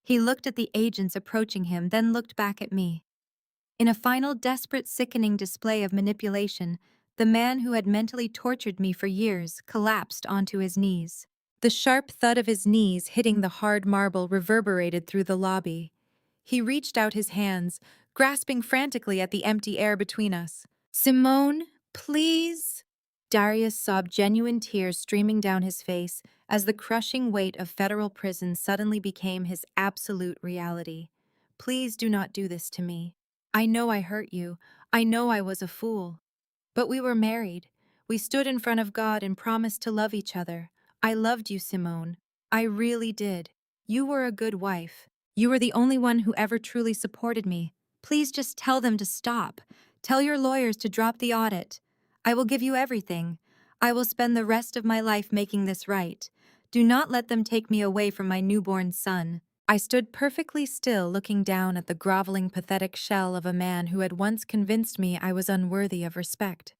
S1: He looked at the agents approaching him, then looked back at me. In a final, desperate, sickening display of manipulation, the man who had mentally tortured me for years collapsed onto his knees. The sharp thud of his knees hitting the hard marble reverberated through the lobby. He reached out his hands, grasping frantically at the empty air between us. "Simone, please!" Darius sobbed, genuine tears streaming down his face as the crushing weight of federal prison suddenly became his absolute reality. "Please do not do this to me. I know I hurt you. I know I was a fool. But we were married. We stood in front of God and promised to love each other. I loved you, Simone. I really did. You were a good wife. You were the only one who ever truly supported me. Please just tell them to stop. Tell your lawyers to drop the audit. I will give you everything. I will spend the rest of my life making this right. Do not let them take me away from my newborn son." I stood perfectly still, looking down at the groveling, pathetic shell of a man who had once convinced me I was unworthy of respect.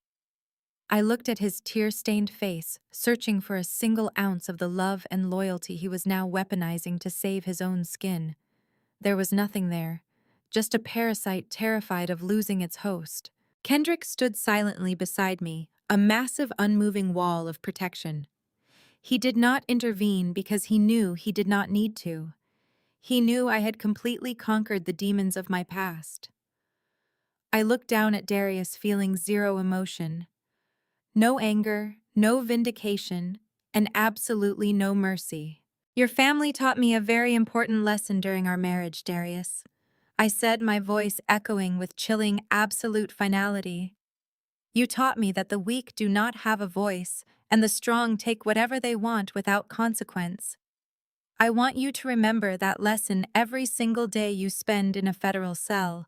S1: I looked at his tear-stained face, searching for a single ounce of the love and loyalty he was now weaponizing to save his own skin. There was nothing there, just a parasite terrified of losing its host. Kendrick stood silently beside me, a massive, unmoving wall of protection. He did not intervene because he knew he did not need to. He knew I had completely conquered the demons of my past. I looked down at Darius, feeling zero emotion. No anger, no vindication, and absolutely no mercy. "Your family taught me a very important lesson during our marriage, Darius," I said, my voice echoing with chilling, absolute finality. You taught me that the weak do not have a voice, and the strong take whatever they want without consequence. I want you to remember that lesson every single day you spend in a federal cell.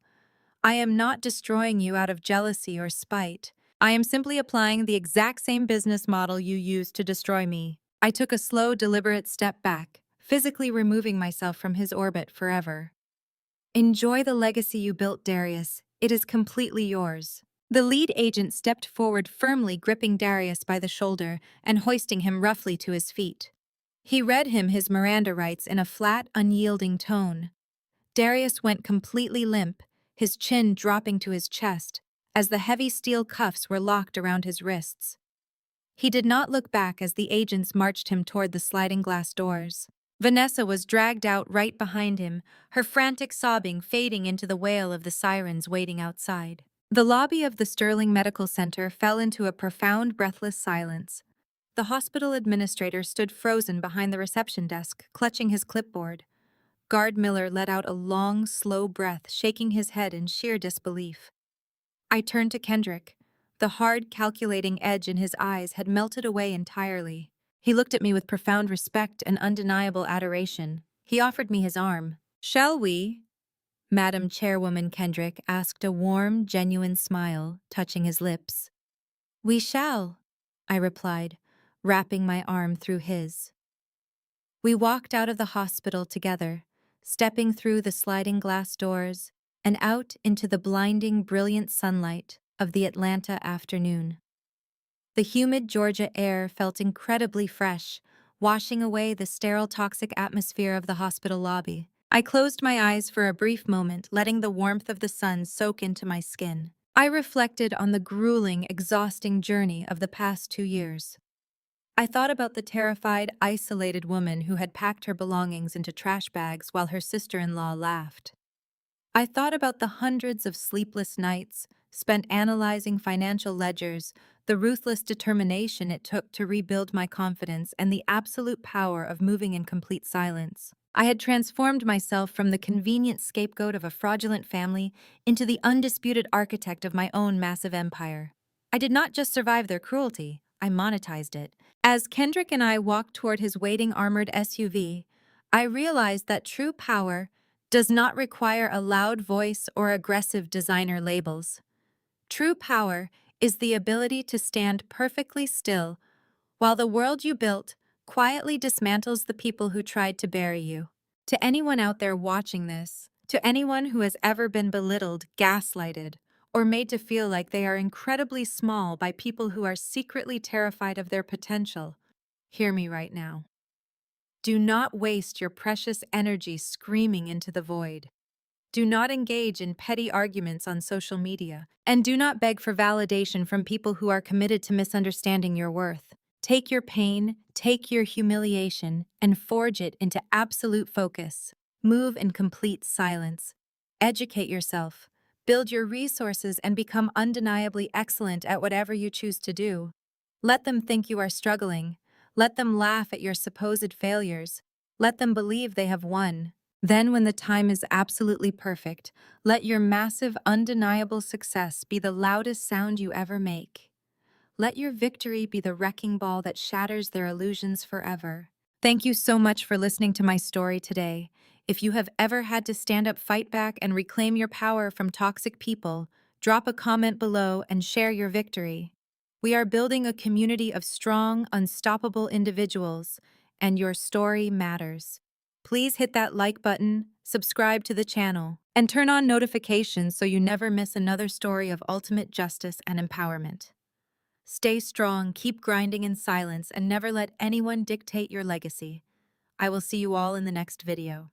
S1: I am not destroying you out of jealousy or spite. I am simply applying the exact same business model you used to destroy me. I took a slow, deliberate step back, physically removing myself from his orbit forever. Enjoy the legacy you built, Darius. It is completely yours. The lead agent stepped forward, firmly gripping Darius by the shoulder and hoisting him roughly to his feet. He read him his Miranda rights in a flat, unyielding tone. Darius went completely limp, his chin dropping to his chest, as the heavy steel cuffs were locked around his wrists. He did not look back as the agents marched him toward the sliding glass doors. Vanessa was dragged out right behind him, her frantic sobbing fading into the wail of the sirens waiting outside. The lobby of the Sterling Medical Center fell into a profound, breathless silence. The hospital administrator stood frozen behind the reception desk, clutching his clipboard. Guard Miller let out a long, slow breath, shaking his head in sheer disbelief. I turned to Kendrick. The hard, calculating edge in his eyes had melted away entirely. He looked at me with profound respect and undeniable adoration. He offered me his arm. "Shall we?" Madam Chairwoman Kendrick asked, a warm, genuine smile touching his lips. "We shall," I replied, wrapping my arm through his. We walked out of the hospital together, stepping through the sliding glass doors and out into the blinding, brilliant sunlight of the Atlanta afternoon. The humid Georgia air felt incredibly fresh, washing away the sterile, toxic atmosphere of the hospital lobby. I closed my eyes for a brief moment, letting the warmth of the sun soak into my skin. I reflected on the grueling, exhausting journey of the past 2 years. I thought about the terrified, isolated woman who had packed her belongings into trash bags while her sister-in-law laughed. I thought about the hundreds of sleepless nights spent analyzing financial ledgers, the ruthless determination it took to rebuild my confidence, and the absolute power of moving in complete silence. I had transformed myself from the convenient scapegoat of a fraudulent family into the undisputed architect of my own massive empire. I did not just survive their cruelty, I monetized it. As Kendrick and I walked toward his waiting armored SUV, I realized that true power does not require a loud voice or aggressive designer labels. True power is the ability to stand perfectly still while the world you built quietly dismantles the people who tried to bury you. To anyone out there watching this, to anyone who has ever been belittled, gaslighted, or made to feel like they are incredibly small by people who are secretly terrified of their potential, hear me right now. Do not waste your precious energy screaming into the void. Do not engage in petty arguments on social media, and do not beg for validation from people who are committed to misunderstanding your worth. Take your pain, take your humiliation, and forge it into absolute focus. Move in complete silence. Educate yourself. Build your resources and become undeniably excellent at whatever you choose to do. Let them think you are struggling. Let them laugh at your supposed failures. Let them believe they have won. Then, when the time is absolutely perfect, let your massive, undeniable success be the loudest sound you ever make. Let your victory be the wrecking ball that shatters their illusions forever. Thank you so much for listening to my story today. If you have ever had to stand up, fight back, and reclaim your power from toxic people, drop a comment below and share your victory. We are building a community of strong, unstoppable individuals, and your story matters. Please hit that like button, subscribe to the channel, and turn on notifications so you never miss another story of ultimate justice and empowerment. Stay strong, keep grinding in silence, and never let anyone dictate your legacy. I will see you all in the next video.